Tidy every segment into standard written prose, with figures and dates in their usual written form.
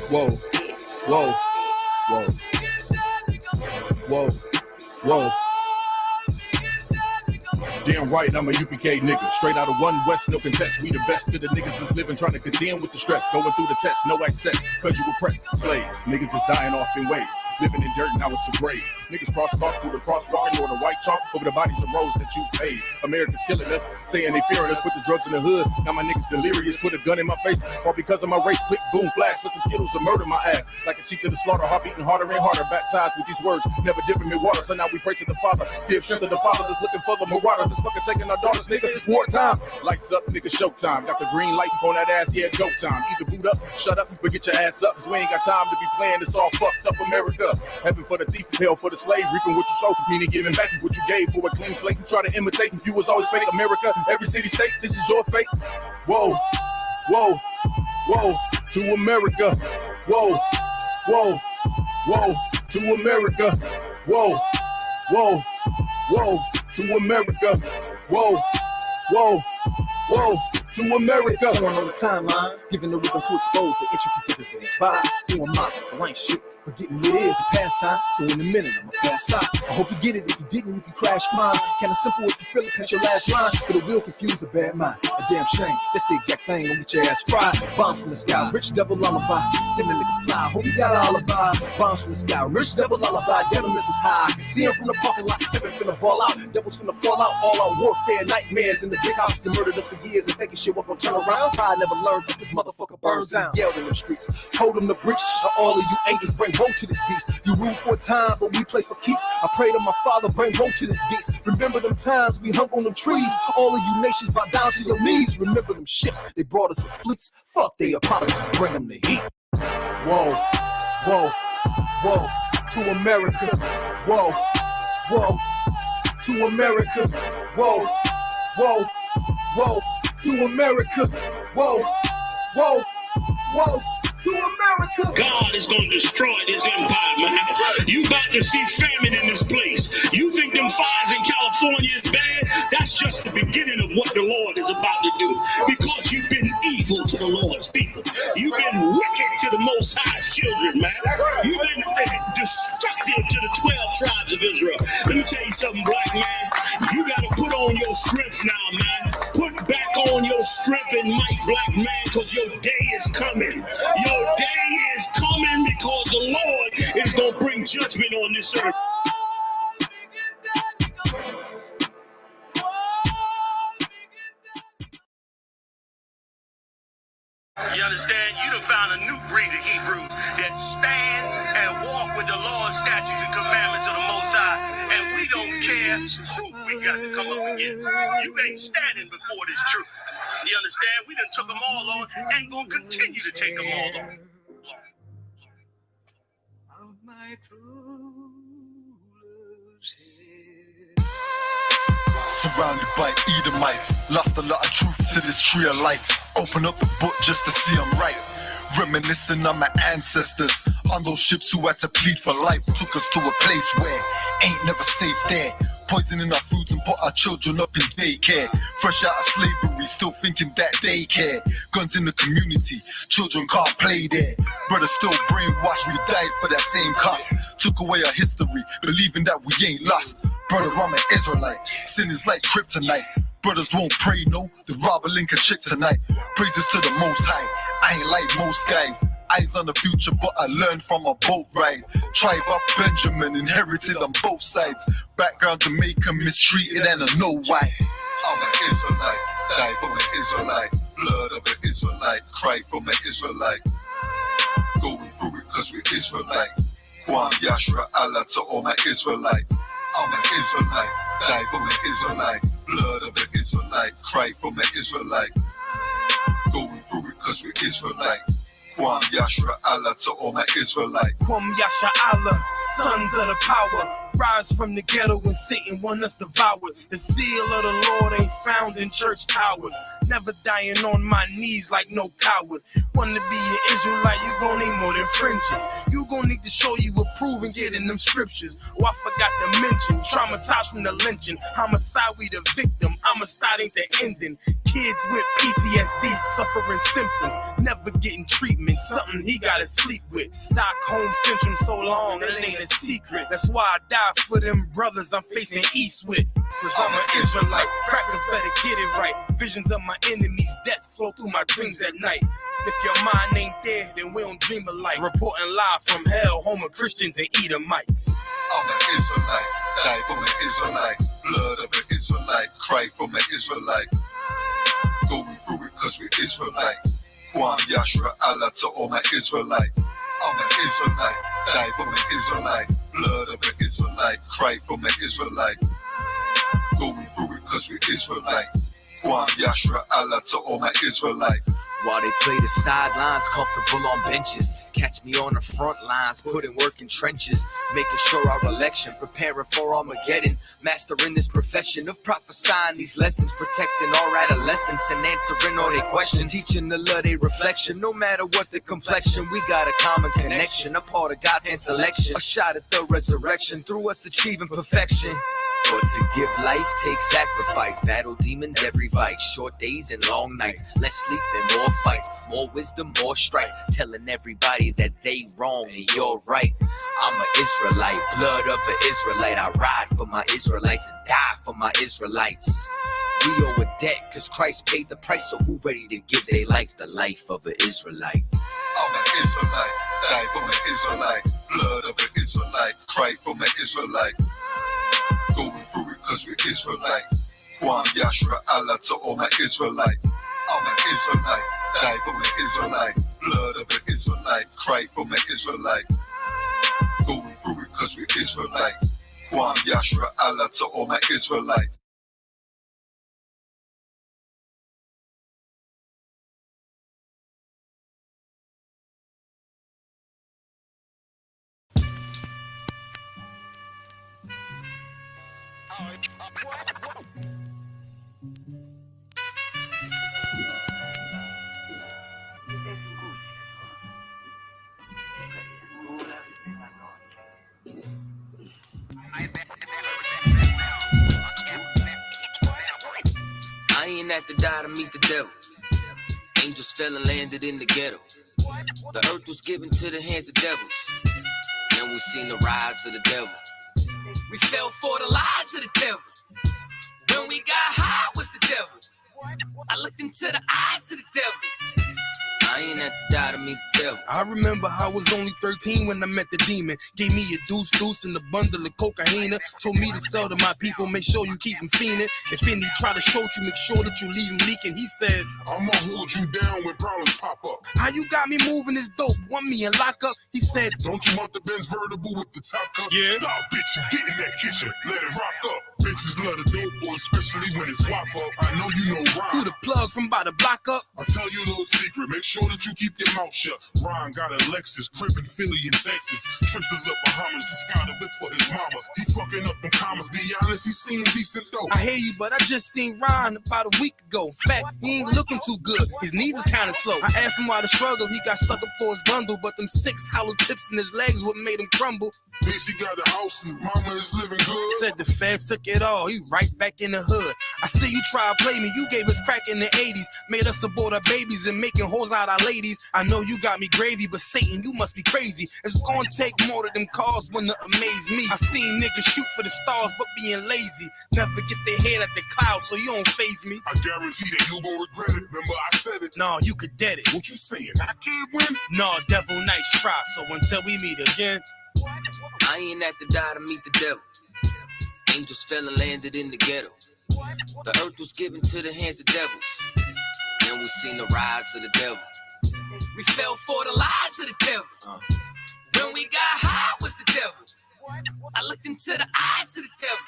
Whoa, whoa, whoa, whoa, whoa. Damn right, I'm a UPK nigga. Straight out of one West, no contest. We the best to the niggas that's living, trying to contend with the stress. Going through the test, no access, cause you oppressed. Slaves, niggas is dying off in waves. Living in dirt, now it's a grave. Niggas cross-talk through the crosswalk or the white chalk over the bodies of roads that you paid. Americans killing us, saying they fearing us. Put the drugs in the hood, now my niggas delirious. Put a gun in my face, all because of my race. Click, boom, flash, put some Skittles and murder my ass. Like a sheep to the slaughter, heart beating harder and harder. Baptized with these words, never dipping in water. So now we pray to the Father. Give strength to the Father that's looking for the marauder. That's fucking taking our daughters, nigga. It's wartime. Lights up, nigga, showtime. Got the green light on that ass, yeah, go time. Either boot up, shut up, but get your ass up. Cause we ain't got time to be playing this all fucked up America. Heaven for the thief, hell for the slave. Reaping what you sow, meaning giving back what you gave for a clean slate. You try to imitate, you was always fake. America, every city, state, this is your fate. Whoa, whoa, whoa, to America. Whoa, whoa, whoa, to America. Whoa, whoa, whoa, to America. Whoa, whoa, whoa, to America. Touring on the timeline, giving the rhythm to expose the intricacies of this vibe. Doing my rank shit, but getting lit is a pastime. So in a minute, I'ma pass out. I hope you get it. If you didn't, you can crash flying. Kinda simple if you feel it, catch your last line. But it will confuse a bad mind. A damn shame. That's the exact thing. Don't get your ass fried. Bombs from the sky, rich devil lullaby. Then the nigga fly. Hope you got an alibi. Bombs from the sky, rich devil lullaby. Devil missiles high. I can see him from the parking lot. Heaven finna ball out. Devils finna fall out. All out warfare, nightmares in the big house. They murdered us for years and thinking shit was gonna turn around. Pride never learned. This motherfucker burns down. Yelled in them streets. Told them to breach. All of you angels bring woe to this beast. You rule for a time, but we play for keeps. I pray to my Father, bring woe to this beast. Remember them times we hung on them trees. All of you nations bow down to your knees. Remember them ships, they brought us in fleets. Fuck they Apollo, bring them the heat. Whoa, whoa, whoa, to America. Whoa, whoa, to America. Whoa, whoa, whoa, to America. Whoa, whoa, whoa, to America. God is going to destroy this empire, man. You about to see famine in this place. You think them fires in California is bad? That's just the beginning of what the Lord is about to do. Because you've been evil to the Lord's people. You've been wicked to the Most High's children, man. You've been destructive to the 12 tribes of Israel. Let me tell you something, black man. You got to put on your strength now, man. Put back on your strength and might, black man, because your day is coming. Your day is coming because the Lord is going to bring judgment on this earth. You understand? You done found a new breed of Hebrews that stand and walk with the laws, statutes, and commandments of the Most High. And we don't care who we got to come up against. You ain't standing before this truth. You understand? We done took them all on and gonna continue to take them all on. Surrounded by Edomites, lost a lot of truth to this tree of life. Open up the book just to see I'm right. Reminiscing on my ancestors, on those ships who had to plead for life. Took us to a place where ain't never safe there. Poisoning our foods and put our children up in daycare. Fresh out of slavery, still thinking that they care. Guns in the community, children can't play there. Brothers still brainwashed, we died for that same cost. Took away our history, believing that we ain't lost. Brother, I'm an Israelite, sin is like kryptonite. Brothers won't pray, no, the robber link a chick tonight. Praises to the Most High, I ain't like most guys. Eyes on the future, but I learned from a boat ride. Tribe of Benjamin, inherited on both sides. Background Jamaica, mistreated and I know why. I'm an Israelite, die for the Israelites. Blood of the Israelites, cry for my Israelites. Going through it cause we're Israelites. Kwam Yashra Allah to all my Israelites. I'm an Israelite, die for my Israelites. Blood of the Israelites, cry for my Israelites. Going through it cause we're Israelites. Kwam Yashra Allah to all my Israelites. Kwam Yasha Allah, sons of the power. Rise from the ghetto when Satan want us devoured. The seal of the Lord ain't found in church towers. Never dying on my knees like no coward. Wanna be an Israelite, you gon' need more than fringes. You gon' need to show you approve and get in them scriptures. Oh, I forgot to mention, traumatized from the lynching. Homicide, we the victim. Homicide ain't the ending. Kids with PTSD, suffering symptoms, never getting treatment. Something he gotta sleep with. Stockholm syndrome so long, and it ain't a secret. That's why I die for them brothers I'm facing east with. Cause I'm an Israelite, crackers better get it right. Visions of my enemies, death flow through my dreams at night. If your mind ain't there, then we don't dream alike. Reporting live from hell, home of Christians and Edomites. I'm an Israelite, die for my Israelites. Blood of the Israelites, cry for my Israelites. Going through it cause we're Israelites. Kwam Yashra Allah to all my Israelites. I'm an Israelite, die for my Israelites. Blood of the Israelites, cry for my Israelites. Going through it cause we're Israelites. Kwam Yashra Allah to all my Israelites. While they play the sidelines, comfortable on benches. Catch me on the front lines, putting work in trenches. Making sure our election, preparing for Armageddon. Mastering this profession of prophesying these lessons. Protecting our adolescents and answering all their questions. Teaching the love they reflection, no matter what the complexion. We got a common connection, a part of God's hand selection. A shot at the resurrection, through us achieving perfection. But to give life takes sacrifice. Battle demons every fight. Short days and long nights. Less sleep and more fights. More wisdom, more strife. Telling everybody that they wrong and you're right. I'm an Israelite, blood of an Israelite. I ride for my Israelites and die for my Israelites. We owe a debt cause Christ paid the price. So who ready to give their life the life of an Israelite? I'm an Israelite, die for my Israelites. Blood of the Israelites, cry for my Israelites. Going through it cause we're Israelites. Kwam Yashra Allah to all my Israelites. I'm an Israelite, die for my Israelites. Blood of the Israelites, cry for my Israelites. Going through it cause we're Israelites. Kwam Yashra Allah to all my Israelites. I ain't have to die to meet the devil. Angels fell and landed in the ghetto. The earth was given to the hands of devils. Then we seen the rise of the devil. We fell for the lies of the devil. When we got high was the devil. I looked into the eyes of the devil. I ain't have to die to meet the devil. I remember I was only 13 when I met the demon. Gave me a deuce and a bundle of cocaine. Told me to sell to my people, make sure you keep them fiending. If any try to shoot you, make sure that you leave him leaking. He said, I'ma hold you down when problems pop up. how you got me moving this dope? Want me in lockup? He said, Don't you want the Benz vertible with the top cup? Yeah. Stop, bitch, you get in that kitchen, let it rock up. Bitches love the dope boy, especially when it's guap up. I know you know who Ron. the plug from by the block up? I'll tell you a little secret, make sure that you keep your mouth shut. Ron got a Lexus, crib in Philly and Texas. Trips to the Bahamas, just got a whip for his mama. He fucking up them commas, be honest, he seen decent dope. I hear you, but I just seen Ron about a week ago. In fact, he ain't looking too good. His knees is kind of slow. I asked him why the struggle. He got stuck up for his bundle, but them 6 hollow tips in his legs what made him crumble. Bitch, he got a house and mama is living good. Said the feds took it all. He right back in the hood. I see you try to play me. You gave us crack in the 80s. Made us abort our babies and making hoes out our ladies. I know you got me gravy, but Satan, you must be crazy. It's gonna take more than them cars when to amaze me. I seen niggas shoot for the stars, but being lazy. Never get their head at the clouds, so you don't faze me. I guarantee that you gon' regret it. Remember I said it. Nah, you could dead it. What you saying? I can't win? Nah, devil, nice try. So until we meet again, I ain't have to die to meet the devil. Angels fell and landed in the ghetto. The earth was given to the hands of devils. Then we seen the rise of the devil. We fell for the lies of the devil. When we got high was the devil. I looked into the eyes of the devil.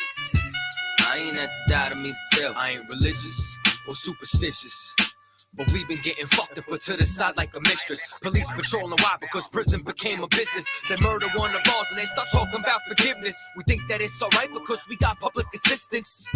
I ain't at to die to meet the devil. I ain't religious or superstitious, but we've been getting fucked and put to the side like a mistress. Police patrolling why? Because prison became a business. They murder one of ours and they start talking about forgiveness. We think that it's alright because we got public assistance.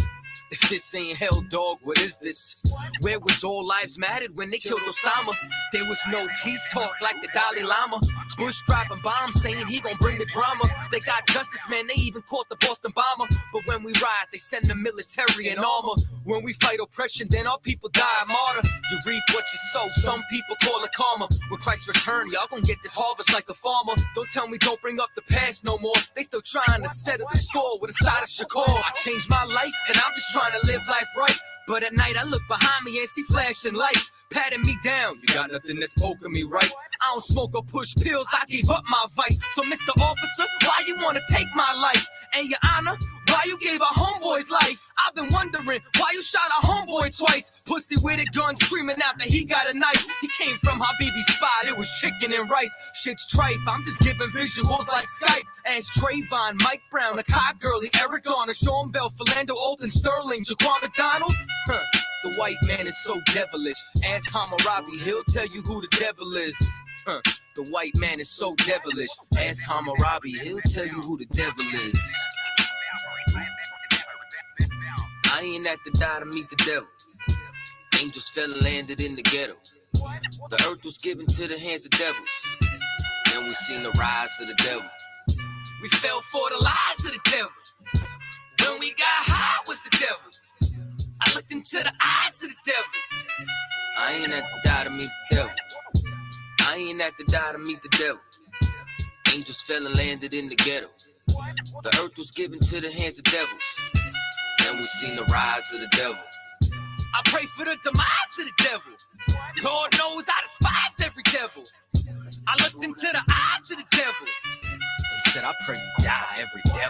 If this ain't hell, dog, what is this? Where was all lives mattered when they killed Osama? There was no peace talk like the Dalai Lama. Bush dropping bombs saying he gon' bring the drama. They got justice, man, they even caught the Boston bomber. But when we ride, they send the military and armor. When we fight oppression, then our people die a martyr. You reap what you sow, some people call it karma. When Christ return, y'all gon' get this harvest like a farmer. Don't tell me don't bring up the past no more. They still trying to settle the score with a side of Shakur. I changed my life and I'm just trying to live life right. But at night I look behind me and see flashing lights patting me down. You got nothing that's poking me right. I don't smoke or push pills, I gave up my vice. So Mr. Officer, why you wanna take my life? And Your Honor, why you gave our homeboy's life? I've been wondering why you shot our homeboy twice. Pussy with a gun screaming out that he got a knife. He came from Habibi's spot, it was chicken and rice. Shit's trife, I'm just giving visuals like Skype. Ask Trayvon, Mike Brown, Akai Gurley, Eric Garner, Sean Bell, Philando, Alden Sterling, Jaquan McDonald. The white man is so devilish. Ask Hammurabi, he'll tell you who the devil is. The white man is so devilish. Ask Hammurabi, he'll tell you who the devil is. I ain't at to die to meet the devil. Angels fell and landed in the ghetto. The earth was given to the hands of devils. Then we seen the rise of the devil. We fell for the lies of the devil. When we got high was the devil. I looked into the eyes of the devil. I ain't at to die to meet the devil. I ain't at to die to meet the devil. Angels fell and landed in the ghetto. The earth was given to the hands of devils. Then we seen the rise of the devil. I pray for the demise of the devil. Lord knows I despise every devil. I looked into the eyes of the devil and said, I pray you die, every devil.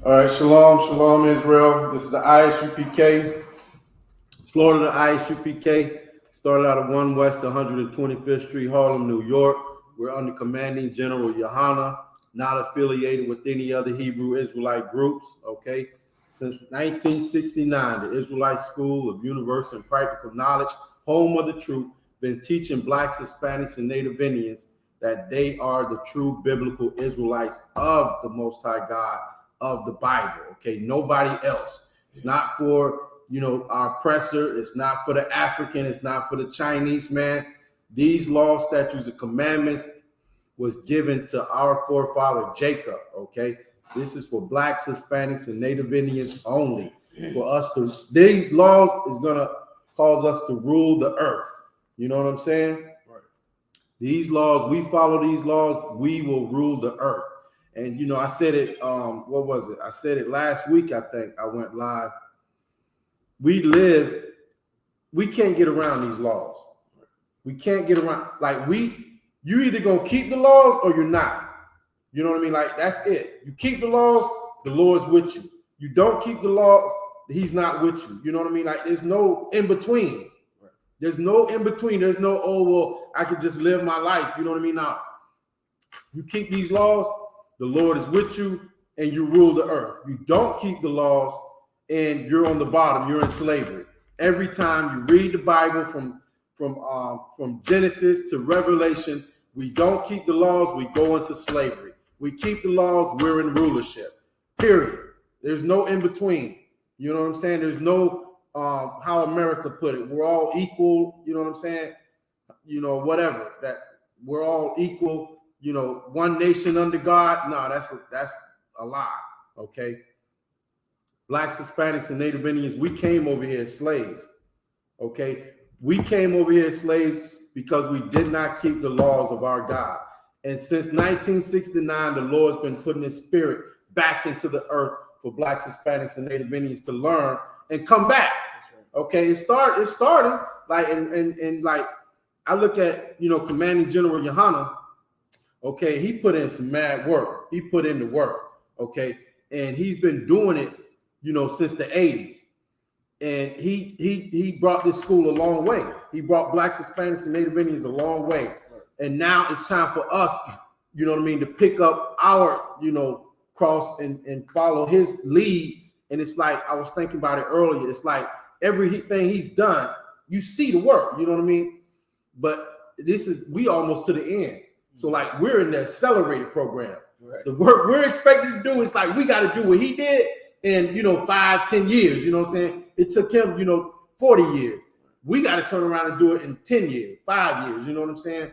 All right, shalom, Israel. This is the I.S.U.P.K. Florida, the I.S.U.P.K. Started out of 1 West 125th Street, Harlem, New York. We're under commanding General YAHANNA, not affiliated with any other Hebrew Israelite groups, okay? Since 1969, the Israelite School of Universal and Practical Knowledge, home of the truth, been teaching blacks, Hispanics, and Native Indians that they are the true biblical Israelites of the Most High God of the Bible, okay? Nobody else. It's not for, our oppressor. It's not for the African. It's not for the Chinese man. These laws, statutes, and commandments was given to our forefather Jacob, okay? This is for blacks, Hispanics, and Native Indians only. For us to, these laws is gonna cause us to rule the earth. You know what I'm saying? Right. These laws, we follow these laws, we will rule the earth. And I said it, what was it? I said it last week, I think I went live. We can't get around these laws. We can't get around, you either gonna keep the laws or you're not. You know what I mean? Like, that's it. You keep the laws, the Lord's with you. You don't keep the laws, he's not with you. You know what I mean? Like, there's no in between. There's no in between. There's no, oh, well, I could just live my life. You know what I mean? Now, you keep these laws, the Lord is with you, and you rule the earth. You don't keep the laws, and you're on the bottom. You're in slavery. Every time you read the Bible from Genesis to Revelation, we don't keep the laws, we go into slavery. We keep the laws, we're in rulership, period. There's no in between. You know what I'm saying? There's no, how America put it, we're all equal. You know what I'm saying? Whatever, that we're all equal, one nation under God. No, that's a lie, okay? Blacks, Hispanics, and Native Indians, we came over here as slaves, okay? We came over here as slaves because we did not keep the laws of our God. And since 1969, the Lord's been putting his spirit back into the earth for blacks, Hispanics, and Native Indians to learn and come back. Okay, it started like and like I look at Commanding General YAHANNA. Okay, he put in some mad work. He put in the work. Okay, and he's been doing it, since the 80s. And he brought this school a long way. He brought Blacks, Hispanics, and Native Indians a long way. And now it's time for us, to pick up our, cross and follow his lead. And it's like, I was thinking about it earlier. It's like everything he's done, you see the work, But we almost to the end. So like we're in the accelerated program. Right. The work we're expected to do is like we got to do what he did in 5-10 years. You know what I'm saying? It took him 40 years. We got to turn around and do it in 10 years, 5 years. You know what I'm saying?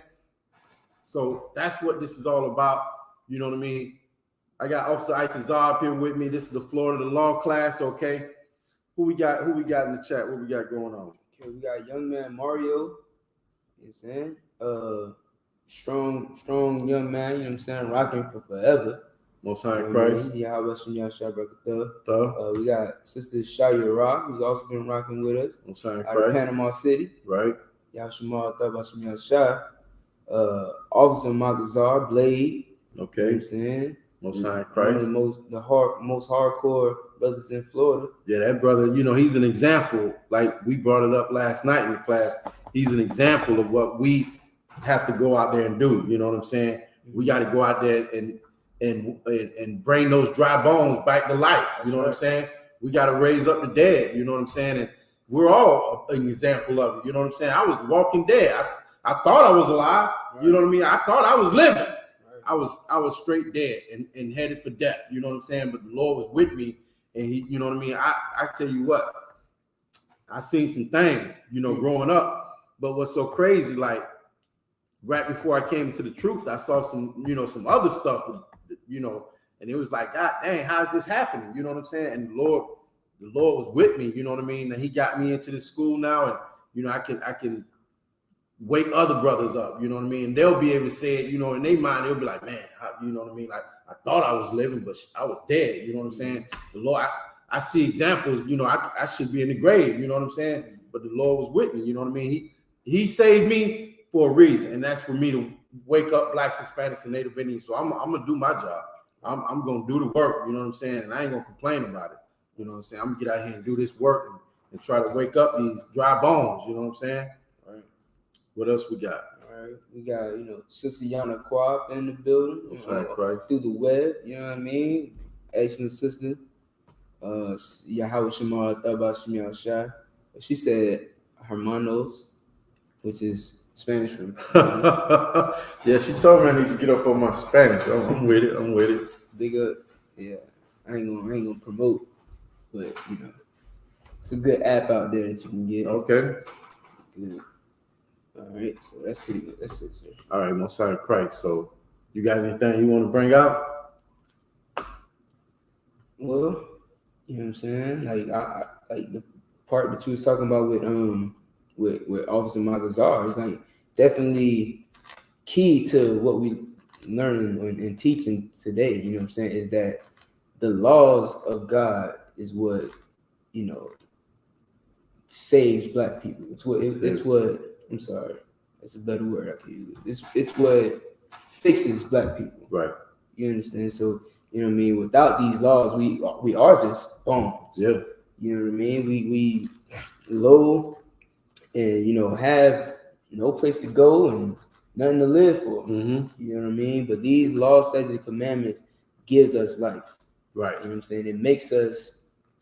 So that's what this is all about. You know what I mean? I got Officer I.S.U.P.K up here with me. This is the Florida Law class. Okay, who we got in the chat? What we got going on? Okay, we got young man Mario. You know what I'm saying? Strong young man, you know what I'm saying, rocking for forever. Most High Christ. We got Sister Shaya Rock, who's also been rocking with us. Most High Out of Panama City. Right. Officer Magazar, Blade. Okay. You know what I'm saying? Most High Christ. One of the most hardcore brothers in Florida. Yeah, that brother, he's an example. Like we brought it up last night in the class. He's an example of what we have to go out there and do. You know what I'm saying? We got to go out there and bring those dry bones back to life. You know what I'm saying? We got to raise up the dead. You know what I'm saying? And we're all an example of it. You know what I'm saying? I was walking dead. I thought I was alive. Right. You know what I mean? I thought I was living. Right. I was straight dead and headed for death. You know what I'm saying? But the Lord was with me, and he, you know what I mean? I tell you what, I seen some things, growing up. But what's so crazy, like, right before I came to the truth, I saw some, some other stuff, and it was like, God dang, how is this happening? You know what I'm saying? And the Lord was with me, you know what I mean? And he got me into this school now, and, I can wake other brothers up, you know what I mean? And they'll be able to say it, in their mind, they'll be like, man, you know what I mean? Like, I thought I was living, but I was dead, you know what I'm saying? The Lord, I see examples, I should be in the grave, you know what I'm saying? But the Lord was with me, you know what I mean? He saved me for a reason, and that's for me to wake up Blacks, Hispanics, and Native Indians. So I'm gonna do my job. I'm gonna do the work, you know what I'm saying? And I ain't gonna complain about it. You know what I'm saying? I'm gonna get out here and do this work and try to wake up these dry bones, you know what I'm saying? All right. What else we got? All right. We got, Sister Yana Quab in the building. Right. Through the web, you know what I mean? Excellent sister. Yahweh Shema Thaba Shemiah Shai. She said hermanos, which is Spanish for me. Yeah, she told me I need to get up on my Spanish. I'm with it. Big up. Yeah. I ain't gonna promote, but it's a good app out there that you can get. Okay. Good. All right. So that's pretty good. That's it, sir. All right, Most High Christ. So you got anything you want to bring out? Well, you know what I'm saying? Like I like the part that you was talking about with Officer Magazar is like definitely key to what we learning and teaching today. You know what I'm saying? Is that the laws of God is what saves Black people. It's what I'm sorry, that's a better word I can use. It's what fixes Black people. Right. You understand? So you know what I mean. Without these laws, we are just bones. Yeah. You know what I mean? We low and have no place to go and nothing to live for. Mm-hmm. You know what I mean? But these laws, statutes, and commandments gives us life. Right. You know what I'm saying? It makes us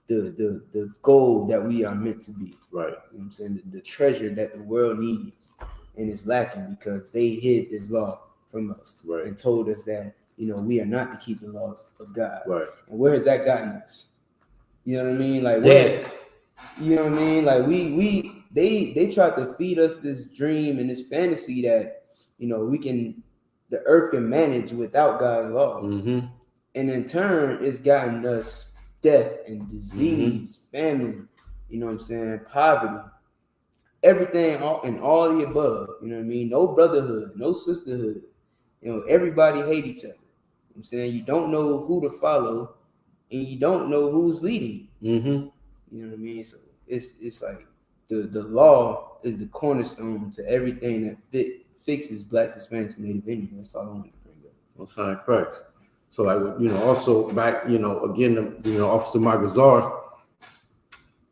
the gold that we are meant to be. Right. You know what I'm saying? The treasure that the world needs and is lacking because they hid this law from us. Right. And told us that, we are not to keep the laws of God. Right. And where has that gotten us? You know what I mean? Like dead. You know what I mean? Like they tried to feed us this dream and this fantasy that the earth can manage without God's laws. Mm-hmm. And in turn, it's gotten us death and disease, famine, you know what I'm saying, poverty, everything and all the above. You know what I mean? No brotherhood, no sisterhood. Everybody hate each other. You know what I'm saying? You don't know who to follow and you don't know who's leading you. Mm-hmm. You know what I mean? So it's like the law is the cornerstone to everything that fixes Blacks, Hispanics, and Native Indians. That's all I wanted to bring up. Most high Christ. So like, also back, again, Officer Magazar,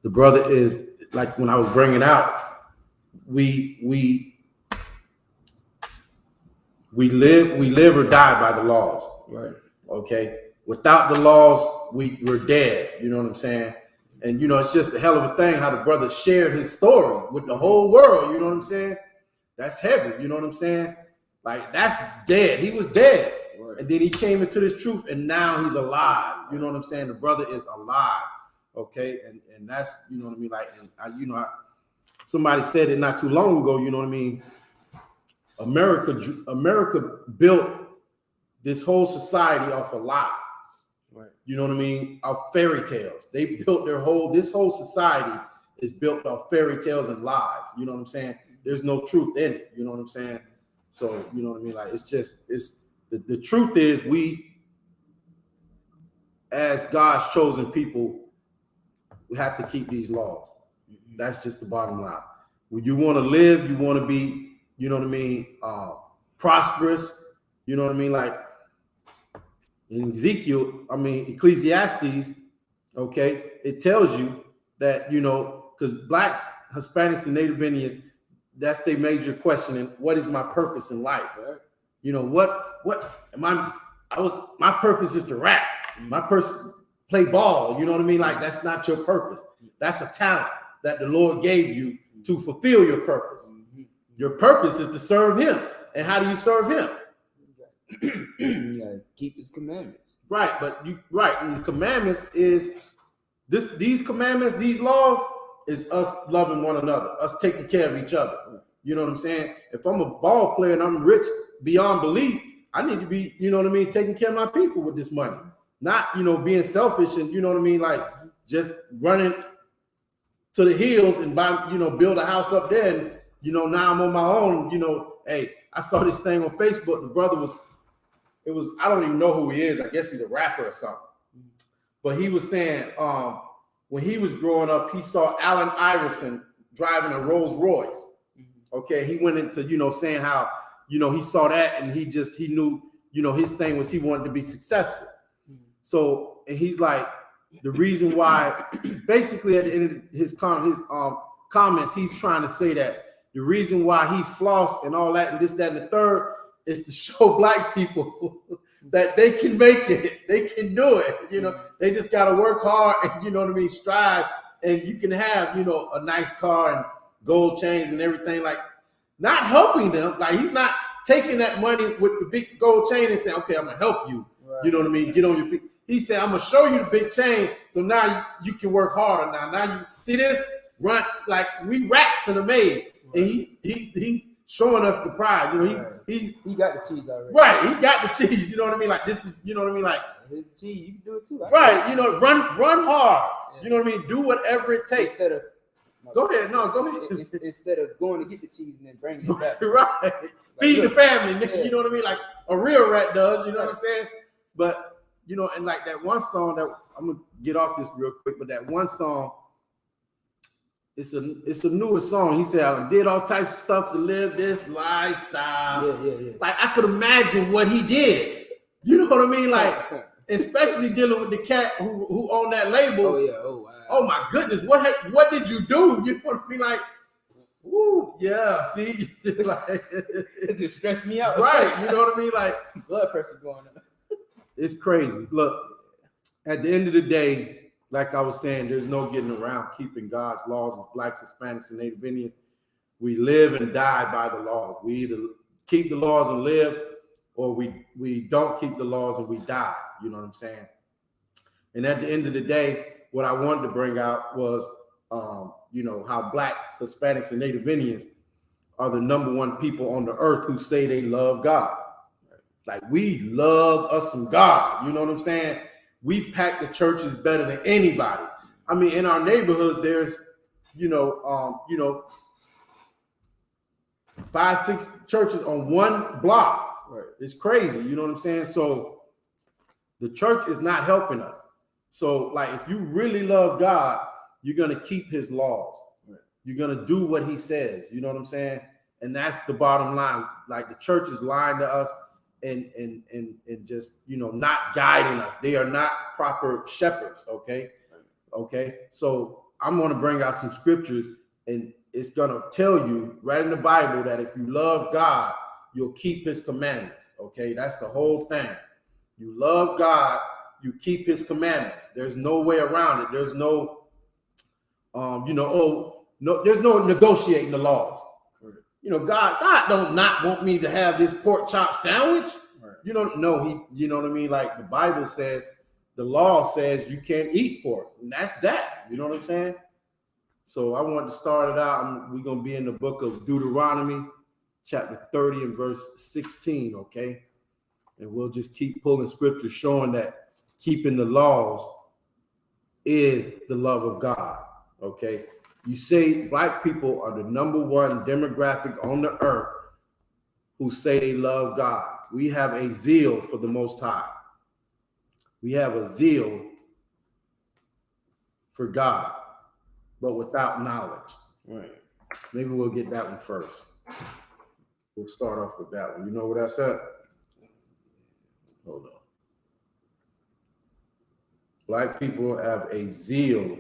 the brother is like, when I was bringing out, we live or die by the laws. Right. Okay. Without the laws, we're dead. You know what I'm saying? And it's just a hell of a thing how the brother shared his story with the whole world. You know what I'm saying? That's heavy. You know what I'm saying? Like, that's dead. He was dead. Right. And then he came into this truth, and now he's alive. You know what I'm saying? The brother is alive. Okay. And that's, you know what I mean? Like, and somebody said it not too long ago, you know what I mean? America built this whole society off a lie. Right. You know what I mean? Of fairy tales. They built this whole society is built off fairy tales and lies. You know what I'm saying? There's no truth in it. You know what I'm saying? So, you know what I mean? Like, the truth is, we, as God's chosen people, we have to keep these laws. That's just the bottom line. When you want to live, you want to be, you know what I mean, prosperous. You know what I mean? Like in Ecclesiastes, okay, it tells you that, because Blacks, Hispanics, and Native Indians, that's their major question. And what is my purpose in life? Right? My purpose is to rap. My person play ball. You know what I mean? Like, that's not your purpose. That's a talent that the Lord gave you to fulfill your purpose. Your purpose is to serve him. And how do you serve him? You gotta keep his commandments. Right, and the commandments is these commandments, these laws is us loving one another, us taking care of each other. You know what I'm saying? If I'm a ball player and I'm rich beyond belief, I need to be, you know what I mean, taking care of my people with this money. Not, being selfish and, you know what I mean, like just running to the hills and buy, build a house up there. And, now I'm on my own, hey, I saw this thing on Facebook. The brother I don't even know who he is. I guess he's a rapper or something. But he was saying when he was growing up, he saw Allen Iverson driving a Rolls Royce. Okay. He went into, saying how, he saw that and he knew, his thing was he wanted to be successful. So, and he's like, the reason why, basically at the end of his comments, he's trying to say that the reason why he flossed and all that and this, that, and the third is to show Black people that they can make it, they can do it. They just got to work hard and, strive. And you can have, a nice car and gold chains and everything, like not helping them. Like, he's not taking that money with the big gold chain and saying, okay, I'm going to help you. Right. You know what I mean? Get on your feet. He said, I'm going to show you the big chain. So now you can work harder. Now you see this run, like we rats in a maze. Right. And he's showing us the pride. He got the cheese already. Right. He got the cheese. You know what I mean? Like, this is, you know what I mean? Like, his cheese, you can do it too. Right. Run hard. Yeah. You know what I mean? Do whatever it takes. Go ahead. Instead of going to get the cheese and then bringing it back. Right. Like, feed the family, nigga. Yeah. You know what I mean? Like a real rat does. You know what I'm saying? But, and like that one song that I'm going to get off this real quick, but that one song, it's a newer song. He said, I did all types of stuff to live this lifestyle. Yeah. Like, I could imagine what he did. You know what I mean? Like, especially dealing with the cat who owned that label. Oh, yeah. Oh, wow. Oh, my goodness. What did you do? You know what I mean? Like, woo, yeah, see? Like, it just stressed me out. Right. You know what I mean? Like, blood pressure going up. It's crazy. Look, at the end of the day, like I was saying, there's no getting around keeping God's laws as Blacks, Hispanics, and Native Indians. We live and die by the laws. We either keep the laws and live, or we don't keep the laws and we die. You know what I'm saying? And at the end of the day, what I wanted to bring out was, how Blacks, Hispanics, and Native Indians are the #1 people on the earth who say they love God. Like, we love us some God. You know what I'm saying? We pack the churches better than anybody. I mean, in our neighborhoods, there's, 5, 6 churches on one block. Right. It's crazy. You know what I'm saying? So the church is not helping us. So, like, if you really love God, you're gonna keep his laws. Right. You're gonna do what he says. You know what I'm saying? And that's the bottom line. Like the church is lying to us and just, you know, not guiding us. They are not proper shepherds. Okay. Okay. So I'm gonna bring out some scriptures, and it's gonna tell you right in the Bible that if you love God, you'll keep his commandments. Okay, that's the whole thing. You love God, you keep his commandments. There's no way around it. There's no, there's no negotiating the laws. Right. You know, God don't not want me to have this pork chop sandwich. Right. You know, no, you know what I mean? Like the Bible says, the law says you can't eat pork, and that's that. You know what I'm saying? So I wanted to start it out. We're going to be in the book of Deuteronomy, chapter 30 and verse 16, okay? And we'll just keep pulling scripture showing that keeping the laws is the love of God, okay? You say black people are the #1 demographic on the earth who say they love God. We have a zeal for the Most High. We have a zeal for God, but without knowledge. Right. Maybe we'll get that one first. We'll start off with that one. You know what that's at? Hold on. Black people have a zeal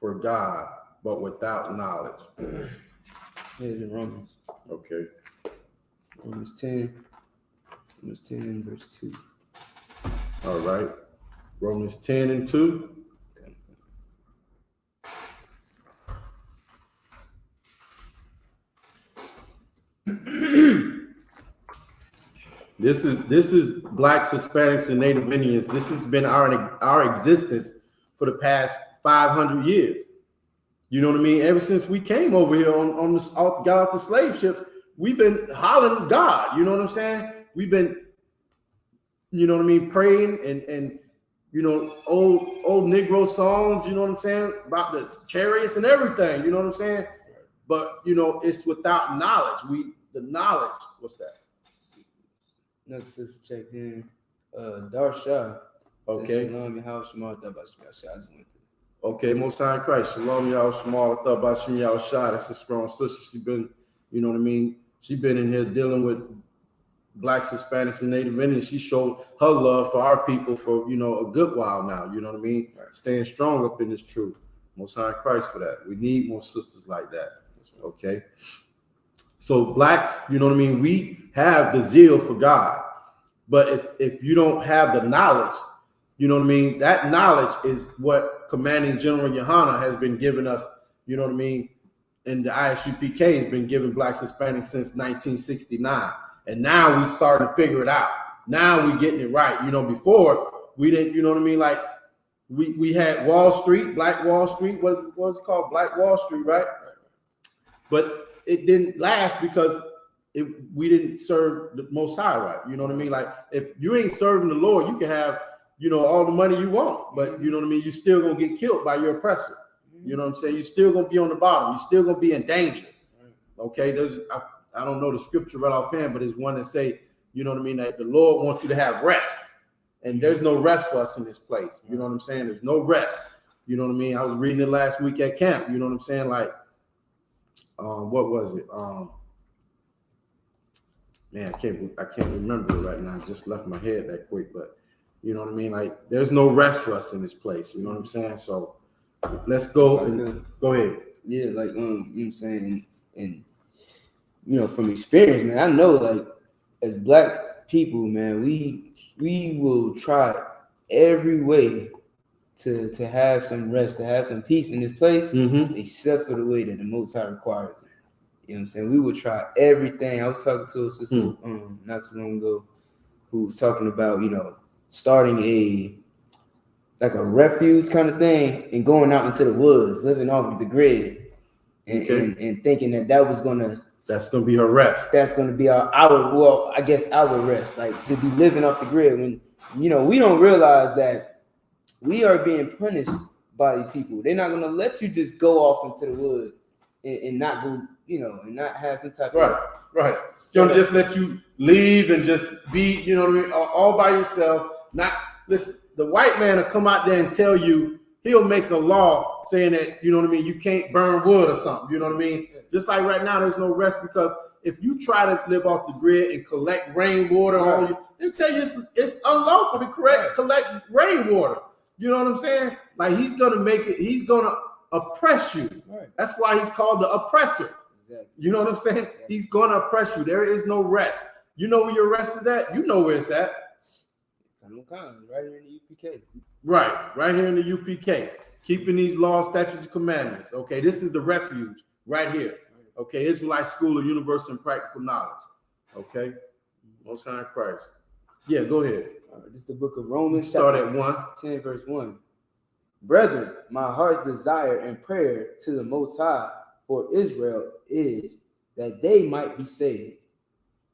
for God, but without knowledge. Here's in Romans. Okay. Romans 10, verse 2. All right. Romans 10 and 2. This is Blacks, Hispanics, and Native Indians. This has been our existence for the past 500 years. You know what I mean? Ever since we came over here on this, got off the slave ships, we've been hollering God. You know what I'm saying? We've been, you know what I mean, praying and you know, old Negro songs. You know what I'm saying, about the chariots and everything. You know what I'm saying? But you know, it's without knowledge. The knowledge. What's that? Another sister checked in. Darsha. Okay. Shalom, Yahweh, Shema, okay, Most High in Christ. Shalom, Yahweh, Shema, Bashim, Yahweh, Shah. That's a strong sister. She been, you know what I mean? She been in here dealing with Blacks, Hispanics, and Native Indians. She showed her love for our people for, you know, a good while now. You know what I mean? Right. Staying strong up in this truth. Most High in Christ for that. We need more sisters like that. Okay. So Blacks, you know what I mean? We have the zeal for God, but if you don't have the knowledge, you know what I mean? That knowledge is what Commanding General YAHANNA has been giving us, you know what I mean? And the I.S.U.P.K has been giving Blacks, Hispanics since 1969. And now we starting to figure it out. Now we getting it right. You know, before we didn't, you know what I mean? Like we had Wall Street, Black Wall Street, what was it called? Black Wall Street, right? But it didn't last because we didn't serve the Most High right. You know what I mean? Like if you ain't serving the Lord, you can have, you know, all the money you want, but you know what I mean? You're still gonna get killed by your oppressor. You know what I'm saying? You're still gonna be on the bottom. You're still gonna be in danger. Okay, I don't know the scripture right offhand, but it's one that say, you know what I mean, that the Lord wants you to have rest, and there's no rest for us in this place. You know what I'm saying? There's no rest. You know what I mean? I was reading it last week at camp. You know what I'm saying? Like, what was it? Man, I can't remember it right now. I just left my head that quick, but you know what I mean? Like, there's no rest for us in this place. You know what I'm saying? So let's go and go ahead. Yeah, like you know what I'm saying, and you know, from experience, man, I know, like, as Black people, man, we will try every way to have some rest, to have some peace in this place, except for the way that the Most High requires it. You know what I'm saying? We will try everything. I was talking to a sister not too long ago who was talking about, you know, starting a refuge kind of thing and going out into the woods, living off of the grid, and thinking that was gonna. That's gonna be her rest. That's gonna be our rest, like to be living off the grid. When, you know, we don't realize that we are being punished by these people. They're not gonna let you just go off into the woods and not go, you know, and not have some type of right. Don't just let you leave and just be, you know what I mean, all by yourself. Not listen. The white man will come out there and tell you, he'll make a law saying that, you know what I mean, you can't burn wood or something, you know what I mean? Just like right now, there's no rest because if you try to live off the grid and collect rainwater, they tell you it's unlawful to collect rainwater. You know what I'm saying? Like he's gonna oppress you. Right. That's why he's called the oppressor. Exactly. You know what I'm saying? Exactly. He's gonna oppress you. There is no rest. You know where your rest is at? You know where it's at. Right here in the UPK. Right here in the UPK. Keeping these laws, statutes, and commandments. Okay, this is the refuge right here. Okay, Israelite School of Universal and Practical Knowledge. Okay, Most High Christ. Yeah, go ahead. This is the book of Romans. Start at 10 verse 1. Brethren, my heart's desire and prayer to the Most High for Israel is that they might be saved.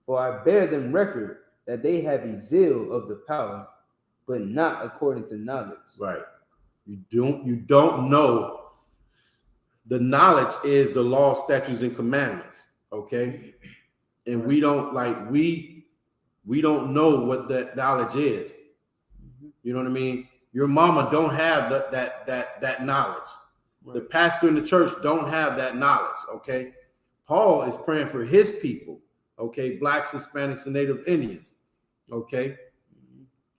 For I bear them record that they have a zeal of the power, but not according to knowledge. Right. You don't know. The knowledge is the law, statutes, and commandments. Okay. And we don't know what that knowledge is. You know what I mean? Your mama don't have that knowledge. Right. The pastor in the church don't have that knowledge. Okay. Paul is praying for his people. Okay. Blacks, Hispanics, and Native Indians. Okay.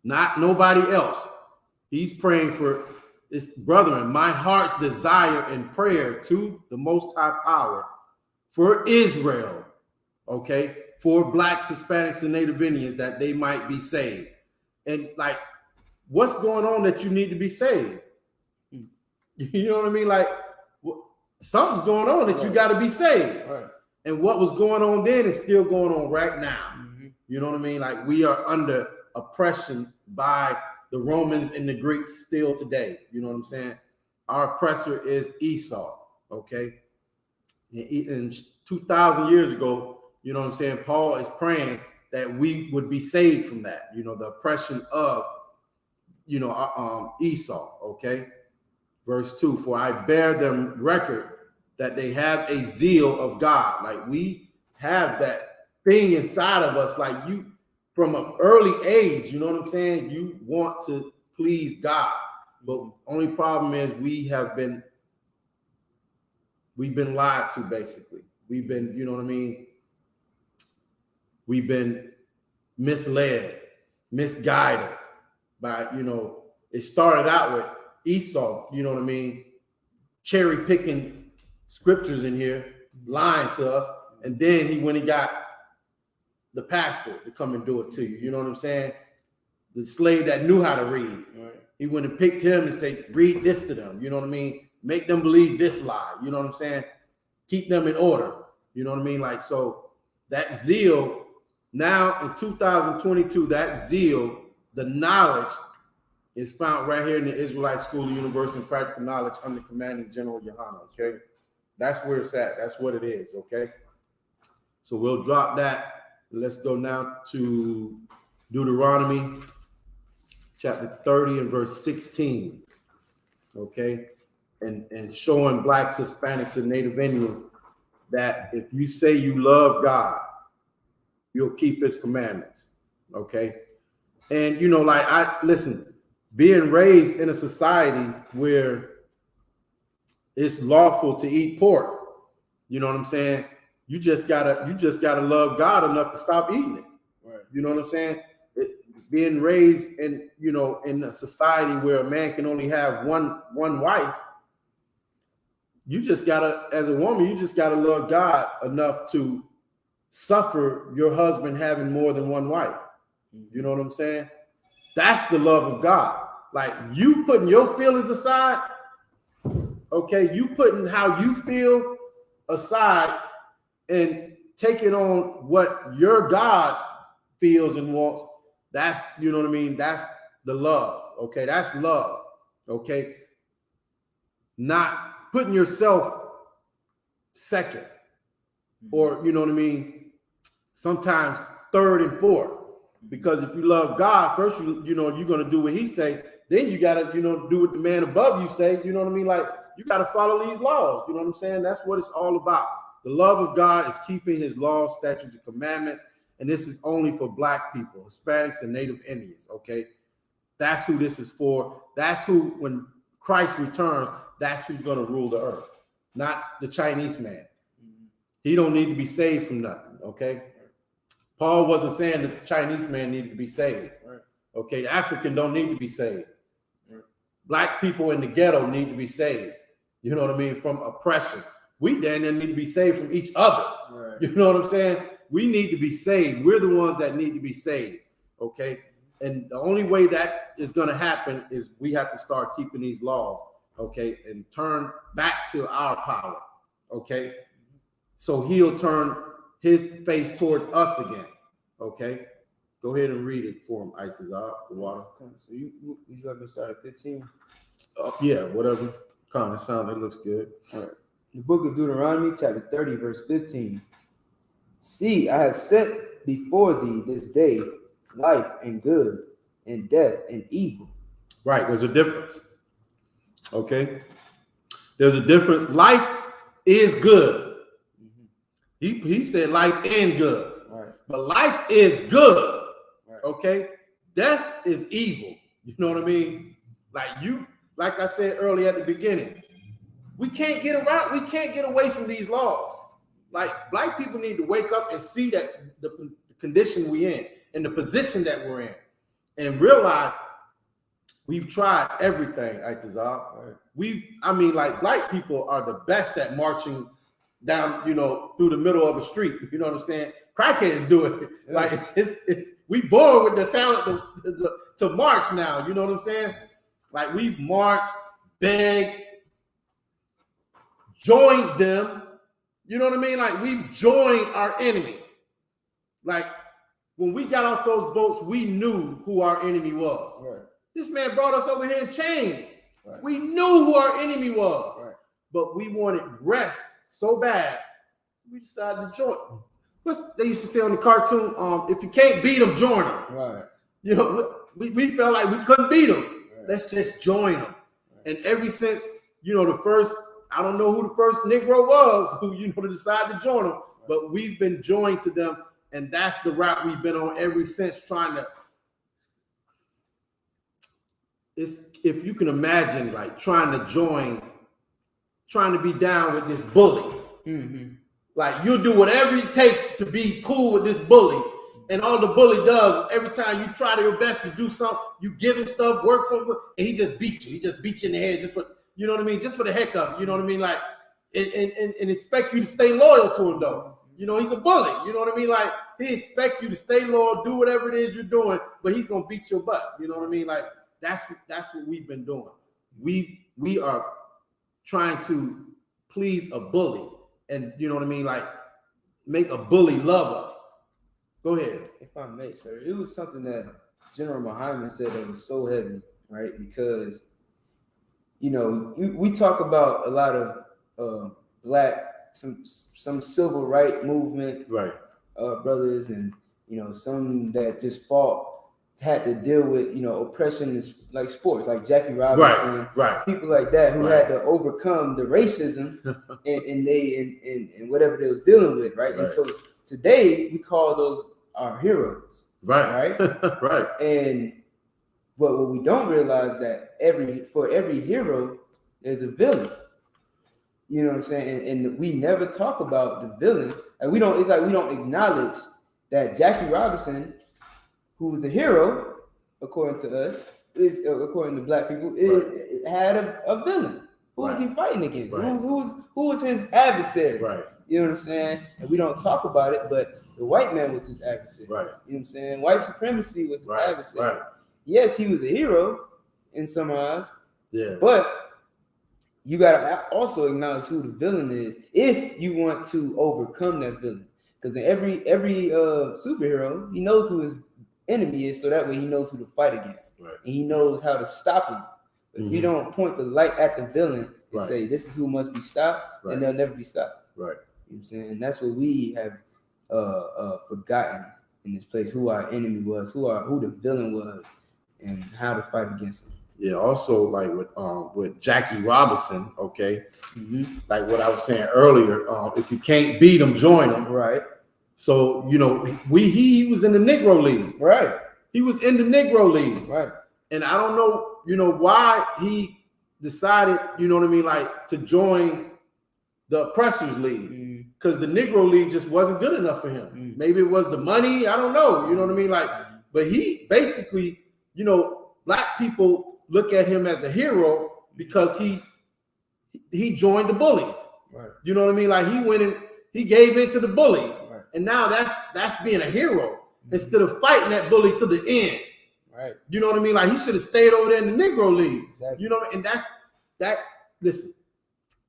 Not nobody else. He's praying for his brethren. My heart's desire and prayer to the Most High Power for Israel. Okay. For Blacks, Hispanics, and Native Indians, that they might be saved. And like, what's going on that you need to be saved? You know what I mean? Like, something's going on that you got to be saved. Right. And what was going on then is still going on right now. Mm-hmm. You know what I mean? Like, we are under oppression by the Romans and the Greeks still today. You know what I'm saying? Our oppressor is Esau. Okay. And 2,000 years ago, you know what I'm saying? Paul is praying that we would be saved from that, you know, the oppression of, you know, Esau. Okay. Verse 2, for I bear them record that they have a zeal of God. Like, we have that thing inside of us, like you from an early age, you know what I'm saying? You want to please God. But only problem is we've been lied to, basically. We've been, you know what I mean? We've been misled, misguided by, you know, it started out with Esau, you know what I mean? Cherry picking scriptures in here, lying to us. And then he got the pastor to come and do it to you. You know what I'm saying? The slave that knew how to read. Right. He went and picked him and said, read this to them. You know what I mean? Make them believe this lie. You know what I'm saying? Keep them in order. You know what I mean? Like, so that zeal, now in 2022, that zeal, the knowledge is found right here in the Israelite School of Universal and Practical Knowledge under Commanding General YAHANNA. Okay. That's where it's at. That's what it is. Okay. So we'll drop that. Let's go now to Deuteronomy chapter 30 and verse 16. Okay. And showing Blacks, Hispanics, and Native Indians that if you say you love God, you'll keep his commandments. Okay. And, you know, like, listen, being raised in a society where it's lawful to eat pork, you know what I'm saying? You just gotta love God enough to stop eating it. Right. You know what I'm saying? Being raised in, you know, in a society where a man can only have one wife, you just gotta, as a woman, you just gotta love God enough to suffer your husband having more than one wife. You know what I'm saying? That's the love of God. Like, you putting your feelings aside, okay, you putting how you feel aside and taking on what your God feels and wants. That's, you know what I mean? That's the love. Okay, that's love. Okay, not putting yourself second, or, you know what I mean, sometimes third and fourth. Because if you love God, first you know you're gonna do what he say, then you gotta, you know, do what the man above you say. You know what I mean? Like, you gotta follow these laws. You know what I'm saying? That's what it's all about. The love of God is keeping his laws, statutes, and commandments. And this is only for Black people, Hispanics, and Native Indians. Okay, that's who this is for. That's who, when Christ returns, that's who's going to rule the earth, not the Chinese man. He don't need to be saved from nothing, okay? Paul wasn't saying the Chinese man needed to be saved, okay? The African don't need to be saved. Black people in the ghetto need to be saved, you know what I mean, from oppression. We then need to be saved from each other, you know what I'm saying? We need to be saved. We're the ones that need to be saved, okay? And the only way that is going to happen is we have to start keeping these laws, okay, and turn back to our power, okay? So he'll turn his face towards us again, okay? Go ahead and read it for him, Itazar, the water. So you got me start at 15? Yeah, whatever kind of sound, it looks good. All right. The book of Deuteronomy, chapter 30, verse 15. See, I have set before thee this day life and good, and death and evil. Right, there's a difference. Okay? There's a difference. Life is good. He said life and good. Right. But life is good. Right. Okay? Death is evil. You know what I mean? Like I said earlier at the beginning, we can't get away from these laws. Like, black people need to wake up and see that the condition we're in and the position that we're in, and realize we've tried everything, Itazar. Right. Black people are the best at marching down, through the middle of a street. You know what I'm saying? Crackheads do it. Yeah. Like, it's we born with the talent to march now. You know what I'm saying? Like, we've marched, begged, joined them. You know what I mean? Like, we've joined our enemy. Like, when we got off those boats, we knew who our enemy was. Right. This man brought us over here in chains. Right. We knew who our enemy was. Right. But we wanted rest so bad, we decided to join. They used to say on the cartoon, if you can't beat them, join them. Right. We felt like we couldn't beat them. Right. Let's just join them. Right. And ever since, the first, I don't know who the first Negro was who, decided to join them, right. But we've been joined to them. And that's the route we've been on ever since, if you can imagine, like, trying to be down with this bully. Mm-hmm. Like, you'll do whatever it takes to be cool with this bully. And all the bully does is every time you try your best to do something, you give him stuff, work for him, and he just beats you. He just beats you in the head just for, you know what I mean? Just for the heck of it, you know what I mean? Like, and expect you to stay loyal to him, though. He's a bully. You know what I mean? Like, he expects you to stay loyal, do whatever it is you're doing, but he's gonna beat your butt. You know what I mean? Like, that's what we've been doing. We are trying to please a bully, and you know what I mean? Like, make a bully love us. Go ahead. If I may, sir, it was something that General Muhammad said that was so heavy, right? Because we talk about a lot of black. Some civil rights movement, right? Brothers, and some that just had to deal with oppression in, like, sports, like Jackie Robinson, right? People like that who had to overcome the racism and whatever they was dealing with, right? And so today we call those our heroes, right? Right. And what we don't realize that for every hero there's a villain. You know what I'm saying? And we never talk about the villain. And we don't acknowledge that Jackie Robinson, who was a hero, according to us, according to black people, had a villain. Who was he fighting against? Right. Who was his adversary? Right. You know what I'm saying? And we don't talk about it, but the white man was his adversary. Right. You know what I'm saying? White supremacy was his adversary. Right. Yes, he was a hero in some eyes. Yeah. But you gotta also acknowledge who the villain is if you want to overcome that villain. Because in every superhero, he knows who his enemy is, so that way he knows who to fight against, right. And he knows how to stop him. But if you don't point the light at the villain and say this is who must be stopped, then they'll never be stopped. Right. You know what I'm saying? That's what we have forgotten in this place: who our enemy was, who the villain was, and how to fight against him. Yeah, also, like, with Jackie Robinson, okay, like what I was saying earlier, if you can't beat him, join him, right? So he was in the Negro League, right? He was in the Negro League, right? And I don't know, why he decided, you know what I mean, like to join the Oppressors League because the Negro League just wasn't good enough for him. Maybe it was the money, I don't know, you know what I mean? Like, but he basically, you know, black people look at him as a hero because he joined the bullies. Right. You know what I mean? Like he went and he gave in to the bullies. Right. And now that's being a hero instead of fighting that bully to the end. Right. You know what I mean? Like he should have stayed over there in the Negro League. Exactly. You know what I mean? And listen,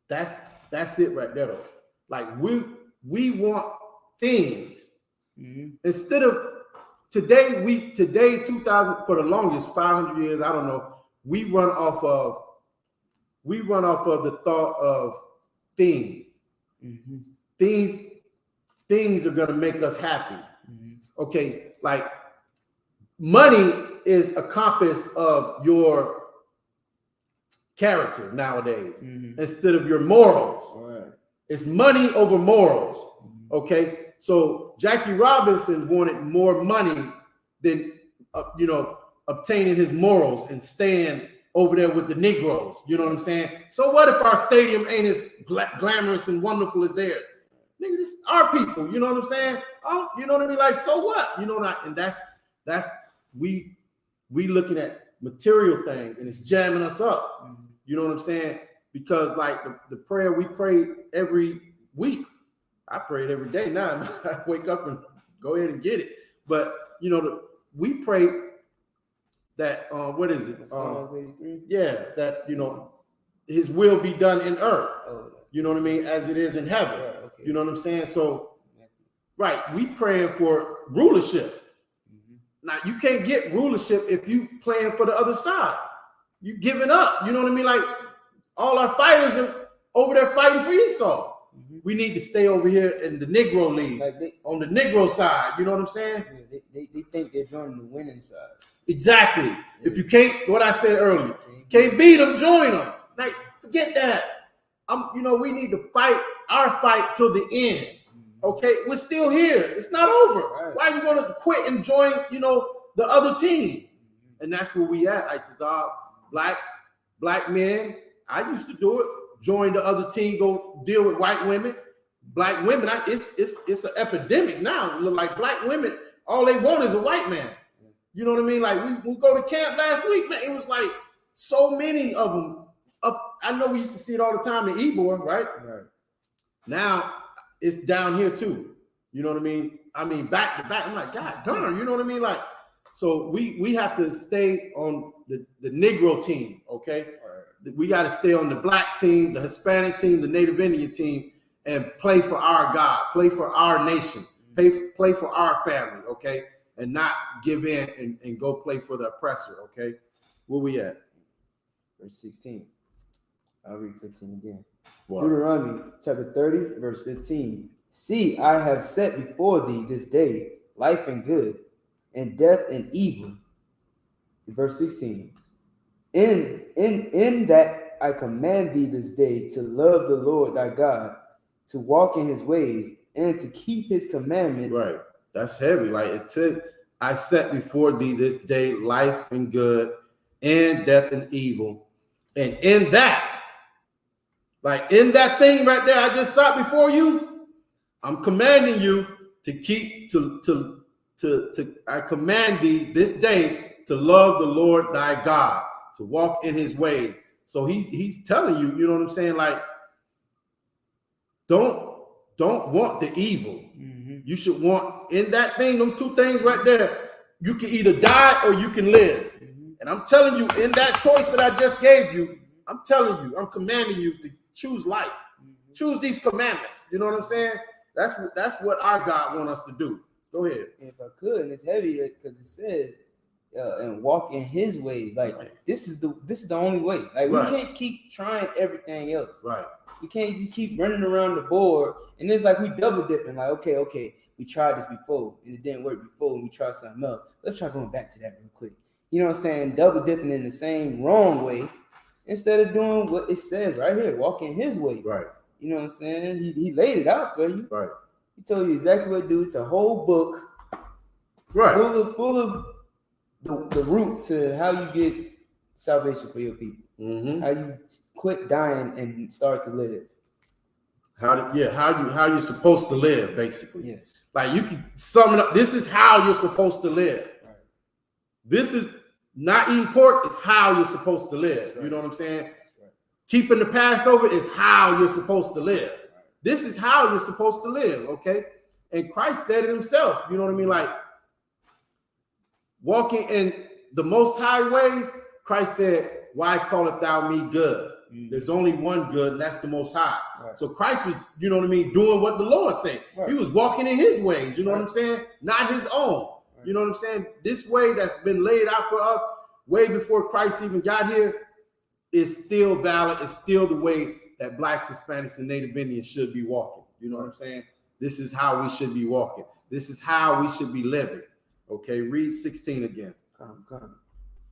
that's it right there though. Like we want things instead of today 2000 for the longest 500 years, I don't know, we run off of the thought of things. Things are gonna make us happy. Okay, like money is a compass of your character nowadays instead of your morals. Right. It's money over morals. Okay, so Jackie Robinson wanted more money than obtaining his morals and staying over there with the Negroes. You know what I'm saying? So what if our stadium ain't as glamorous and wonderful as theirs? Nigga, this is our people. You know what I'm saying? Oh, you know what I mean? Like, so what? You know, and that's we looking at material things and it's jamming us up. You know what I'm saying? Because like the prayer we pray every week, I pray it every day now. I wake up and go ahead and get it. But you know, we pray that what is it? Psalms 83. Yeah, that you know, His will be done in earth. You know what I mean? As it is in heaven. Right, okay. You know what I'm saying? So, right, we praying for rulership. Now you can't get rulership if you playing for the other side. You giving up. You know what I mean? Like all our fighters are over there fighting for Esau. We need to stay over here in the Negro League, like on the Negro side. You know what I'm saying? Yeah, they think they're joining the winning side. Exactly. Yeah. If you can't, what I said earlier, can't beat them, join them. Like forget that. We need to fight our fight till the end. Okay, we're still here. It's not over. Right. Why are you going to quit and join? The other team, and that's where we at. Like black men. I used to do it. Join the other team. Go deal with white women. Black women. It's an epidemic now. Like black women, all they want is a white man. You know what I mean? Like we go to camp last week, man. It was like so many of them. I know we used to see it all the time in Ybor, right? Now it's down here too. You know what I mean? I mean, back to back. I'm like, God darn, you know what I mean? Like, so we have to stay on the Negro team, okay? Right. We got to stay on the black team, the Hispanic team, the Native Indian team, and play for our God, play for our nation, play for our family, okay? And not give in and go play for the oppressor, okay? Where we at? Verse 16. I'll read 15 again. What? Deuteronomy chapter 30, verse 15. See, I have set before thee this day life and good, and death and evil. Verse 16. In that I command thee this day to love the Lord thy God, to walk in his ways, and to keep his commandments. Right. That's heavy. Like it said, I set before thee this day life and good, and death and evil. And in that, like in that thing right there, I just saw before you, I'm commanding you to keep I command thee this day to love the Lord thy God, to walk in his ways. So he's telling you, you know what I'm saying? Like, don't want the evil. You should want in that thing, them two things right there. You can either die or you can live. And I'm telling you, in that choice that I just gave you, I'm telling you, I'm commanding you to choose life. Choose these commandments. You know what I'm saying? That's what our God wants us to do. Go ahead. If I could, and it's heavy because it says, and walk in his ways. Like this is the only way. Like we can't keep trying everything else. Right. We can't just keep running around the board. And it's like we double dipping. Like, okay, we tried this before and it didn't work before and we tried something else. Let's try going back to that real quick. You know what I'm saying? Double dipping in the same wrong way instead of doing what it says right here, walking his way. Right. You know what I'm saying? He laid it out for you. Right. He told you exactly what to do. It's a whole book. Right. Full of the route to how you get salvation for your people. How you quit dying and start to live. How you're supposed to live, basically. Yes. Like you can sum it up. This is how you're supposed to live. Right. This is not eating pork is how you're supposed to live. Right. You know what I'm saying? Right. Keeping the Passover is how you're supposed to live. Right. This is how you're supposed to live, okay? And Christ said it himself. You know what I mean? Like walking in the most high ways, Christ said, "Why callest thou me good? There's only one good, and that's the Most High." Right. So Christ was, you know what I mean, doing what the Lord said. Right. He was walking in his ways, you know what I'm saying? Not his own. Right. You know what I'm saying? This way that's been laid out for us way before Christ even got here is still valid. It's still the way that Blacks, Hispanics, and Native Indians should be walking. You know what I'm saying? This is how we should be walking. This is how we should be living. Okay, read 16 again. Come.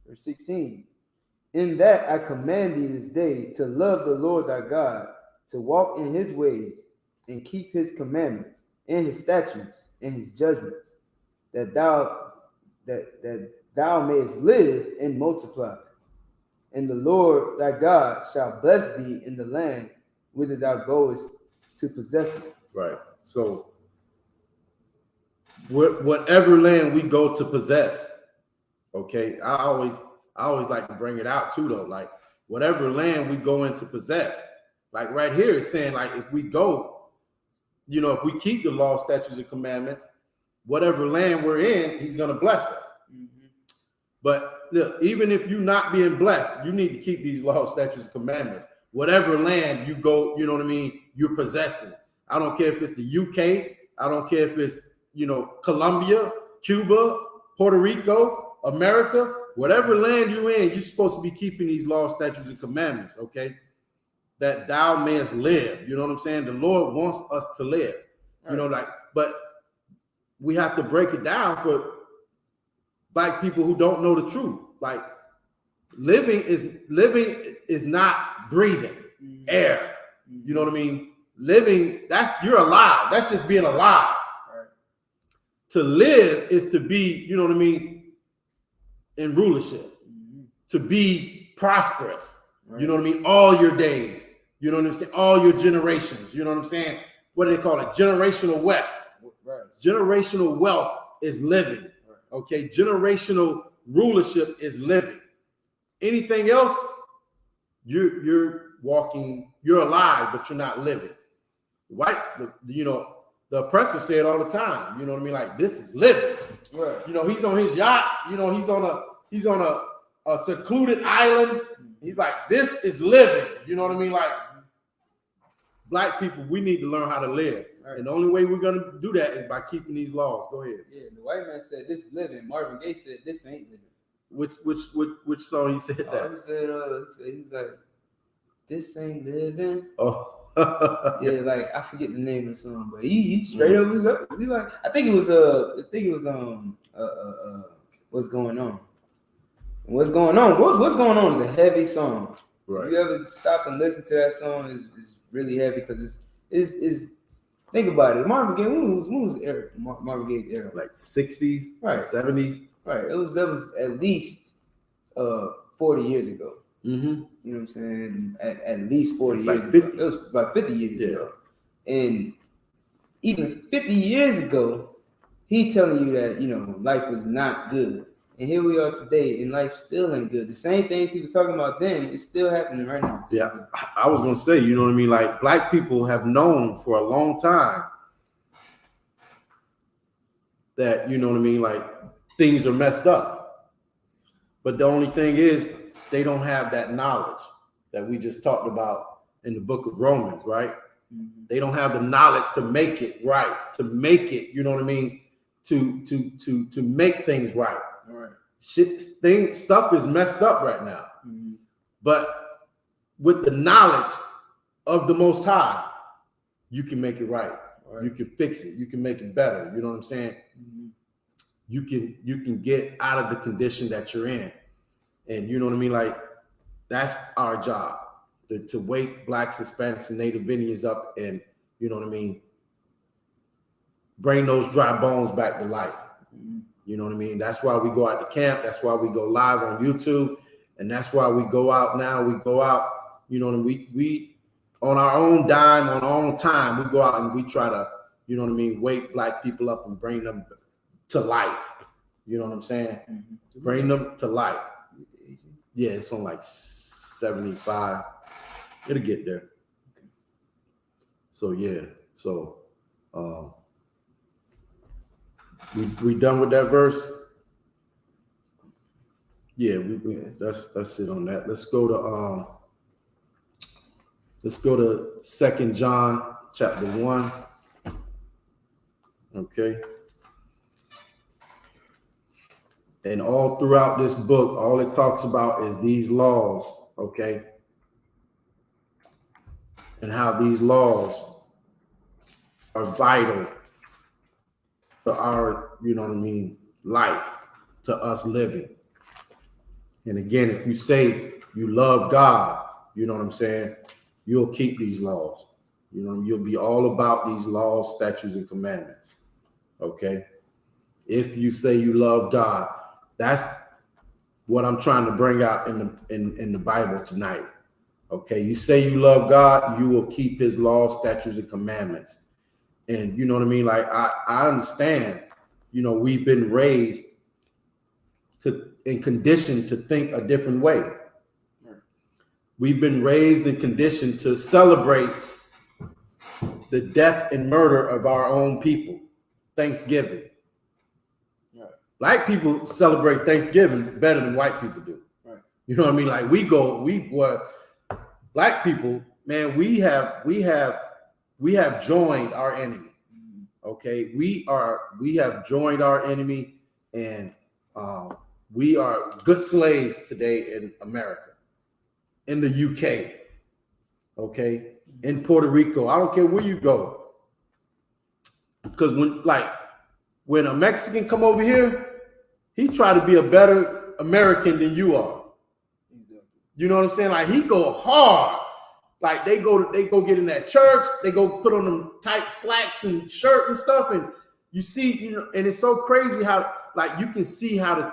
Verse 16. In that I command thee this day to love the Lord thy God, to walk in his ways, and keep his commandments, and his statutes, and his judgments, that thou mayest live and multiply. And the Lord thy God shall bless thee in the land whither thou goest to possess it. Right. So whatever land we go to possess, okay, I always like to bring it out too, though. Like whatever land we go in to possess, like right here it's saying, like if we go, you know, if we keep the law, statutes, and commandments, whatever land we're in, he's going to bless us. Mm-hmm. But look, even if you're not being blessed, you need to keep these law, statutes, and commandments. Whatever land you go, you know what I mean, you're possessing. I don't care if it's the UK. I don't care if it's, you know, Colombia, Cuba, Puerto Rico, America. Whatever land you're in, you're supposed to be keeping these laws, statutes, and commandments, okay? That thou mayest live. You know what I'm saying? The Lord wants us to live. Right. You know, like, but we have to break it down for Black people who don't know the truth. Like, living is not breathing air. You know what I mean? Living, you're alive. That's just being alive. Right. To live is to be, you know what I mean, in rulership, to be prosperous. Right. You know what I mean? All your days. You know what I'm saying? All your generations. You know what I'm saying? What do they call it? Generational wealth. Right. Generational wealth is living. Right. Okay. Generational rulership is living. Anything else, you're walking, you're alive, but you're not living. Right? The oppressor said all the time, you know what I mean? Like, this is living. Right. You know, he's on his yacht, you know, he's on a secluded island. He's like, this is living. You know what I mean? Like, Black people, we need to learn how to live. Right. And the only way we're gonna do that is by keeping these laws. Go ahead. Yeah, the white man said this is living. Marvin Gaye said this ain't living. Which song he said that? He was like, this ain't living. Oh. Yeah, like I forget the name of the song, but he straight up was up. He's like, I think it was What's Going On. And What's Going On? What's Going On is a heavy song. Right. If you ever stop and listen to that song, it's really heavy because it's think about it. Marvin Gaye, when was the era? Marvin Gaye's era, like 60s, right, 70s. Right. That was at least 40 years ago. Mm-hmm. You know what I'm saying? At least 40 years ago. It was about 50 years ago. And even 50 years ago, he telling you that, you know, life was not good. And here we are today, and life still ain't good. The same things he was talking about then, it's still happening right now. Yeah, I was going to say, you know what I mean? Like, Black people have known for a long time that, you know what I mean, like, things are messed up. But the only thing is, they don't have that knowledge that we just talked about in the book of Romans, right? Mm-hmm. They don't have the knowledge to make it right, to make it, you know what I mean, to make things right. Right. Stuff is messed up right now. Mm-hmm. But with the knowledge of the Most High, you can make it right. You can fix it. You can make it better. You know what I'm saying? Mm-hmm. You can get out of the condition that you're in. And you know what I mean? Like, that's our job, to wake Blacks, Hispanics, and Native Indians up and, you know what I mean, bring those dry bones back to life. Mm-hmm. You know what I mean? That's why we go out to camp. That's why we go live on YouTube. And that's why we go out now. We go out, you know, and we on our own dime, on our own time, we go out and we try to, you know what I mean, wake black people up and bring them to life. You know what I'm saying? Mm-hmm. Bring them to life. Yeah, it's on like 75. It'll get there. So yeah, so we done with that verse. Yeah, that's it on that. Let's go to 2 John chapter 1. Okay. And all throughout this book, all it talks about is these laws, okay? And how these laws are vital to our, you know what I mean, life, to us living. And again, if you say you love God, you know what I'm saying, you'll keep these laws. You know, you'll be all about these laws, statutes, and commandments. Okay? If you say you love God, that's what I'm trying to bring out in the Bible tonight. Okay, you say you love God, you will keep his laws, statutes, and commandments. And you know what I mean? Like I understand, you know, we've been raised and conditioned to think a different way. We've been raised and conditioned to celebrate the death and murder of our own people, Thanksgiving. Black people celebrate Thanksgiving better than white people do. Right. You know what I mean? Like black people, man, we have joined our enemy. Okay, we have joined our enemy, and we are good slaves today in America, in the UK, okay, in Puerto Rico. I don't care where you go, because when a Mexican come over here, he try to be a better American than you are. You know what I'm saying? Like he go hard. Like they go get in that church, they go put on them tight slacks and shirt and stuff. And you see, you know, and it's so crazy how like you can see how the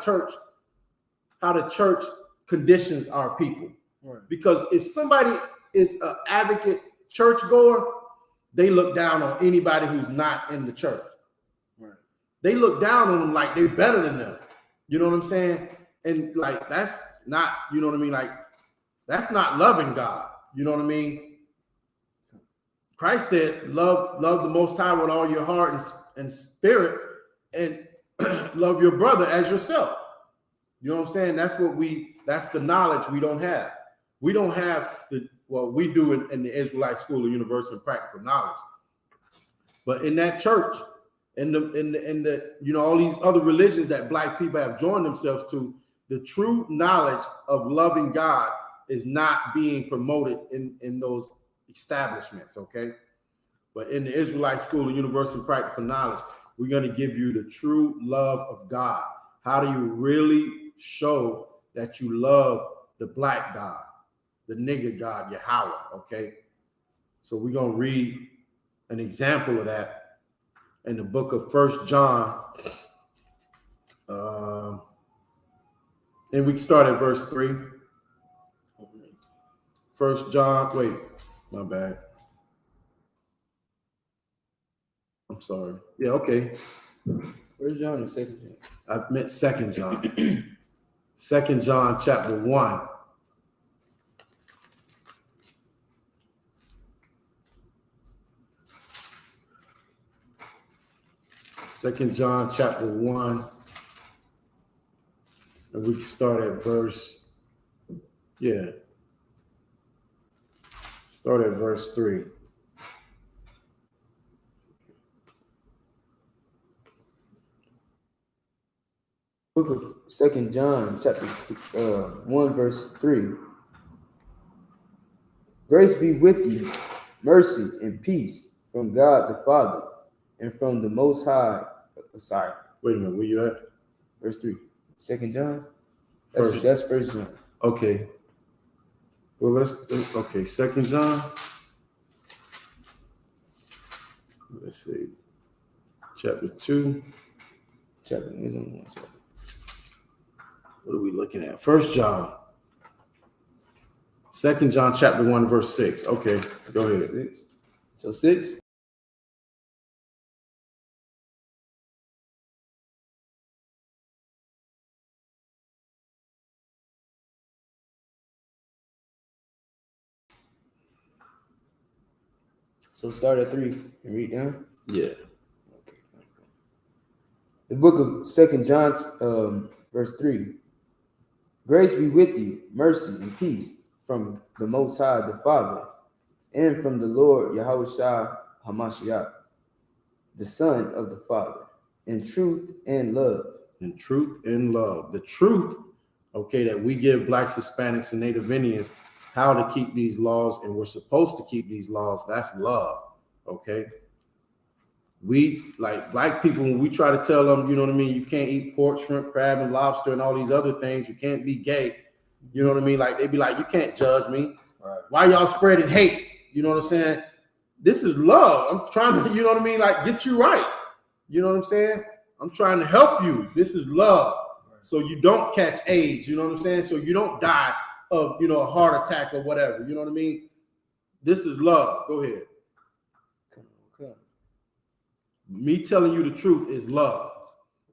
church conditions our people. Right. Because if somebody is an advocate churchgoer, they look down on anybody who's not in the church. Right. They look down on them like they're better than them. You know what I'm saying? And like that's not, you know what I mean? Like that's not loving God. You know what I mean? Christ said, love the Most High with all your heart and spirit, and love your brother as yourself. You know what I'm saying? That's the knowledge we don't have. We don't have we do in the Israelite School of Universal and Practical Knowledge. But in that church, in the you know, all these other religions that black people have joined themselves to, the true knowledge of loving God is not being promoted in those establishments, okay? But in the Israelite School of Universal and Practical Knowledge, we're going to give you the true love of God. How do you really show that you love the black God, the nigger God, Yahweh, okay? So we're going to read an example of that in the book of 1 John. And we can start at verse 3. 1 John, wait, my bad. I'm sorry. Yeah, okay. 1 John and 2 John. I meant 2 John. 2 John chapter 1. Second John chapter 1. And we can start at verse, start at verse 3. Book of 2 John, chapter 1, verse 3. Grace be with you, mercy and peace from God the Father and from the Most High. Sorry. Wait a minute, where you at? Verse 3. 2 John? That's 1 John. Okay. Well, 2 John. Let's see. Chapter 2. Chapter 1. What are we looking at? 1 John. 2 John chapter 1, verse 6. Okay, go ahead. 6. So 6. So start at 3 and read down. Yeah. Okay. The book of 2 John, verse 3. Grace be with you, mercy and peace from the Most High, the Father, and from the Lord Yahushua HaMashiach, the Son of the Father, in truth and love. In truth and love. The truth, okay, that we give Blacks, Hispanics, and Native Indians how to keep these laws, and we're supposed to keep these laws. That's love, okay? We, like Black people, when we try to tell them, you know what I mean, you can't eat pork, shrimp, crab, and lobster, and all these other things, you can't be gay, you know what I mean? Like, they be like, you can't judge me. Right. Why y'all spreading hate? You know what I'm saying? This is love. I'm trying to, you know what I mean, like, get you right. You know what I'm saying? I'm trying to help you. This is love. Right. So you don't catch AIDS, you know what I'm saying? So you don't die of, you know, a heart attack or whatever, you know what I mean? This is love. Go ahead. Okay. Me telling you the truth is love.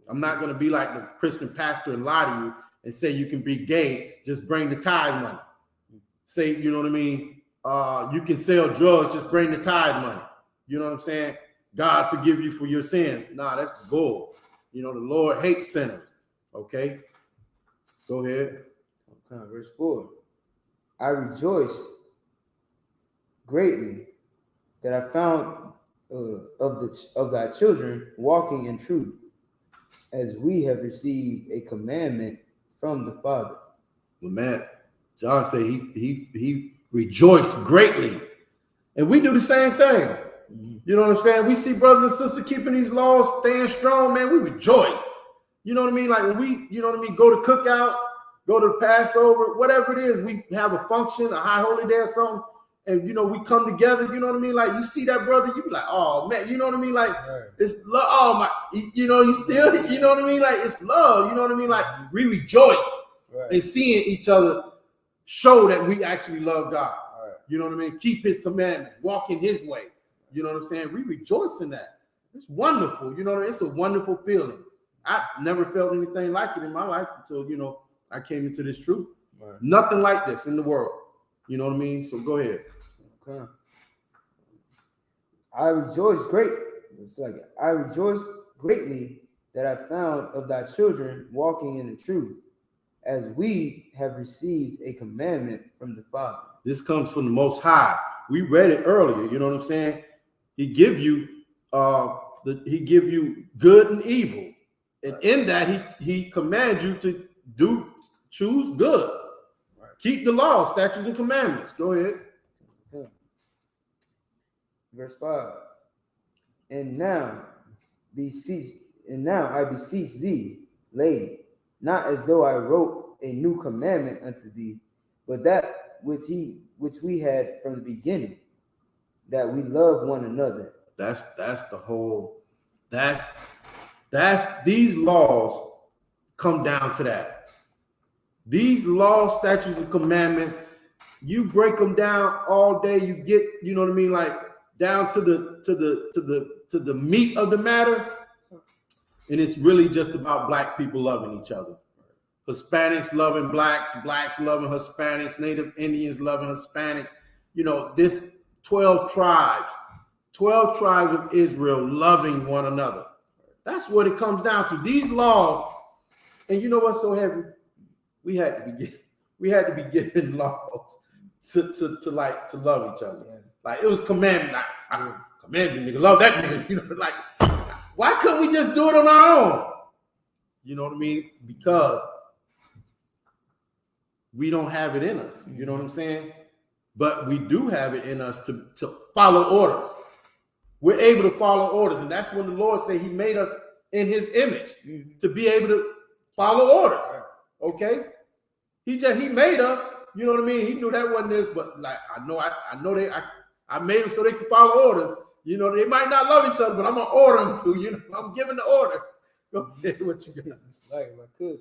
I'm not going to be like the Christian pastor and lie to you and say you can be gay, just bring the tithe money. Say, you know what I mean? You can sell drugs, just bring the tithe money. You know what I'm saying? God forgive you for your sins. Nah, that's bull. You know, the Lord hates sinners. Okay? Go ahead. Okay, verse 4. I rejoice greatly that I found of thy children walking in truth, as we have received a commandment from the Father. Well, man, John said he rejoiced greatly. And we do the same thing. Mm-hmm. You know what I'm saying? We see brothers and sisters keeping these laws, staying strong, man, we rejoice. You know what I mean? Like when we, you know what I mean, go to cookouts, go to Passover, whatever it is, we have a function, a high holy day or something, and, you know, we come together, you know what I mean? Like, you see that brother, you be like, oh, man, you know what I mean? Like, right. It's love, oh, my, you know, you still, you know what I mean? Like, it's love, you know what I mean? Like, we rejoice in seeing each other show that we actually love God. Right. You know what I mean? Keep his commandments, walk in his way. You know what I'm saying? We rejoice in that. It's wonderful. You know, it's a wonderful feeling. I never felt anything like it in my life until, you know, I came into this truth. Right. Nothing like this in the world. You know what I mean? So go ahead. Okay. I rejoice great. It's like I rejoice greatly that I found of thy children walking in the truth, as we have received a commandment from the Father. This comes from the Most High. We read it earlier. You know what I'm saying? He give you good and evil, and in that he commands you to choose good. Right. Keep the law, statutes, and commandments. Go ahead. Okay. Verse 5. And now I beseech thee, lady, not as though I wrote a new commandment unto thee, but that which we had from the beginning, that we love one another. That's the whole. That's these laws come down to that. These laws, statutes, and commandments, you break them down all day. You get, you know what I mean, like down to the meat of the matter, and it's really just about Black people loving each other. Hispanics loving Blacks, Blacks loving Hispanics, Native Indians loving Hispanics. You know, this 12 tribes of Israel loving one another. That's what it comes down to. These laws, and you know what's so heavy? We had to be given laws to love each other. Yeah. Like it was commandment. I command you, nigga, love that nigga. You know, like why couldn't we just do it on our own? You know what I mean? Because we don't have it in us. You know what I'm saying? But we do have it in us to follow orders. We're able to follow orders, and that's when the Lord said He made us in His image to be able to follow orders. Okay, He made us. You know what I mean? He knew that wasn't this, but like I know I made them so they could follow orders. You know, they might not love each other, but I'm gonna order them to. You know, I'm giving the order. Go ahead, what you got? It's like if I could,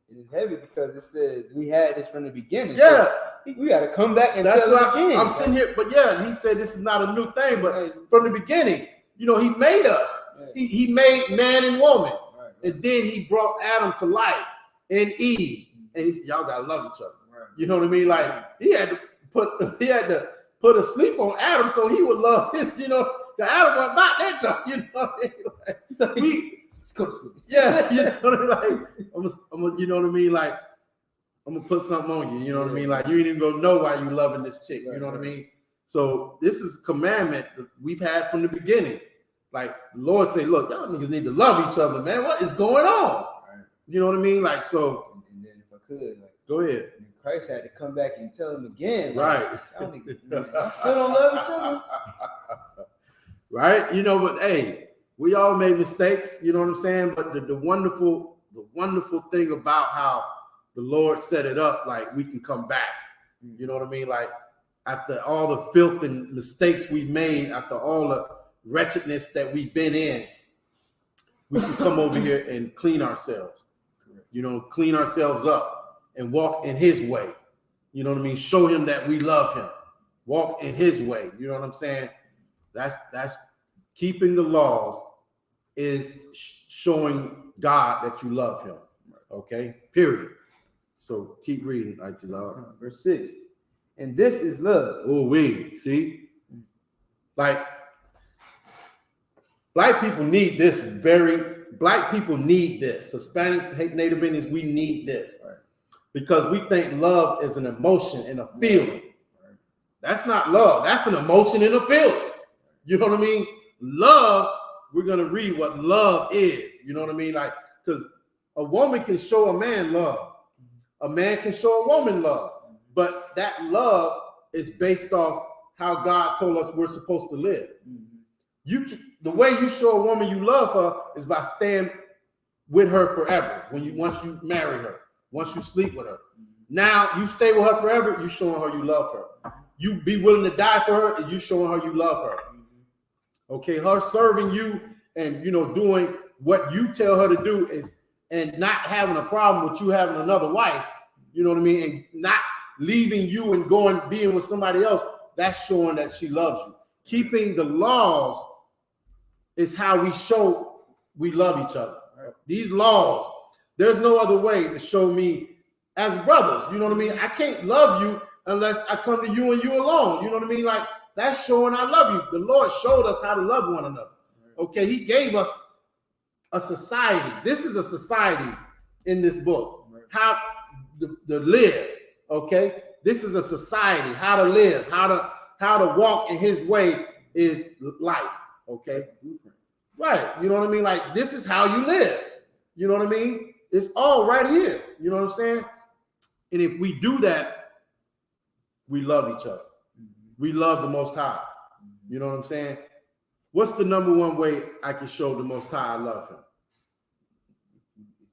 And it's heavy because it says we had this from the beginning. Yeah. So we got to come back and That's tell what it again. I'm sitting here. But yeah, he said this is not a new thing. But from the beginning, you know, he made us. Yeah. He made man and woman. Right. And then he brought Adam to life and Eve. And he said, y'all got to love each other. Right. You know what I mean? Like he had to put a sleep on Adam so he would love him. You know, the Adam was not that job. You know what I mean? Like, Let's go to sleep. yeah, you know what I mean? Like, I'm you know what I mean? Like, I'm gonna put something on you. You know what I mean? Like, you ain't even gonna know why you loving this chick. You know what I mean? So this is a commandment that we've had from the beginning. Like the Lord say, look, y'all niggas need to love each other, man. What is going on? Right. You know what I mean? Like, so. And then if I could, like, go ahead. Christ had to come back and tell him again. Like, right. Y'all niggas, man, y'all still don't love each other. Right? You know, but hey. We all made mistakes, you know what I'm saying? But the wonderful thing about how the Lord set it up, like we can come back. You know what I mean? Like after all the filth and mistakes we've made, after all the wretchedness that we've been in, we can come over here and clean ourselves. You know, clean ourselves up and walk in his way. You know what I mean? Show him that we love him. Walk in his way. You know what I'm saying? That's keeping the laws is showing God that you love him. Okay, period. So keep reading. Verse 6. And this is love. Oh, we see, like black people need this. Black people need this. Hispanics, Native Indians, we need this because we think love is an emotion and a feeling. That's not love. That's an emotion and a feeling. You know what I mean? Love. We're going to read what love is. You know what I mean? Like, because a woman can show a man love. A man can show a woman love. But that love is based off how God told us we're supposed to live. The way you show a woman you love her is by staying with her forever. Once you marry her, once you sleep with her. Now you stay with her forever, you showing her you love her. You be willing to die for her, and you showing her you love her. Okay, her serving you and doing what you tell her to do and not having a problem with you having another wife, you know what I mean, and not leaving you and being with somebody else, that's showing that she loves you. Keeping the laws is how we show we love each other. These laws, there's no other way to show me as brothers, you know what I mean? I can't love you unless I come to you and you alone, you know what I mean? Like, that's showing I love you. The Lord showed us how to love one another. Okay, he gave us a society. This is a society in this book. How to live. Okay, this is a society. How to live. How to walk in his way is life. Okay, right. You know what I mean? Like this is how you live. You know what I mean? It's all right here. You know what I'm saying? And if we do that, we love each other. We love the Most High. You know what I'm saying? What's the number one way I can show the Most High I love him?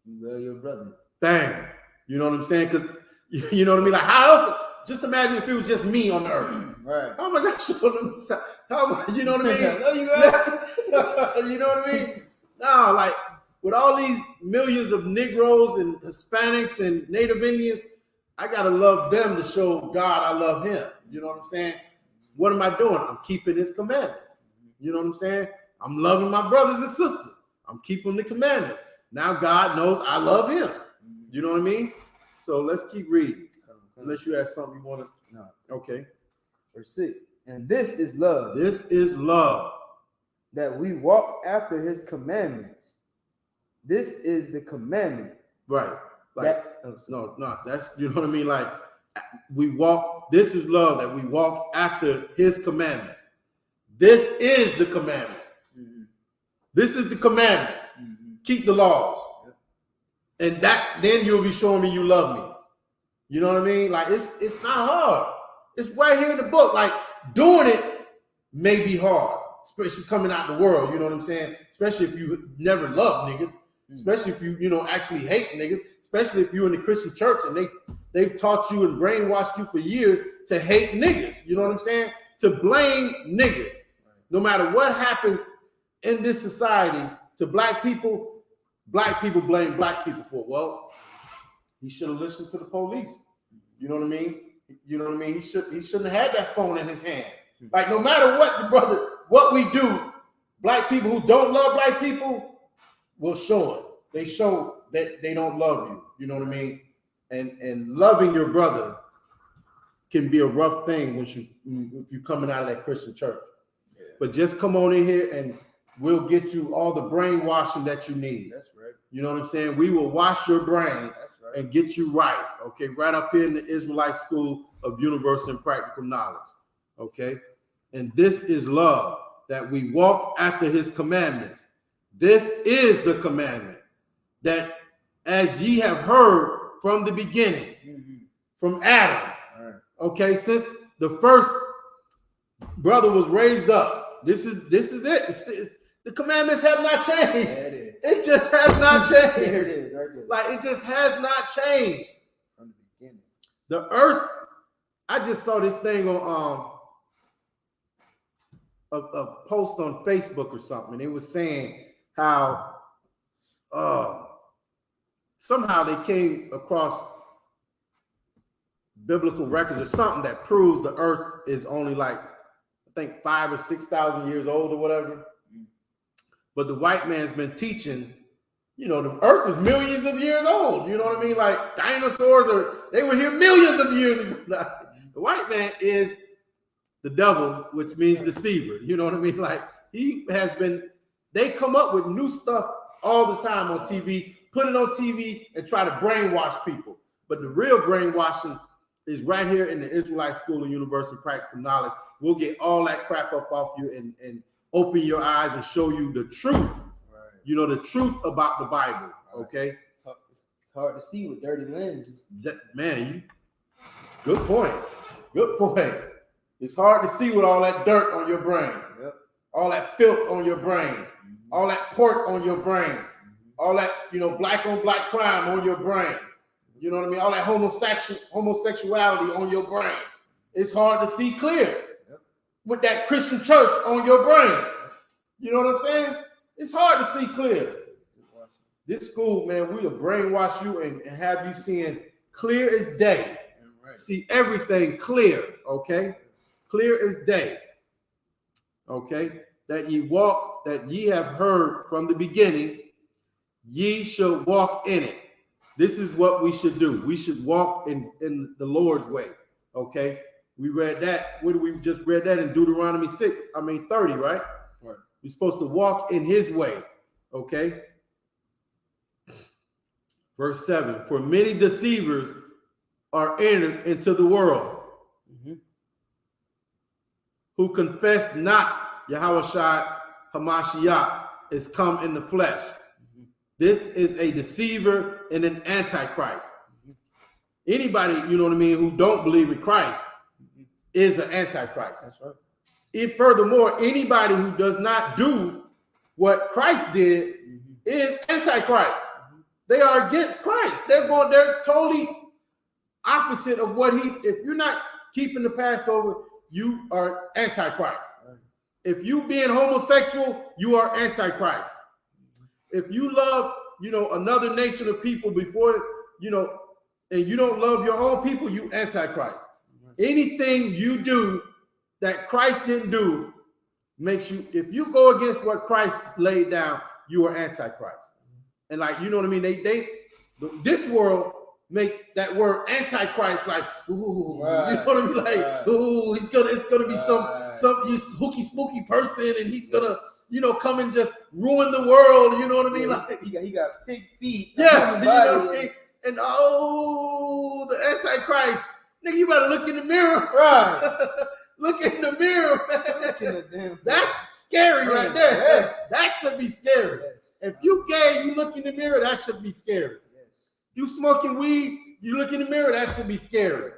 You love your brother. Dang. You know what I'm saying? Because, you know what I mean? Like, how else? Just imagine if it was just me on the earth. Right. How am I going to show them? You know what I mean? No, you right. You know what I mean? No, like, with all these millions of Negroes and Hispanics and Native Indians, I got to love them to show God I love him. You know what I'm saying? What am I doing? I'm keeping his commandments. You know what I'm saying? I'm loving my brothers and sisters. I'm keeping the commandments. Now God knows I love him. You know what I mean? So let's keep reading. Unless you have something you want to. No. Okay. Verse 6. And this is love. This is love. That we walk after his commandments. This is the commandment. Right. Like, no, that's, you know what I mean? Like, this is love, that we walk after his commandments. This is the commandment. This is the commandment. Keep the laws. And then you'll be showing me you love me. You know what I mean? Like, it's not hard. It's right here in the book. Like, doing it may be hard, especially coming out the world. You know what I'm saying? Especially if you never loved niggas. Especially if you actually hate niggas. Especially if you're in the Christian church and they've taught you and brainwashed you for years to hate niggas. You know what I'm saying? To blame niggas. No matter what happens in this society to black people blame black people for it. Well, He should have listened to the police. You know what I mean? You know what I mean? He shouldn't have had that phone in his hand. Like, no matter what, brother, what we do, black people who don't love black people will show it. They show that they don't love you. You know what I mean? And loving your brother can be a rough thing if you're coming out of that Christian church. Yeah. But just come on in here and we'll get you all the brainwashing that you need. That's right. You know what I'm saying? We will wash your brain and get you right. Okay, right up here in the Israelite School of Universal and Practical Knowledge. Okay, and this is love, that we walk after his commandments. This is the commandment, that as ye have heard from the beginning, from Adam. Okay, since the first brother was raised up, this is it. The commandments have not changed. It just has not changed. There it is, right there. Like, it just has not changed from the beginning. The earth. I just saw this thing on a post on Facebook or something. It was saying how somehow they came across biblical records or something that proves the earth is only like, I think, 5,000 or 6,000 years old or whatever. But the white man's been teaching, you know, the earth is millions of years old. You know what I mean? Like, dinosaurs they were here millions of years ago. The white man is the devil, which means deceiver. You know what I mean? Like, they come up with new stuff all the time on TV, put it on TV and try to brainwash people. But the real brainwashing is right here in the Israelite School of Universal Practical Knowledge. We'll get all that crap up off you and open your eyes and show you the truth. Right. You know, the truth about the Bible. Okay. It's hard to see with dirty lenses. Good point. Good point. It's hard to see with all that dirt on your brain. Yep. All that filth on your brain. All that pork on your brain. All that, you know, black on black crime on your brain. You know what I mean? All that homosexuality on your brain. It's hard to see clear with that Christian church on your brain. You know what I'm saying? It's hard to see clear. This school, man, we'll brainwash you and have you seeing clear as day. See everything clear, okay? Clear as day. Okay? That ye have heard from the beginning, ye should walk in it. This is what we should do. We should walk in the Lord's way. Okay? We read that. We just read that in Deuteronomy 30, right? Right. We're supposed to walk in his way. Okay? Verse 7. For many deceivers are entered into the world, who confess not Yahawashi Hamashiach is come in the flesh. This is a deceiver and an antichrist. Anybody, you know what I mean, who don't believe in Christ is an antichrist. That's right. And furthermore, anybody who does not do what Christ did is antichrist. They are against Christ. They're totally opposite of what if you're not keeping the Passover, you are antichrist. If you being homosexual, you are antichrist. If you love, you know, another nation of people before, you know, and you don't love your own people, you antichrist. Anything you do that Christ didn't do makes you, if you go against what Christ laid down, you are antichrist. And like, you know what I mean? This world makes that word antichrist like, ooh, right, you know what I mean? Like, ooh, it's gonna be some hooky spooky person, and he's gonna, you know, come and just ruin the world. You know what I mean? Like, he got big feet. Yeah, you know what I mean? And the antichrist, nigga, you better look in the mirror. Right. Look in the mirror, man. That's scary right there. Yes. That should be scary. Yes. If you gay, you look in the mirror, that should be scary. Yes. You smoking weed, you look in the mirror, that should be scary.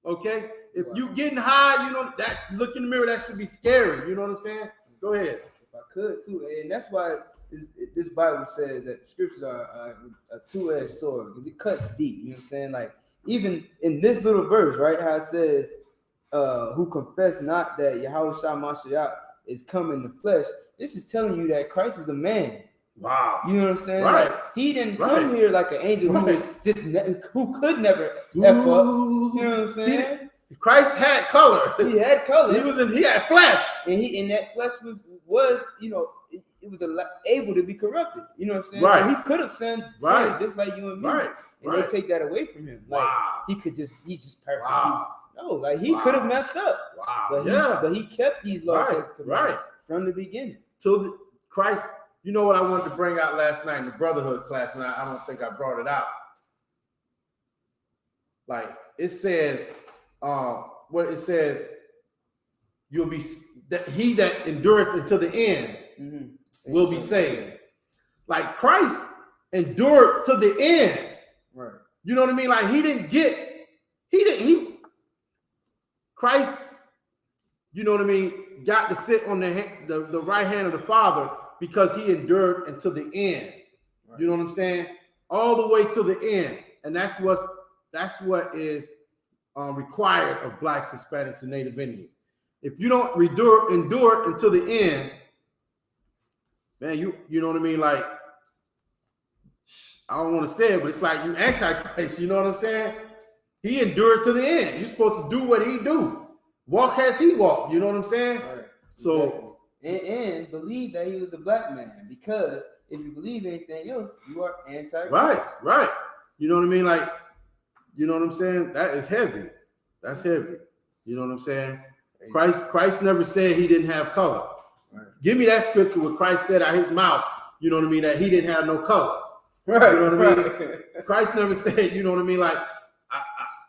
Okay? If you getting high, you know, that look in the mirror, that should be scary. You know what I'm saying? Go ahead. If I could too, and that's why this Bible says that the scriptures are a two-edged sword, because it cuts deep. You know what I'm saying? Like, even in this little verse, right, how it says, who confess not that Yahawashi Mashiach is come in the flesh, this is telling you that Christ was a man. Wow. You know what I'm saying? Right. Like, he didn't come here like an angel who was just who could never F up. You know what I'm saying? Christ had color. He had color. He had flesh. And that flesh was it was able to be corrupted. You know what I'm saying? Right. So he could have sinned just like you and me. Right. And they take that away from him. Like he's just perfect. Wow. He could have messed up. Wow. But he kept these laws right from the beginning. So Christ, you know what I wanted to bring out last night in the brotherhood class, and I don't think I brought it out. Like it says, you'll be that he that endureth until the end will be saved. Like Christ endured to the end. Right. You know what I mean? Like Christ, you know what I mean, got to sit on the right hand of the Father because he endured until the end. Right. You know what I'm saying? All the way to the end. And that's what is required of Blacks, Hispanics, and Native Indians. If you don't endure until the end, man, you know what I mean? Like, I don't want to say it, but it's like you antichrist. You know what I'm saying? He endured to the end. You're supposed to do what he do. Walk as he walked. You know what I'm saying? Right. So and believe that he was a black man, because if you believe anything else, you are antichrist. Right. You know what I mean? Like, you know what I'm saying? That is heavy. That's heavy. You know what I'm saying? Christ never said he didn't have color. Right. Give me that scripture where Christ said out his mouth, you know what I mean, that he didn't have no color. Right. You know what I mean? Christ never said, you know what I mean, like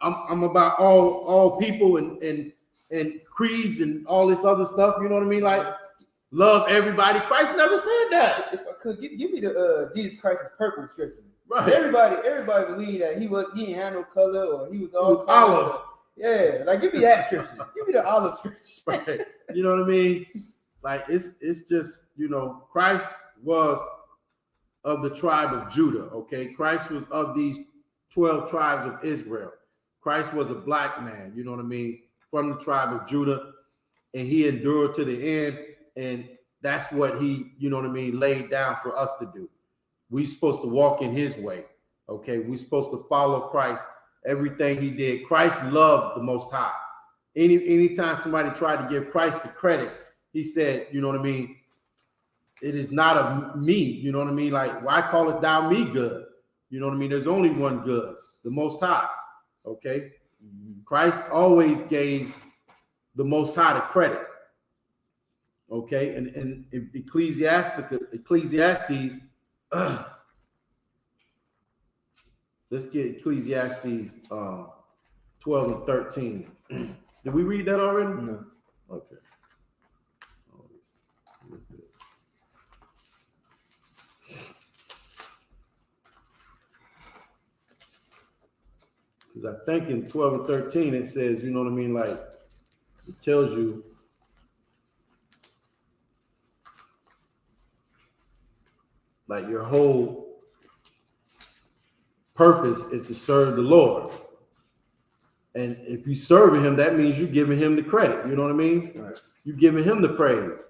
I'm about all people and creeds and all this other stuff. You know what I mean? Like love everybody. Christ never said that. If I could give me the Jesus Christ's purple scripture. Right. Everybody believed that he didn't have no color, or he was all olive. Yeah, like give me that scripture. Give me the olive scripture. Right. You know what I mean? Like it's just, you know, Christ was of the tribe of Judah. Okay, Christ was of these 12 tribes of Israel. Christ was a black man, you know what I mean, from the tribe of Judah, and he endured to the end, and that's what he, you know what I mean, laid down for us to do. We're supposed to walk in his way, okay? We're supposed to follow Christ, everything he did. Christ loved the Most High. Anytime somebody tried to give Christ the credit, he said, you know what I mean, it is not of me, you know what I mean? Like, why call it thou me good? You know what I mean? There's only one good, the Most High. Okay, Christ always gave the Most High the credit. Okay, and Ecclesiastes, let's get Ecclesiastes 12 and 13. Did we read that already? No. Okay. Because I think in 12 and 13 it says, you know what I mean, like it tells you like your whole purpose is to serve the Lord. And if you serving him, that means you're giving him the credit. You know what I mean? Right. You're giving him the praise.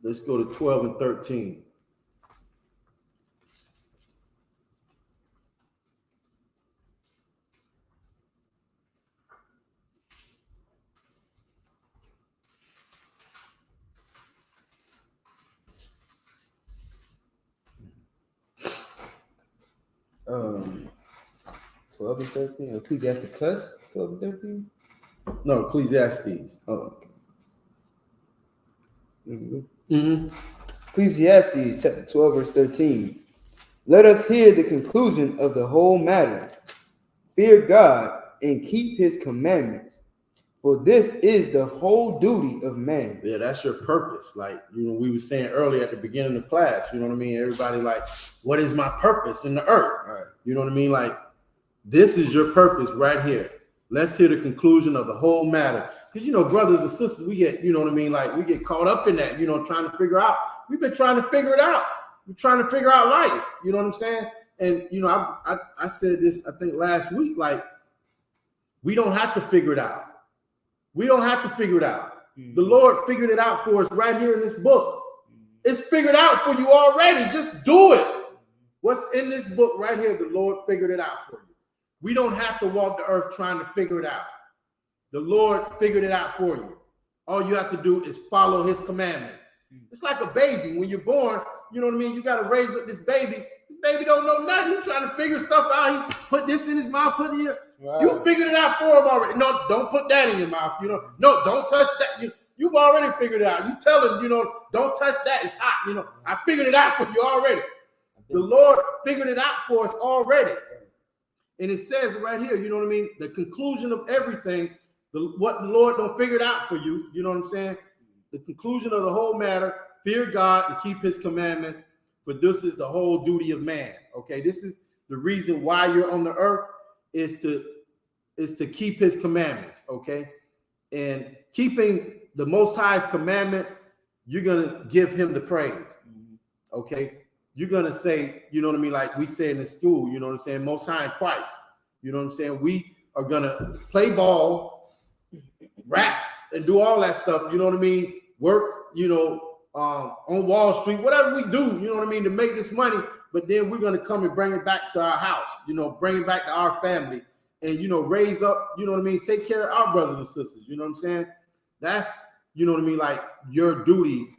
Let's go to 12 and 13. Um, 12 and 13. Ecclesiastes 12 and 13. No, Ecclesiastes. Oh, okay. Mm-hmm. Ecclesiastes chapter 12, verse 13. Let us hear the conclusion of the whole matter. Fear God and keep his commandments, for this is the whole duty of man. Yeah, that's your purpose. Like, you know, we were saying earlier at the beginning of class, you know what I mean? Everybody like, what is my purpose in the earth? Right. You know what I mean? Like, this is your purpose right here. Let's hear the conclusion of the whole matter. Because, you know, brothers and sisters, we get, you know what I mean? Like, we get caught up in that, you know, trying to figure out. We've been trying to figure it out. We're trying to figure out life. You know what I'm saying? And, you know, I said this, I think last week, like, we don't have to figure it out. We don't have to figure it out. Mm-hmm. The Lord figured it out for us right here in this book. It's figured out for you already. Just do it. What's in this book right here, the Lord figured it out for you. We don't have to walk the earth trying to figure it out. The Lord figured it out for you. All you have to do is follow his commandments. It's like a baby. When you're born, you know what I mean? You got to raise up this baby. This baby don't know nothing. He's trying to figure stuff out. He put this in his mouth, put it here. Right. You figured it out for him already. No, don't put that in your mouth. You know, no, don't touch that. You've already figured it out. You tell him, you know, don't touch that. It's hot. You know, I figured it out for you already. The Lord figured it out for us already. And it says right here, you know what I mean? The conclusion of everything, what the Lord don't figure it out for you, you know what I'm saying? The conclusion of the whole matter, fear God and keep his commandments, for this is the whole duty of man. Okay, this is the reason why you're on the earth, is to keep his commandments, okay? And keeping the Most High's commandments, you're gonna give him the praise, okay? You're gonna say, you know what I mean, like we say in the school, you know what I'm saying, Most High in Christ, you know what I'm saying? We are gonna play ball, rap, and do all that stuff, you know what I mean? Work, you know, on Wall Street, whatever we do, you know what I mean, to make this money, but then we're gonna come and bring it back to our house, you know, bring it back to our family, and, you know, raise up, you know what I mean, take care of our brothers and sisters, you know what I'm saying? That's, you know what I mean, like your duty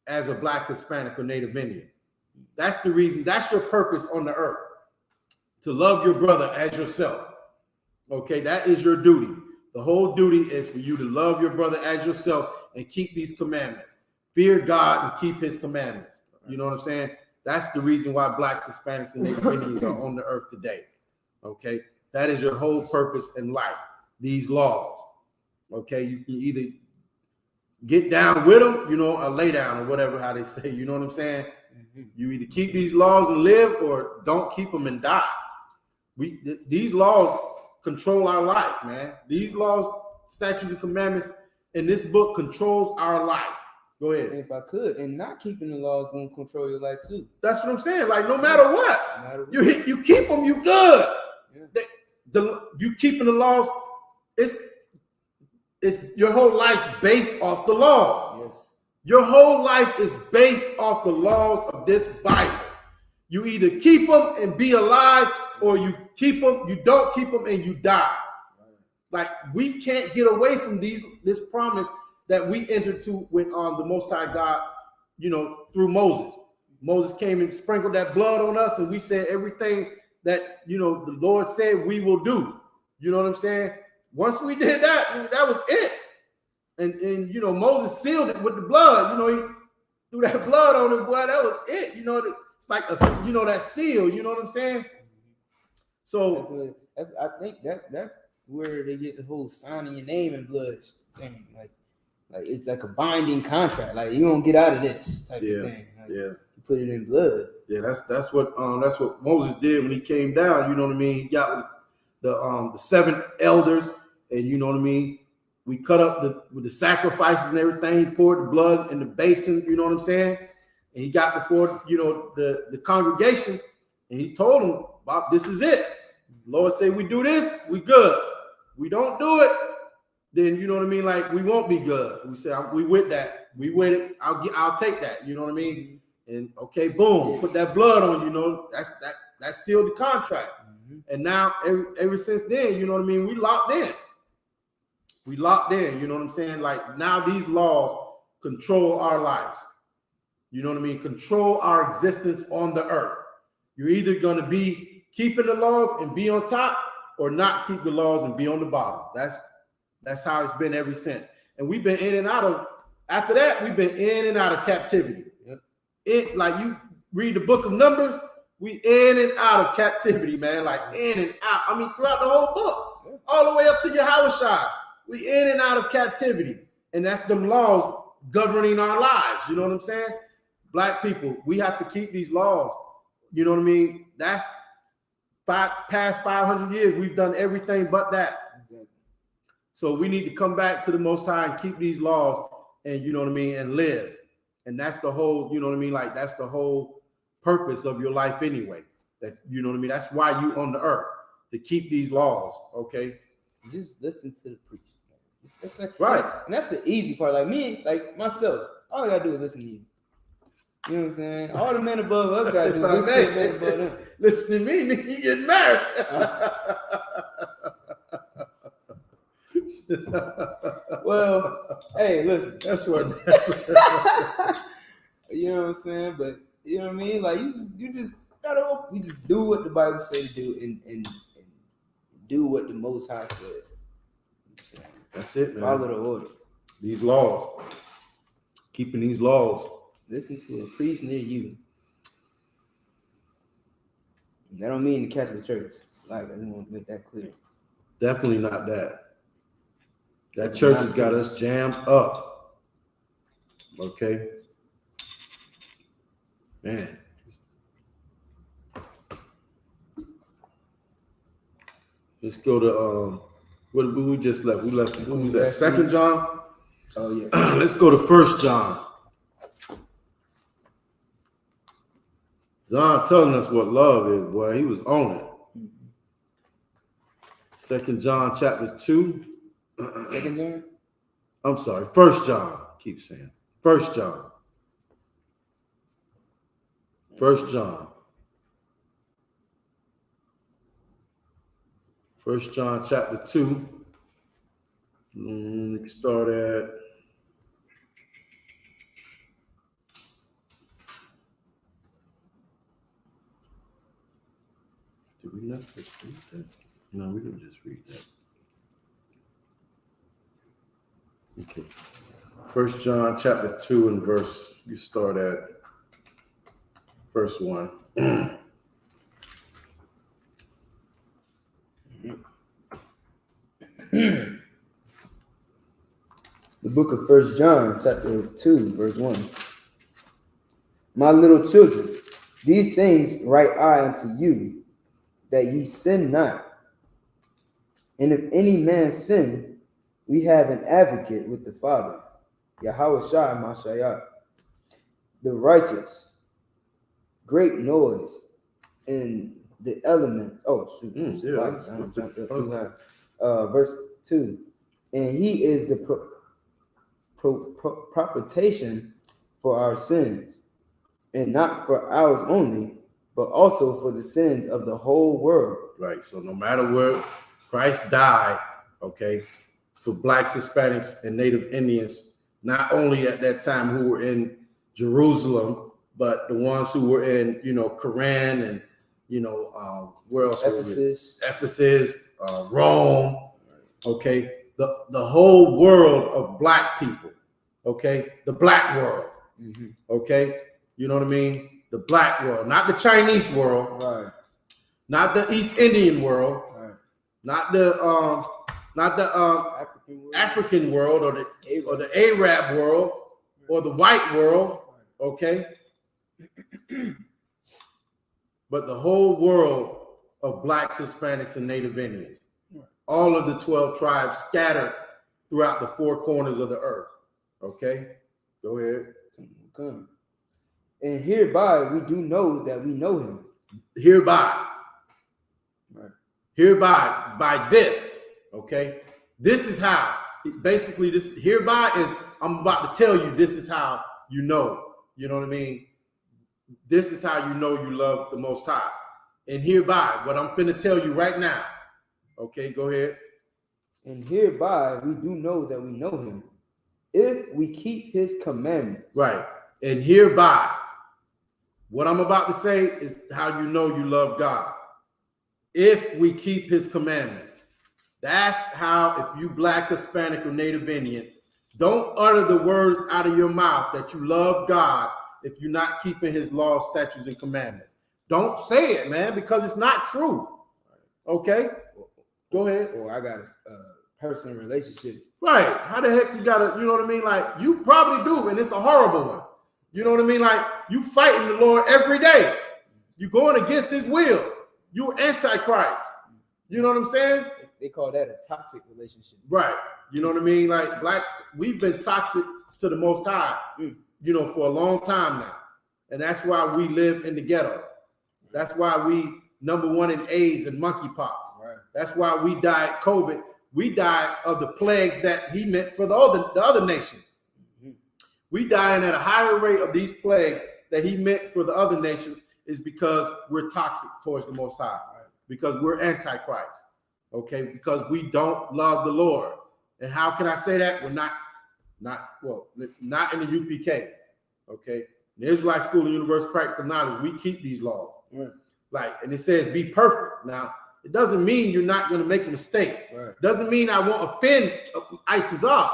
as a Black, Hispanic, or Native Indian. That's the reason, that's your purpose on the earth, to love your brother as yourself. Okay, that is your duty. The whole duty is for you to love your brother as yourself and keep these commandments. Fear God and keep his commandments. You know what I'm saying? That's the reason why Blacks, Hispanics, and Native Indians are on the earth today. Okay, that is your whole purpose in life. These laws. Okay, you can either get down with them, you know, or lay down, or whatever how they say. You know what I'm saying? You either keep these laws and live, or don't keep them and die. These laws control our life, man. These laws, statutes, and commandments in this book controls our life. Go ahead. If I could, and not keeping the laws gonna control your life too. That's what I'm saying. Like no matter what, you keep them, you good. Yeah. You keeping the laws. It's your whole life's based off the laws. Yes. Your whole life is based off the laws of this Bible. You either keep them and be alive, or you keep them, you don't keep them, and you die. Like we can't get away from this promise that we entered to with the Most High God, you know, through Moses. Moses came and sprinkled that blood on us, and we said everything that, you know, the Lord said we will do. You know what I'm saying? Once we did that, that was it. And you know, Moses sealed it with the blood. You know, he threw that blood on it, boy. That was it. You know, it's like you know, that seal. You know what I'm saying? So I think that's where they get the whole signing your name in blood thing. Like it's like a binding contract. Like you don't get out of this type of thing. Like, you put it in blood. Yeah, that's what Moses did when he came down. You know what I mean? He got the 7 elders, and you know what I mean. We cut up with the sacrifices and everything. He poured the blood in the basin. You know what I'm saying? And he got before, you know, the congregation, and he told them, "Bob, this is it. Lord say we do this, we good. We don't do it, then you know what I mean. Like we won't be good." We say, "We with that. We with it. I'll take that." You know what I mean? And okay, boom, put that blood on. You know, that sealed the contract. And now ever since then, you know what I mean. We locked in. We locked in. You know what I'm saying? Like now these laws control our lives. You know what I mean? Control our existence on the earth. You're either going to be keeping the laws and be on top, or not keep the laws and be on the bottom. That's how it's been ever since. And we've been in and out of, after that, we've been in and out of captivity. It, like you read the book of Numbers, we in and out of captivity, man. Like in and out. I mean, throughout the whole book, all the way up to YAHANNA. We in and out of captivity. And that's them laws governing our lives. You know what I'm saying? Black people, we have to keep these laws. You know what I mean? That's past 500 years. We've done everything but that. Exactly. So we need to come back to the Most High and keep these laws, and you know what I mean, and live. And that's the whole, you know what I mean? Like that's the whole purpose of your life anyway. That, you know what I mean? That's why you on the earth, to keep these laws, okay? Just listen to the priest. Right. And that's the easy part. Like me, like myself, all I gotta do is listen to you. You know what I'm saying? All the men above us got to do is listen to the men above them. Listen to me, nigga, you get married. Well, hey, listen. That's what. You know what I'm saying? But you know what I mean? Like you just gotta do what the Bible say to do and do what the Most High said. You know what I'm saying? That's it, man. Follow the order. These laws. Keeping these laws. Listen to a priest near you. That don't mean the Catholic Church. It's like, I just want to make that clear. Definitely not that. That church has got us jammed up. Okay. Man. Let's go to what we just left. We left. What was that? 2 John? Oh yeah. Let's go to 1 John. John telling us what love is, boy. He was on it. 2 John chapter 2. 2 John? I'm sorry, 1 John. Keep saying 1 John. 1 John. 1 John chapter 2. We can start at did we not just read that? No, we didn't just read that. Okay. 1 John chapter 2 and verse, you start at verse 1. The book of 1 John, chapter 2, verse 1. My little children, these things write I unto you, that ye sin not. And if any man sin, we have an advocate with the Father, YAHANNA, the righteous. Great noise in the elements. Oh, shoot. Verse 2. And he is the propitiation for our sins, and not for ours only, but also for the sins of the whole world. Right. So no matter where Christ died, okay, for blacks, Hispanics, and Native Indians, not only at that time who were in Jerusalem, but the ones who were in, Koran and, where else? Ephesus, Rome, okay, the whole world of black people, okay, the black world, okay, you know what I mean? The black world, not the Chinese world, right? Not the East Indian world, right? Not the African world or the Arab world or the white world, okay? But the whole world of blacks, Hispanics, and Native Indians. All of the 12 tribes scattered throughout the 4 corners of the earth. Okay? Go ahead. Come. And hereby we do know that we know him. Hereby. Right. Hereby, by this. Okay? This is how. Basically, this hereby is, I'm about to tell you, this is how you know. You know what I mean? This is how you know you love the Most High. And hereby, what I'm finna tell you right now. Okay, go ahead. And hereby we do know that we know him, if we keep his commandments. Right. And hereby, what I'm about to say is how you know you love God. If we keep his commandments. That's how, if you black, Hispanic, or Native Indian, don't utter the words out of your mouth that you love God if you're not keeping his laws, statutes, and commandments. Don't say it, man, because it's not true. Okay? Go ahead. Or I got a personal relationship. Right. How the heck you got to, you know what I mean? Like, you probably do, and it's a horrible one. You know what I mean? Like, you fighting the Lord every day. You're going against his will. You're antichrist. You know what I'm saying? They call that a toxic relationship. Right. You know what I mean? Like, black, we've been toxic to the Most High, for a long time now. And that's why we live in the ghetto. That's why we #1 in AIDS and monkeypox. Right. That's why we died COVID. We died of the plagues that he meant for the other nations. We dying at a higher rate of these plagues that he meant for the other nations is because we're toxic towards the Most High, because we're antichrist, okay? Because we don't love the Lord. And how can I say that? We're not in the UPK, okay? The Israelite School of Universal Practical Knowledge, we keep these laws. Right. Like, and it says be perfect. Now, it doesn't mean you're not going to make a mistake. Right. Doesn't mean I won't offend I.S.U.P.K,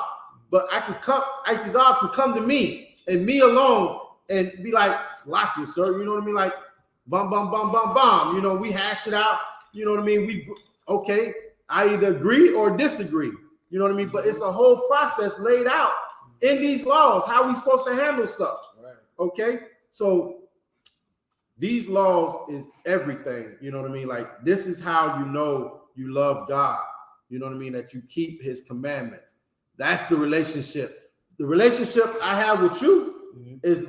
but I.S.U.P.K can come to me and me alone and be like, slack you, sir. You know what I mean? Like, bum, bum, bum, bum, bum. You know, we hash it out. You know what I mean? Okay, I either agree or disagree. You know what I mean? But it's a whole process laid out in these laws, how we supposed to handle stuff. Right. Okay, so these laws is everything. You know what I mean? Like, this is how you know you love God. You know what I mean? That you keep his commandments. That's the relationship. The relationship I have with you is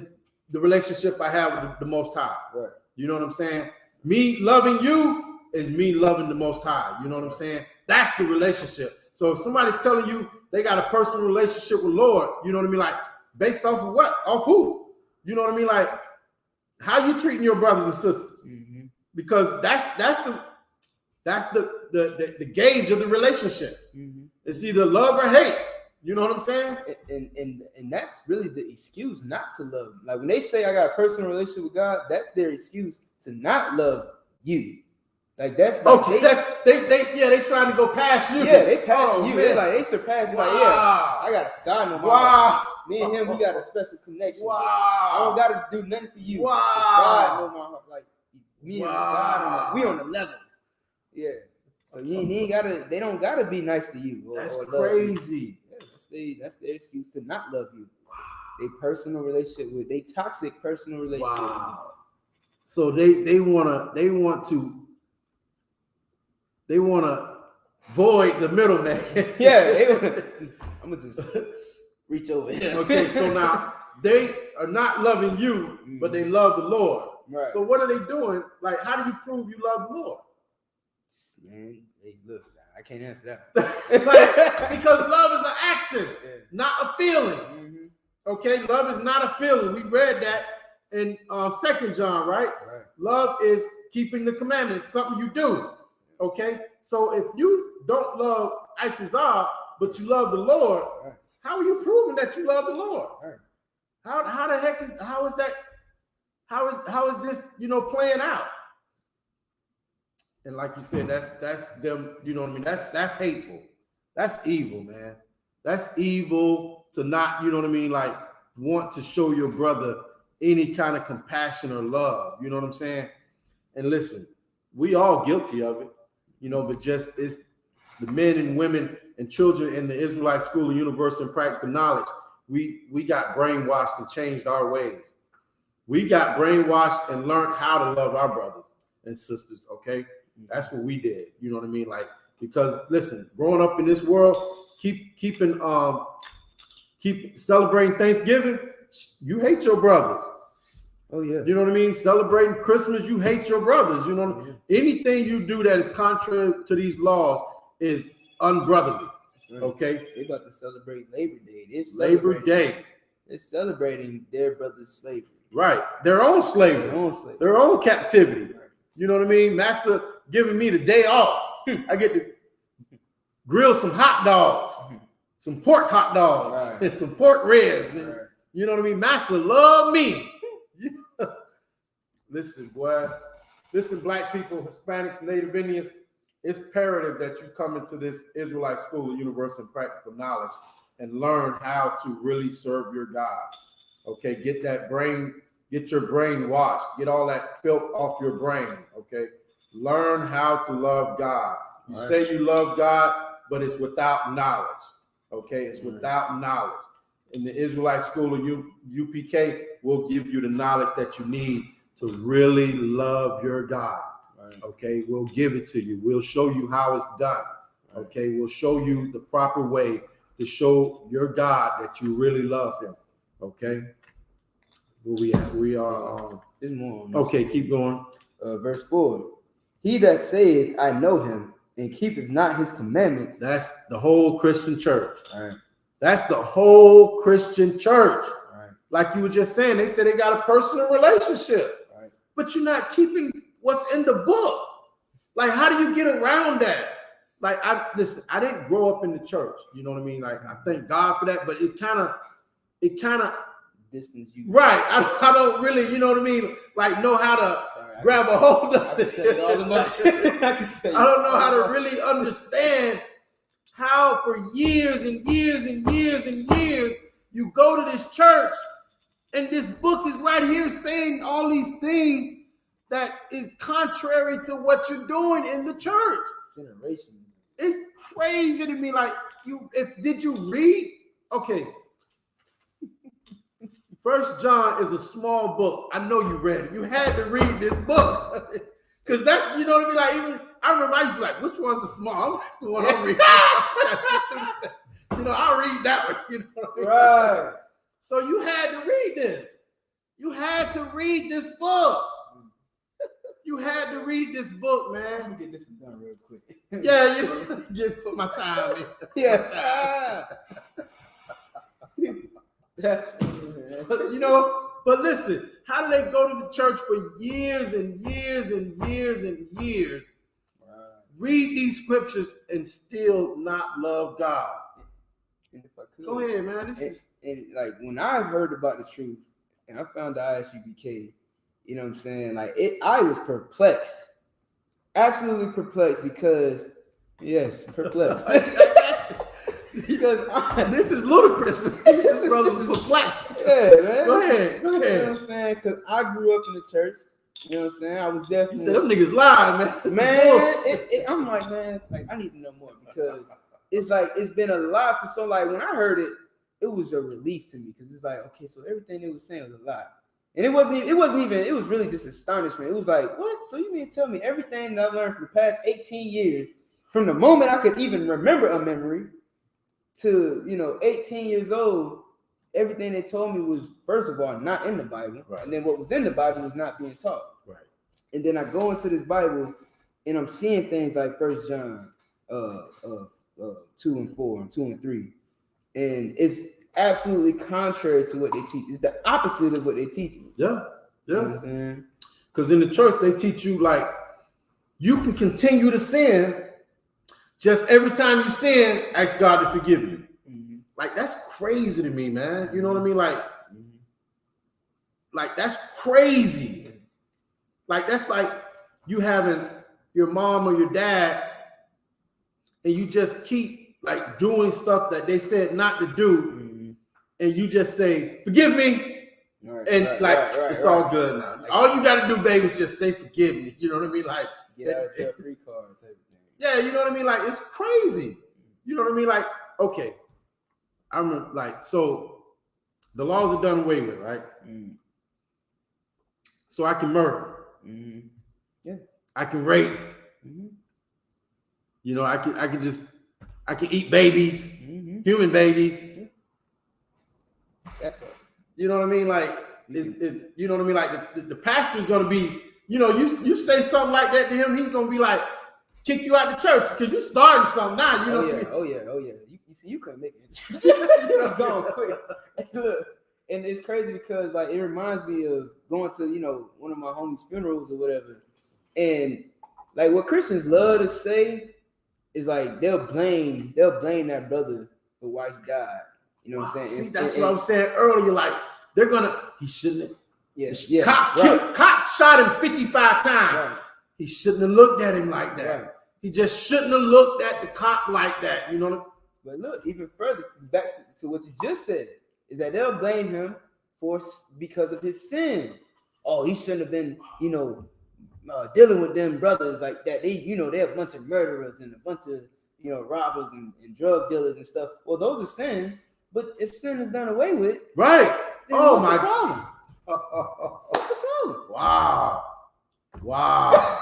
the relationship I have with the Most High. Right. You know what I'm saying? Me loving you is me loving the Most High. You know what I'm saying? That's the relationship. So if somebody's telling you they got a personal relationship with Lord, you know what I mean? Like, based off of what? Off who? You know what I mean? Like, how you treating your brothers and sisters? Because that's the gauge of the relationship. It's either love or hate. You know what I'm saying? And that's really the excuse not to love. Like, when they say I got a personal relationship with God, that's their excuse to not love you. Like, that's like, okay. They trying to go past you. Yeah, they pass you. They surpass you. Like, yeah, I got God no more. Wow. Me and him, we got a special connection. Wow. I don't gotta do nothing for you. Wow. God know my heart. Like, me and God, we on the level. Yeah. So you ain't gotta. They don't gotta be nice to you. That's crazy. Yeah, that's their excuse to not love you. Wow. They personal relationship with they toxic personal relationship. Wow. So they want to void the middleman. Yeah, I'm gonna just reach over here. Okay, so now they are not loving you, but they love the Lord. Right. So what are they doing? Like, how do you prove you love the Lord? Man, hey, look, I can't answer that. It's like, because love is an action, not a feeling. Okay, love is not a feeling. We read that in 2 John, right? Love is keeping the commandments, something you do. Okay, so if you don't love I.S.U.P.K, but you love the Lord, how are you proving that you love the Lord? How the heck is how is this playing out? And like you said, that's them. You know what I mean? That's hateful. That's evil, man. That's evil to not, you know what I mean, like, want to show your brother any kind of compassion or love. You know what I'm saying? And listen, we all guilty of it. But just it's the men and women and children in the Israelite School of Universal and Practical Knowledge. We got brainwashed and changed our ways. We got brainwashed and learned how to love our brothers and sisters. Okay, that's what we did. You know what I mean? Like, because listen, growing up in this world, keep celebrating Thanksgiving. You hate your brothers. Oh yeah. You know what I mean? Celebrating Christmas, you hate your brothers. You know what I mean? Anything you do that is contrary to these laws is unbrotherly. Right. Okay? They about to celebrate Labor Day. Labor Day. They're celebrating their brother's slavery. Right. Their own slavery. Their own captivity. Right. You know what I mean? Massa giving me the day off. I get to grill some hot dogs, some pork hot dogs, and some pork ribs. And, you know what I mean? Massa love me. Listen, boy. Listen, black people, Hispanics, Native Indians, it's imperative that you come into this Israelite School of Universal and Practical Knowledge and learn how to really serve your God. Okay, get your brain washed. Get all that filth off your brain, okay? Learn how to love God. You say you love God, but it's without knowledge, okay? It's without knowledge. And the Israelite School of UPK will give you the knowledge that you need to really love your God. Okay, we'll give it to you. We'll show you how it's done. Okay, we'll show you the proper way to show your God that you really love him. Okay, where we at? We are there's more. Okay, keep going. Verse 4. He that saith, I know him, and keepeth not his commandments. That's the whole Christian church. That's the whole Christian church. like you were just saying, they said they got a personal relationship, Right. but you're not keeping what's in the book. Like, how do you get around that? Like, I didn't grow up in the church. You know what I mean? Like, I thank God for that, but it kind of Distance you. right. I don't really, you know what I mean? Like, know how to grab a hold of I can tell you all about it. I don't know how to really understand how for years and years and years and years you go to this church and this book is right here saying all these things that is contrary to what you're doing in the church. Generations. It's crazy to me. Like, did you read? Okay. 1 John is a small book. I know you read it. You had to read this book. Because that's, you know what I mean? Like, even I remember I used to be like, which one's the small? That's the one I'm reading. You know, I'll read that one. You know what I mean? Right. So you had to read this. You had to read this book. You had to read this book, man. Let me get this one done real quick. Yeah, you know, just put my time in. Yeah. You know, but listen, how do they go to the church for years and years and years and years, read these scriptures and still not love God? And if I could, Go ahead, man. And like when I heard about the truth and I found the I.S.U.P.K, you know what I'm saying? Like I was perplexed, absolutely perplexed because, yes, perplexed. Because this is ludicrous. This brother's perplexed. Yeah, man. Go ahead. You know what I'm saying? Because I grew up in the church. You know what I'm saying? I was definitely. You said them niggas lying, man. Man, I'm like, man, like I need to know more because it's like it's been a lot for so. Like when I heard it, it was a relief to me because it's like, okay, so everything they was saying was a lie, and it wasn't even. It was really just astonishment. It was like, what? So you mean to tell me everything that I've learned for the past 18 years, from the moment I could even remember a memory, to 18 years old, everything they told me was, first of all, not in the Bible, right. And then what was in the Bible was not being taught. Right. And then I go into this Bible and I'm seeing things like 1 John 2 and 4 and 2 and 3. And it's absolutely contrary to what they teach. It's the opposite of what they teach me. Yeah. You know what I'm saying? Because in the church, they teach you like you can continue to sin. Just every time you sin, ask God to forgive you. Mm-hmm. Like, that's crazy to me, man. You know what I mean? Like that's crazy. Like, that's like you having your mom or your dad and you just keep like doing stuff that they said not to do. And you just say, forgive me. It's all good now. Like, all you got to do, baby, is just say, forgive me. You know what I mean? Like, get out of jail free card type of thing. Yeah, you know what I mean? Like, it's crazy. You know what I mean? Like, okay. I remember, like, so the laws are done away with, right? So I can murder. Yeah. I can rape. You know, I can eat babies, human babies. You know what I mean? Like, you know what I mean? Like, the pastor's going to be, you say something like that to him, he's going to be like, kick you out the church because you starting something now. You know? Oh yeah. You see, you couldn't make it in church. You was going quick. And it's crazy because like it reminds me of going to one of my homies' funerals or whatever, and like what Christians love to say is like they'll blame that brother for why he died. You know what I'm saying? See, that's what I was saying earlier. Like he shouldn't have. Yeah. Cops shot him 55 times. Right. He shouldn't have looked at him like that. Right. He just shouldn't have looked at the cop like that, you know? But look, even further, back to what you just said, is that they'll blame him because of his sins. Oh, he shouldn't have been, dealing with them brothers like that. They're a bunch of murderers and a bunch of, robbers and drug dealers and stuff. Well, those are sins, but if sin is done away with, right? Oh my God! What's the problem? Wow.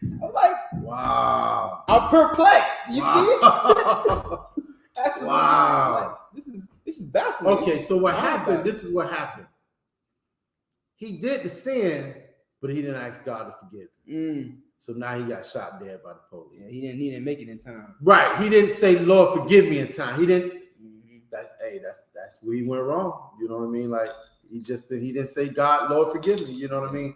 I'm like, wow. I'm perplexed. You see it? Absolutely. Wow. Perplexed. This is baffling. Okay, so what happened? This is what happened. He did the sin, but he didn't ask God to forgive him. So now he got shot dead by the police. Yeah, he didn't make it in time. Right. He didn't say, Lord, forgive me in time. He didn't that's where he went wrong. You know what I mean? Like he didn't say, God, Lord, forgive me. You know what I mean?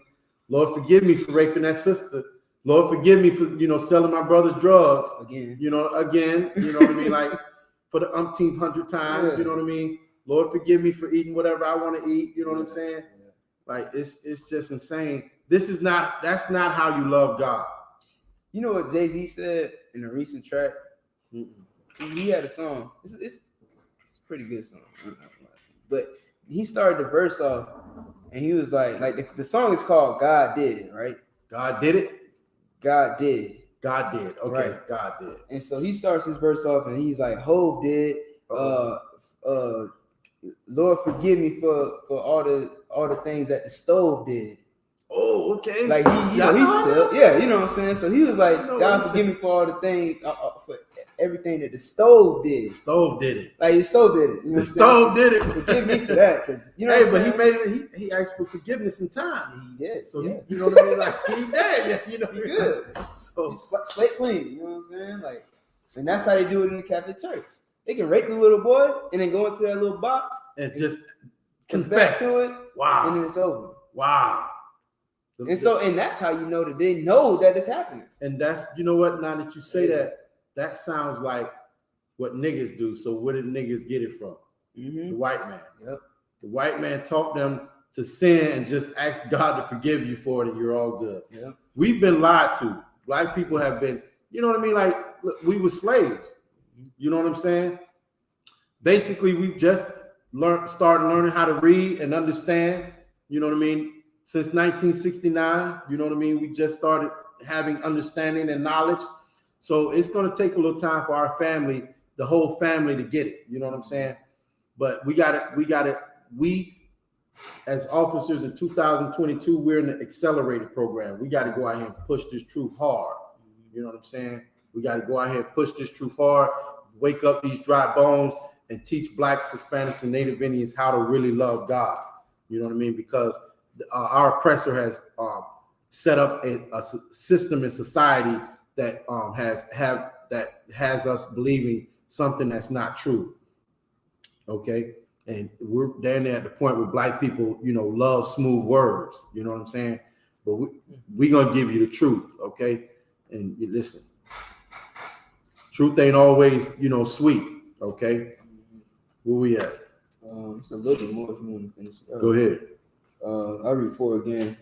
Lord, forgive me for raping that sister. Lord, forgive me for, selling my brother's drugs. Again. You know what I mean? Like for the umpteenth 100th time, you know what I mean? Lord, forgive me for eating whatever I want to eat. You know what I'm saying? Yeah. Like it's just insane. That's not how you love God. You know what Jay-Z said in a recent track? He had a song. It's a pretty good song. But he started the verse off and he was like the song is called God Did It, right? God did it? God did. God did. Okay, right. God did. And so he starts his verse off and he's like, Hove did. Lord forgive me for all the things that the stove did. Oh, okay. Like he said, yeah, you know what I'm saying. So he was like, God forgive me for all the things, for everything that the stove did. Stove did it. Like the stove did it. You know the stove did it. Forgive me for that, because but he made it. He asked for forgiveness in time. He did. So he, you know what I mean? Like he did. Yeah, he good. So he's slate clean. You know what I'm saying? Like, and that's how they do it in the Catholic Church. They can rape the little boy and then go into that little box and just confess to it. Wow. And then it's over. Wow. And that's how you know that they know that it's happening. And that's, you know what, now that you say that sounds like what niggas do. So where did niggas get it from? The white man. Yep. The white man taught them to sin and just ask God to forgive you for it and you're all good. Yep. We've been lied to. Black people have been, you know what I mean? Like, look, we were slaves. You know what I'm saying? Basically, we've just started learning how to read and understand, you know what I mean? Since 1969, you know what I mean? We just started having understanding and knowledge. So it's going to take a little time for our family, the whole family, to get it. You know what I'm saying? But we as officers in 2022, we're in the accelerated program. We got to go out here and push this truth hard. You know what I'm saying? We got to go out here and push this truth hard, wake up these dry bones, and teach Blacks, Hispanics, and Native Indians how to really love God. You know what I mean? Because our oppressor has set up a system in society that has us believing something that's not true. Okay, and we're down there at the point where Black people, love smooth words. You know what I'm saying? But we're gonna give you the truth, okay? And you listen, truth ain't always, sweet. Okay, where we at? It's a little bit more if you want to finish. Go ahead. I'll read 4 again.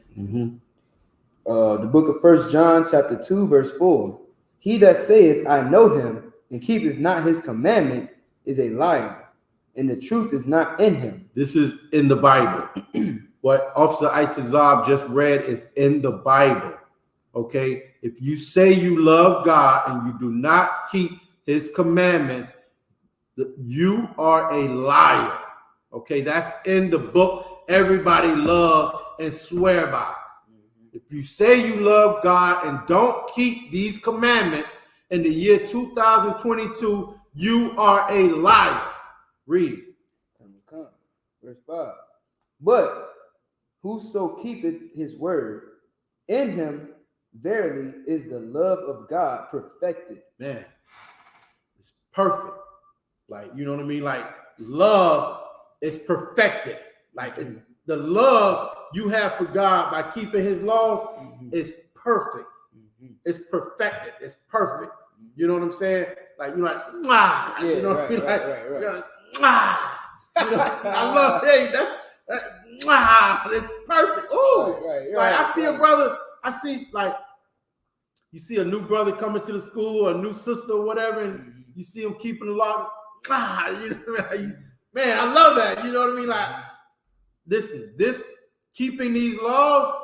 The book of 1 John chapter 2 verse 4. He that saith, I know him, and keepeth not his commandments, is a liar, and the truth is not in him. This is in the Bible. What Officer I.S.U.P.K just read is in the Bible. Okay? If you say you love God and you do not keep his commandments, you are a liar. Okay? That's in the book everybody loves and swear by. If you say you love God and don't keep these commandments in the year 2022, you are a liar. Read. Come. Verse 5. But whoso keepeth his word, in him verily is the love of God perfected. Man, it's perfect. Like, you know what I mean? Like, love is perfected. Like, the love you have for God by keeping his laws is perfect. It's perfected. It's perfect. You know what I'm saying? Like, you're like, mwah. Yeah, you know, right. Like, mwah. You know, I love, hey, that's mwah. It's perfect. Ooh. Right. I see a brother, you see a new brother coming to the school, or a new sister or whatever, and you see him keeping the law. You know, man, I love that. You know what I mean? Like, listen, this keeping these laws,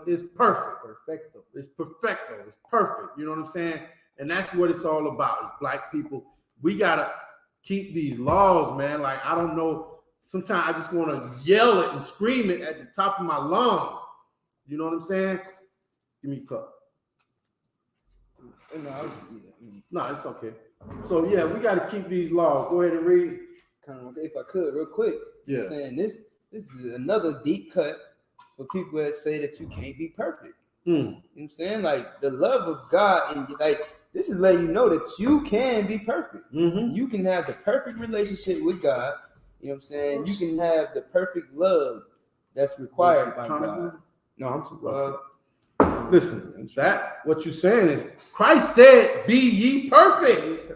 it's perfect. Perfecto. It's perfecto. It's perfect. You know what I'm saying? And that's what it's all about. It's Black people. We gotta keep these laws, man. Like, I don't know. Sometimes I just want to yell it and scream it at the top of my lungs. You know what I'm saying? Give me a cup. No, it's okay. So yeah, we got to keep these laws. Go ahead and read. If I could, real quick. Yeah. I'm saying this is another deep cut for people that say that you can't be perfect. You know what I'm saying? Like, the love of God, and like this is letting you know that you can be perfect. Mm-hmm. You can have the perfect relationship with God. You know what I'm saying? You can have the perfect love that's required by God. No, I'm too. Listen, that what you're saying is Christ said, "Be ye perfect."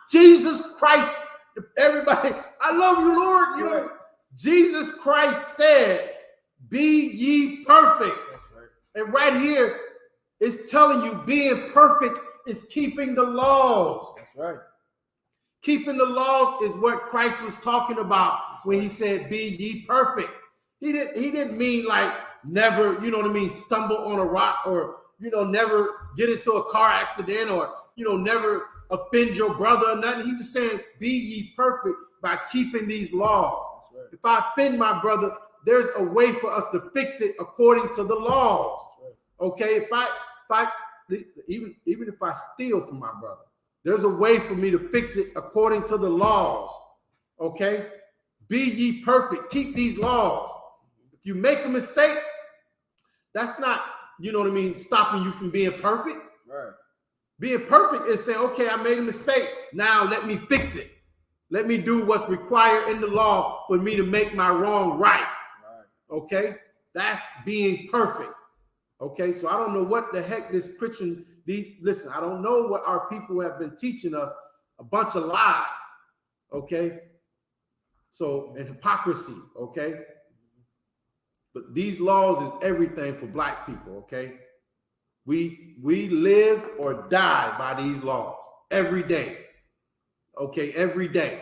Jesus Christ, everybody, I love you, Lord. You know, Jesus Christ said, "Be ye perfect." That's right. And right here, it's telling you being perfect is keeping the laws. That's right. Keeping the laws is what Christ was talking about when he said, "Be ye perfect." He didn't mean like never, you know what I mean, stumble on a rock, or, you know, never get into a car accident, or, you know, never offend your brother or nothing. He was saying, be ye perfect by keeping these laws. Right. If I offend my brother, there's a way for us to fix it according to the laws. Right. Okay, if I even if I steal from my brother, there's a way for me to fix it according to the laws. Okay, be ye perfect. Keep these laws. If you make a mistake, that's not, you know what I mean, stopping you from being perfect. Right. Being perfect is saying, okay, I made a mistake. Now let me fix it. Let me do what's required in the law for me to make my wrong right. Okay, that's being perfect. Okay, so I don't know what the heck this Christian, listen, I don't know what our people have been teaching us, a bunch of lies. Okay, so, and hypocrisy. Okay, but these laws is everything for black people. Okay, we live or die by these laws every day. Okay, every day.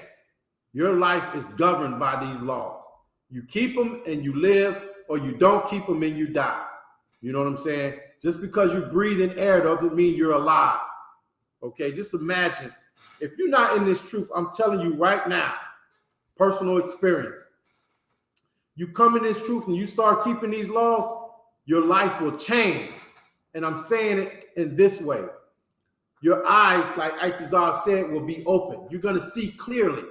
Your life is governed by these laws. You keep them and you live, or you don't keep them and you die. You know what I'm saying? Just because you breathe in air doesn't mean you're alive. Okay, just imagine if you're not in this truth. I'm telling you right now, personal experience. You come in this truth and you start keeping these laws, your life will change. And I'm saying it in this way. Your eyes, like I.S.U.P.K said, will be open. You're going to see clearly.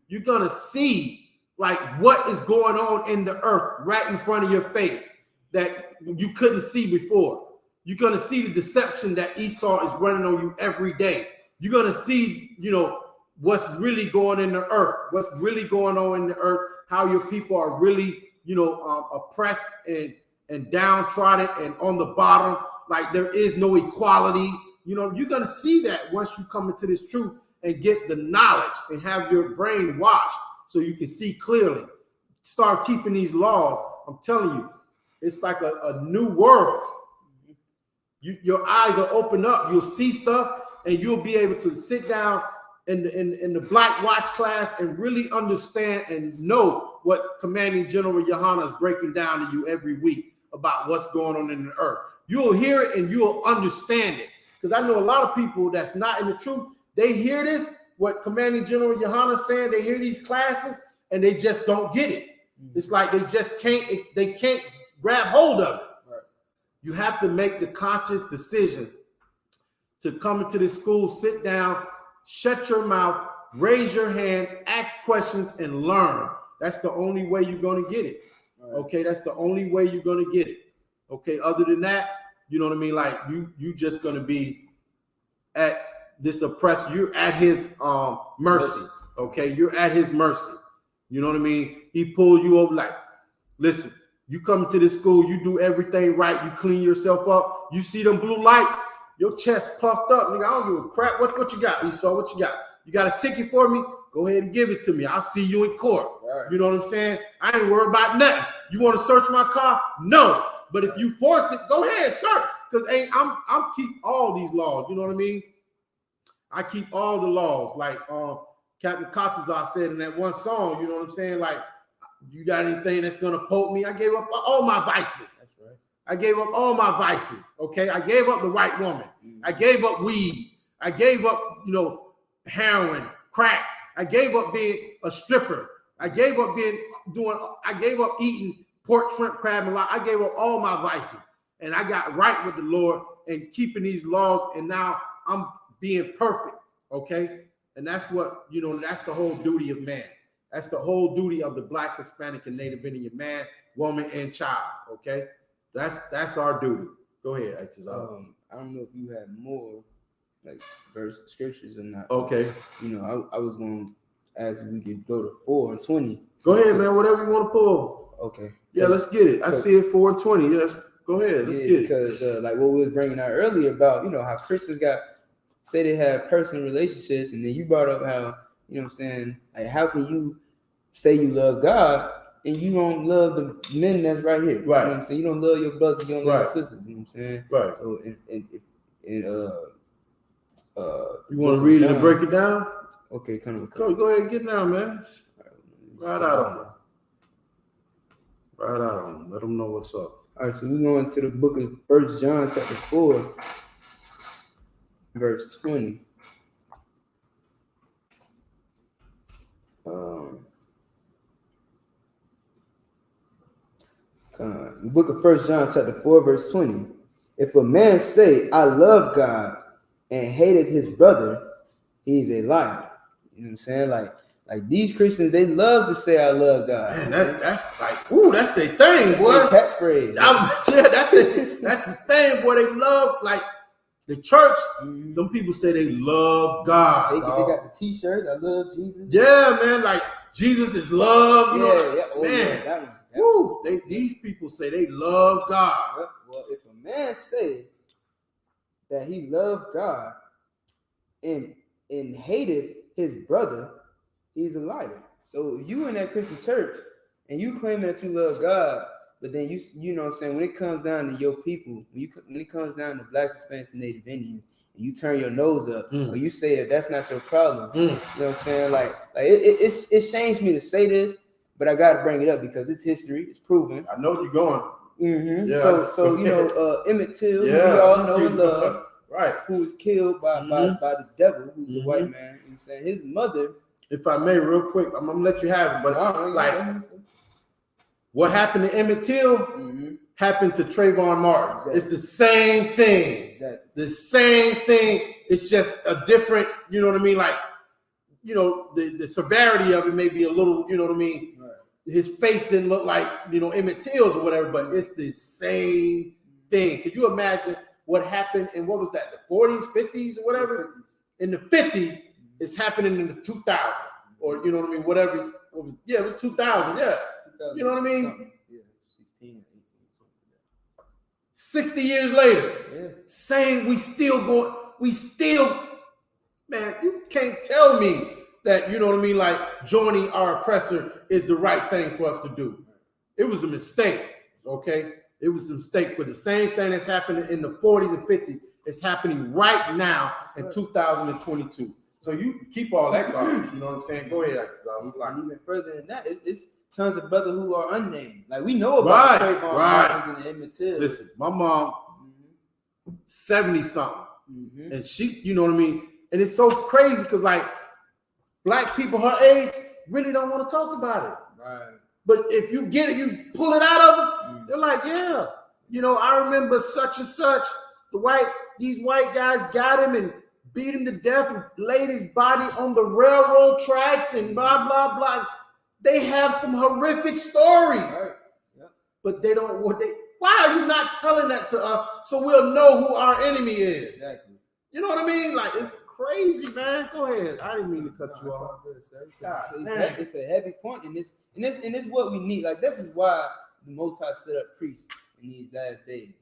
You're going to see like what is going on in the earth right in front of your face that you couldn't see before. You're going to see the deception that Esau is running on you every day. You're going to see, you know, what's really going in the earth, what's really going on in the earth, how your people are really, you know, oppressed and downtrodden and on the bottom, like there is no equality. You know, you're going to see that once you come into this truth and get the knowledge and have your brain washed so you can see clearly. Start keeping these laws. I'm telling you, it's like a new world. Your eyes are opened up. You'll see stuff, and you'll be able to sit down in the BLACKWATCH class and really understand and know what Commanding General YAHANNA is breaking down to you every week about what's going on in the earth. You'll hear it and you'll understand it. Because I know a lot of people that's not in the truth, they hear this, what Commanding General YAHANNA is saying, they hear these classes and they just don't get it. It's like they just can't grab hold of it. Right. You have to make the conscious decision to come into this school, sit down, shut your mouth, raise your hand, ask questions, and learn. That's the only way you're going to get it. Right. Okay, that's the only way you're going to get it. Okay, other than that, you know what I mean? Like you just going to be at this oppressed. You're at his mercy. Okay, you're at his mercy. You know what I mean? He pulled you over like, listen, you come to this school, you do everything right, you clean yourself up, you see them blue lights, your chest puffed up. Nigga, I don't give a crap. What you got, Esau? What you got? You got a ticket for me? Go ahead and give it to me. I'll see you in court. Right. You know what I'm saying? I ain't worried about nothing. You want to search my car? No. But if you force it, go ahead, search. Because I'm keep all these laws. You know what I mean? I keep all the laws. Like Captain Kotazar said in that one song, you know what I'm saying? Like, you got anything that's gonna poke me? I gave up all my vices. That's right. I gave up all my vices. Okay, I gave up the right woman. I gave up weed. I gave up, you know, heroin, crack. I gave up being a stripper. I gave up eating pork, shrimp, crab, and lobster. I gave up all my vices, and I got right with the Lord and keeping these laws. And now I'm being perfect. Okay, and that's what, you know. That's the whole duty of man. That's the whole duty of the Black, Hispanic, and Native Indian man, woman, and child. Okay, that's our duty. Go ahead, I don't know if you have more, like verse scriptures or not. Okay. You know, I was going to ask if we could go to 4 and 20. Go ahead, man. Whatever you want to pull. Okay. Yeah, let's get it. I see it 4 and 20. Yes. Go ahead. Let's get it. Because like what we was bringing out earlier about, you know, how Christians say they have personal relationships, and then you brought up how, you know what I'm saying, like how can you say you love God and you don't love the men that's right here? Right. You know what I'm saying? You don't love your brothers, you don't love your sisters, you know what I'm saying? Right. So you want to read it and break it down? Okay, come on. Go ahead and get down, man. Ride out on them. Ride out on them. Let them know what's up. All right, so we're going to the book of 1 John chapter 4, verse 20. The book of 1 John chapter 4, verse 20. If a man say, I love God, and hated his brother, he's a liar. You know what I'm saying? Like these Christians, they love to say I love God. Man, that's like, ooh, that's their thing, boy. That's their catchphrase. That's the thing, boy. They love, like, the church. Them people say they love God. They got the t-shirts. I love Jesus. Yeah, man. Like Jesus is love. You know? Oh, man. Yeah, that one. Woo. These people say they love God. Yep. Well, if a man say that he loved God and hated his brother, he's a liar. So if you in that Christian church and you claiming that you love God, but then you know what I'm saying, when it comes down to your people, when it comes down to Blacks, Hispanics, and Native Indians, and you turn your nose up, or you say that that's not your problem, you know what I'm saying? Like it shames me to say this, but I got to bring it up because it's history, it's proven. I know you're going. Mm-hmm. Yeah. So you know, Emmett Till, we all know and love, right? Who was killed by the devil, who's a white man. You know what I'm saying? His mother. If I may, real quick, I'm gonna let you have it, but what happened to Emmett Till happened to Trayvon Martin. Exactly. It's the same thing. Exactly. The same thing. It's just a different, you know what I mean? Like, you know, the severity of it may be a little, you know what I mean? Right. His face didn't look like, you know, Emmett Till's or whatever, but it's the same thing. Could you imagine what happened in, what was that, the 40s, 50s or whatever? In the 50s, it's happening in the 2000s, or, you know what I mean? Whatever. It was 2000, yeah. You know what I mean? Yeah, 16, 18, something like that. 60 years later, saying we still, man, you can't tell me that, you know what I mean, like joining our oppressor is the right thing for us to do. It was a mistake, okay? It was a mistake for the same thing that's happening in the 40s and 50s. It's happening right now in 2022. So you keep all that garbage, you know what I'm saying? Go ahead, and even further than that, it's tons of brothers who are unnamed. Like we know about the Trayvon Martins and the Emmett Till. Listen, my mom, 70-something, and she, you know what I mean? And it's so crazy because like Black people her age really don't want to talk about it. Right. But if you get it, you pull it out of them, they're like, yeah. You know, I remember such and such, these white guys got him and beat him to death and laid his body on the railroad tracks and blah, blah, blah. They have some horrific stories. Right. Yep. But they don't, why are you not telling that to us so we'll know who our enemy is? Exactly. You know what I mean? Like, it's crazy, man. Go ahead. I didn't mean to cut you off. It's a heavy point, and it's what we need. Like, this is why the Most High set up priests in these last days,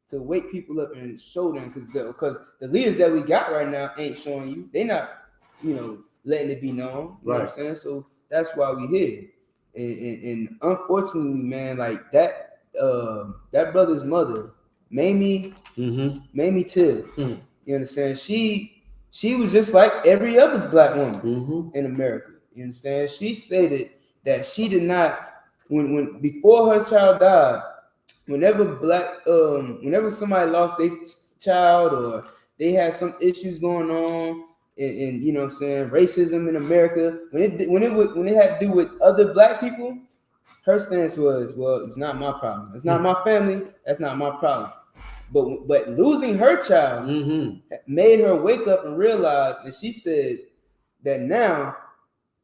to wake people up and show them, because the leaders that we got right now ain't showing you. They're not, you know, letting it be known. You know what I'm saying? So that's why we here. And unfortunately, man, like that brother's mother, Mamie Till, you understand? She was just like every other Black woman in America. You understand? She stated that she did not, when before her child died, whenever somebody lost their child or they had some issues going on, and you know what I'm saying, racism in America, when it had to do with other Black people, her stance was, well, it's not my problem. It's not my family. That's not my problem. But losing her child made her wake up and realize, and she said that now,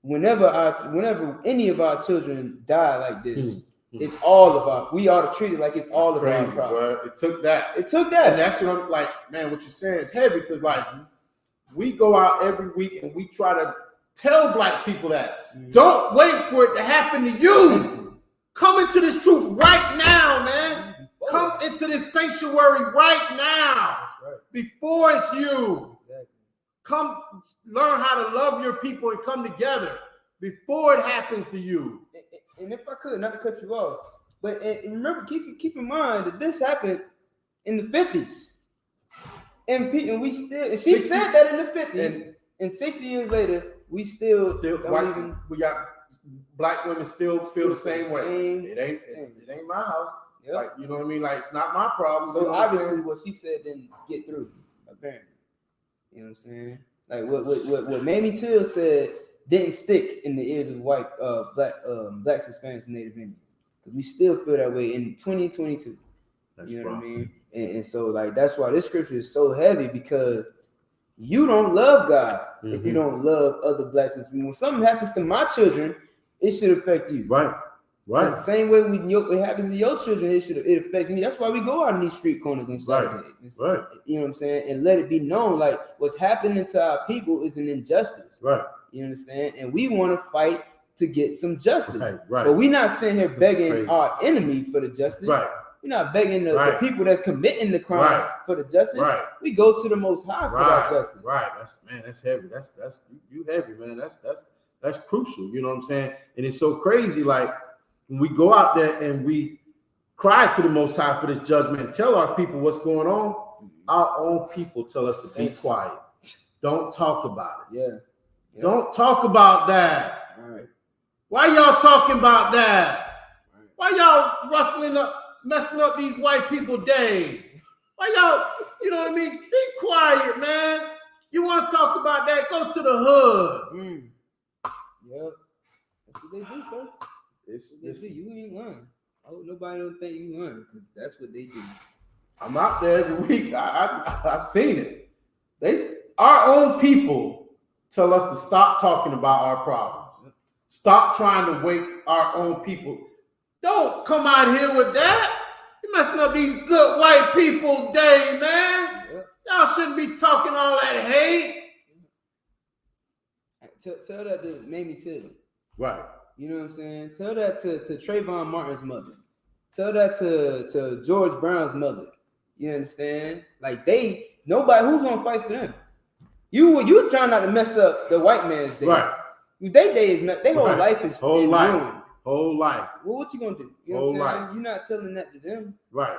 whenever any of our children die like this, it's all of we ought to treat it like it's all of our problem. Bro. It took that. And that's what I'm like, man, what you're saying is heavy, because like we go out every week and we try to tell black people that. Don't wait for it to happen to you. Come into this truth right now, man. Come into this sanctuary right now. Before it's you. Come learn how to love your people and come together before it happens to you. And if I could, not to cut you off, but remember, keep in mind that this happened in the 50s. And we still, and she said that in the 50s, and 60 years later, we still white, we got black women still feel the same way. It ain't my house. Yep. Like, you know what I mean? Like, it's not my problem. So obviously what she said didn't get through, apparently. You know what I'm saying? Like what Mamie Till said didn't stick in the ears of white blacks, Hispanics, and Native Indians. Because we still feel that way in 2022. You know what I mean? And so like that's why this scripture is so heavy, because you don't love God if you don't love other blacks. When something happens to my children, it should affect you. Right. The same way it happens to your children, it affects me. That's why we go out in these street corners on Saturdays. Right. You know what I'm saying? And let it be known, like what's happening to our people is an injustice. Right. You understand? And we want to fight to get some justice. Right. But we're not sitting here begging our enemy for the justice. Right. We're not begging the people that's committing the crimes for the justice. Right. We go to the Most High for that justice. Right. That's heavy. That's you heavy, man. That's crucial. You know what I'm saying? And it's so crazy. Like when we go out there and we cry to the Most High for this judgment and tell our people what's going on, our own people tell us to be quiet. Don't talk about it. Yeah. Don't talk about that. All right. Why y'all talking about that? Right. Why y'all rustling up, messing up these white people day? Why y'all, you know what I mean? Be quiet, man. You want to talk about that? Go to the hood. Yep. That's what they do, sir. You ain't lying. I hope nobody don't think you lying, because that's what they do. I'm out there every week. I've seen it. Our own people tell us to stop talking about our problems. Stop trying to wake our own people. Don't come out here with that. You're messing up these good white people day, man. Y'all shouldn't be talking all that hate. Tell that to Mamie Till. Right. You know what I'm saying? Tell that to Trayvon Martin's mother. Tell that to George Brown's mother. You understand? Like nobody who's gonna fight for them. You trying not to mess up the white man's day. Right. Their day is not, their whole life is ruined. Whole life. Well, what you gonna do? You know what I'm saying? You're not telling that to them. Right.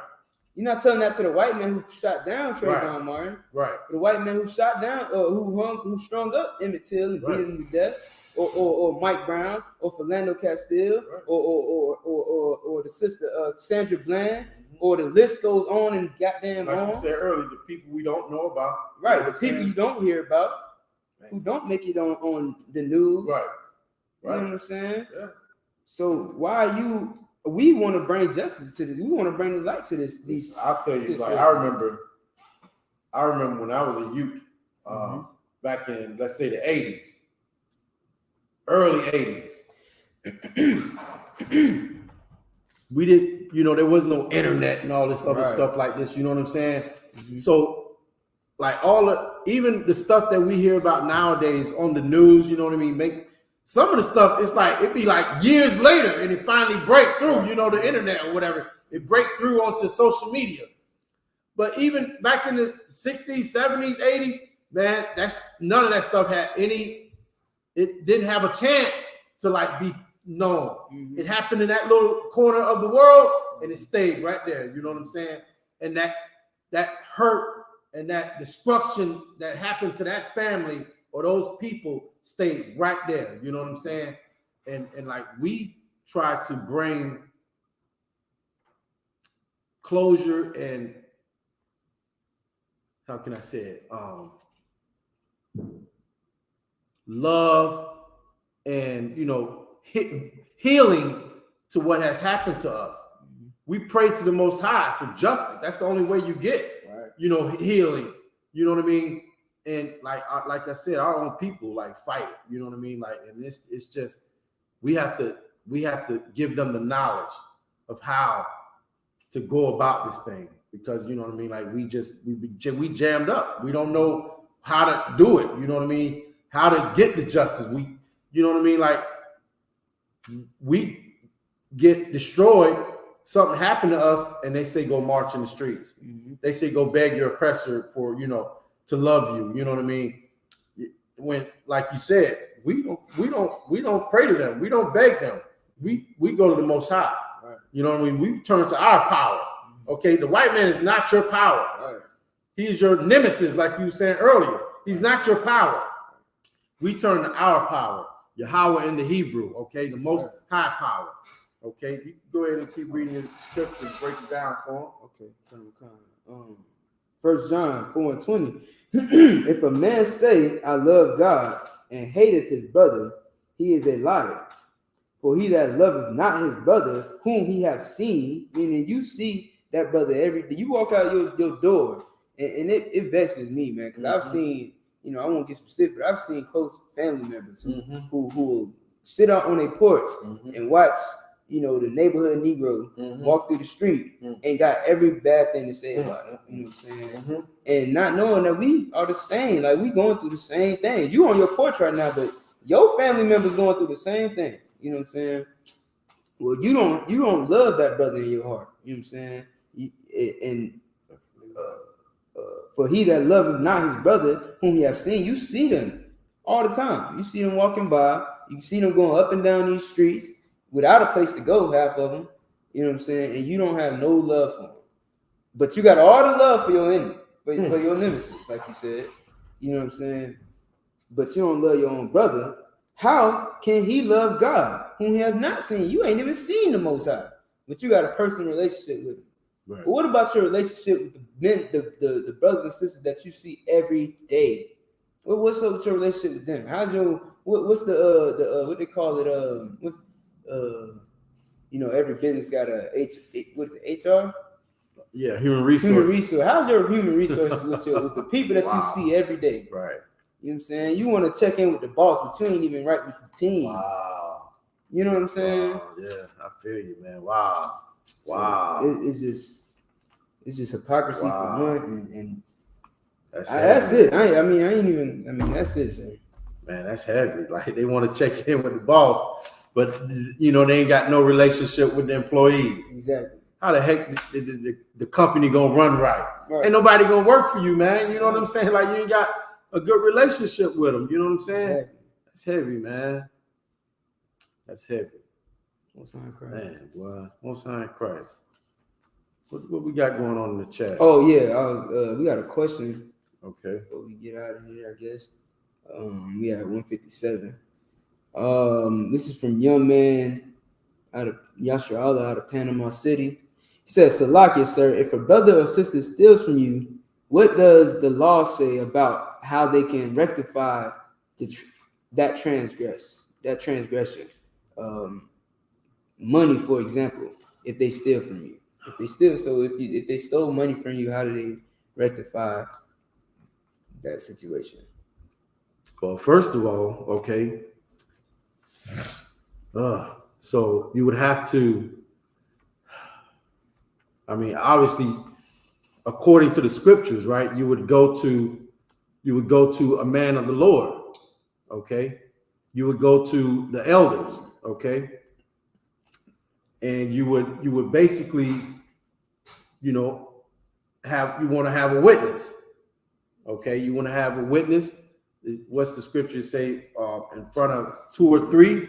You're not telling that to the white man who shot down Trayvon Martin. Right. The white man who shot down or who strung up Emmett Till and beat him to death. Or Mike Brown, or Philando Castile, or the sister Sandra Bland, or the list goes on and goddamn on. Like you said earlier, the people we don't know about. Right, the people you don't hear about, who don't make it on the news. Right. You know what I'm saying? Yeah. So we want to bring justice to this. We want to bring the light to this. I'll tell you, like I remember when I was a youth, back in, let's say, the 80s. Early 80s. We didn't, there was no internet and all this other stuff like this, you know what I'm saying? So like even the stuff that we hear about nowadays on the news, you know what I mean? Some of the stuff, it's like, it'd be like years later and it finally break through, the internet or whatever. It break through onto social media. But even back in the 60s, 70s, 80s, man, none of that stuff had it didn't have a chance to be known. It happened in that little corner of the world and it stayed right there. You know what I'm saying? And that hurt and that destruction that happened to that family or those people stayed right there. You know what I'm saying? And like we try to bring closure and how can I say it? Love and healing to what has happened to us. We pray to the Most High for justice. That's the only way you get healing. You know what I mean? And like I said, our own people fight it. You know what I mean? And it's just we have to give them the knowledge of how to go about this thing, because you know what I mean. We jammed up. We don't know how to do it. You know what I mean? How to get the justice. You know what I mean? Like, we get destroyed, something happened to us, and they say go march in the streets. They say go beg your oppressor for, you know, to love you. You know what I mean? When, like you said, we don't pray to them. We don't beg them. We go to the Most High. Right. You know what I mean? We turn to our power. Okay, the white man is not your power. Right. He's your nemesis, like you were saying earlier. He's not your power. We turn to our power, Yahweh in the Hebrew. Okay, the Most High power. Okay, you can go ahead and keep reading the scriptures, break it down for him. Okay, 1 John 4:20. If a man say, I love God, and hateth his brother, he is a liar. For he that loveth not his brother, whom he hath seen, meaning you see that brother every day. You walk out your door, and it vexes me, man, because I've seen, you know, I won't get specific, but I've seen close family members who will sit out on a porch and watch, you know, the neighborhood Negro walk through the street and got every bad thing to say about it. You know what I'm saying? And not knowing that we are the same, like we going through the same thing. You on your porch right now, but your family members going through the same thing. You know what I'm saying? Well, you don't love that brother in your heart. You know what I'm saying? For he that loveth not his brother, whom he have seen, you see them all the time. You see them walking by. You see them going up and down these streets without a place to go, half of them. You know what I'm saying? And you don't have no love for them. But you got all the love for your enemy, for your nemesis, like you said. You know what I'm saying? But you don't love your own brother. How can he love God, whom he have not seen? You ain't even seen the Most High, but you got a personal relationship with him. Right. But what about your relationship with the men, the brothers and sisters that you see every day? What's up with your relationship with them? How's your what's the what they call it? What's you know, every business got a what is it, HR? Yeah, human resource. Human resource. How's your human resources with the people that you see every day? Right. You know what I'm saying? You want to check in with the boss, but you ain't even right with the team. Wow. You know what I'm saying? Wow. Yeah, I feel you, man. Wow. So Wow. It's just hypocrisy for one, and that's it. I mean, that's it, sir. Man, that's heavy. Like, they want to check in with the boss, but you know, they ain't got no relationship with the employees. Exactly. How the heck the company gonna run right? Ain't nobody gonna work for you, man. You know what I'm saying? Like, you ain't got a good relationship with them. You know what I'm saying? Exactly. That's heavy, man. That's heavy. Most High Christ. Man, boy. Most High Christ. What we got going on in the chat? Oh yeah, we got a question. Okay. Before we get out of here, I guess. We have 157. This is from young man out of Yasser Allah out of Panama City. He says, Salakia, sir, if a brother or sister steals from you, what does the law say about how they can rectify that transgression? Money, for example, if they steal from you. If they stole money from you, how do they rectify that situation? Well, first of all, okay. So you would have to, I mean, obviously, according to the scriptures, right? You would go to a man of the Lord, okay? You would go to the elders, okay? And you would basically, you know, you want to have a witness, okay? You want to have a witness. What's the scripture say? In front of 2 or 3.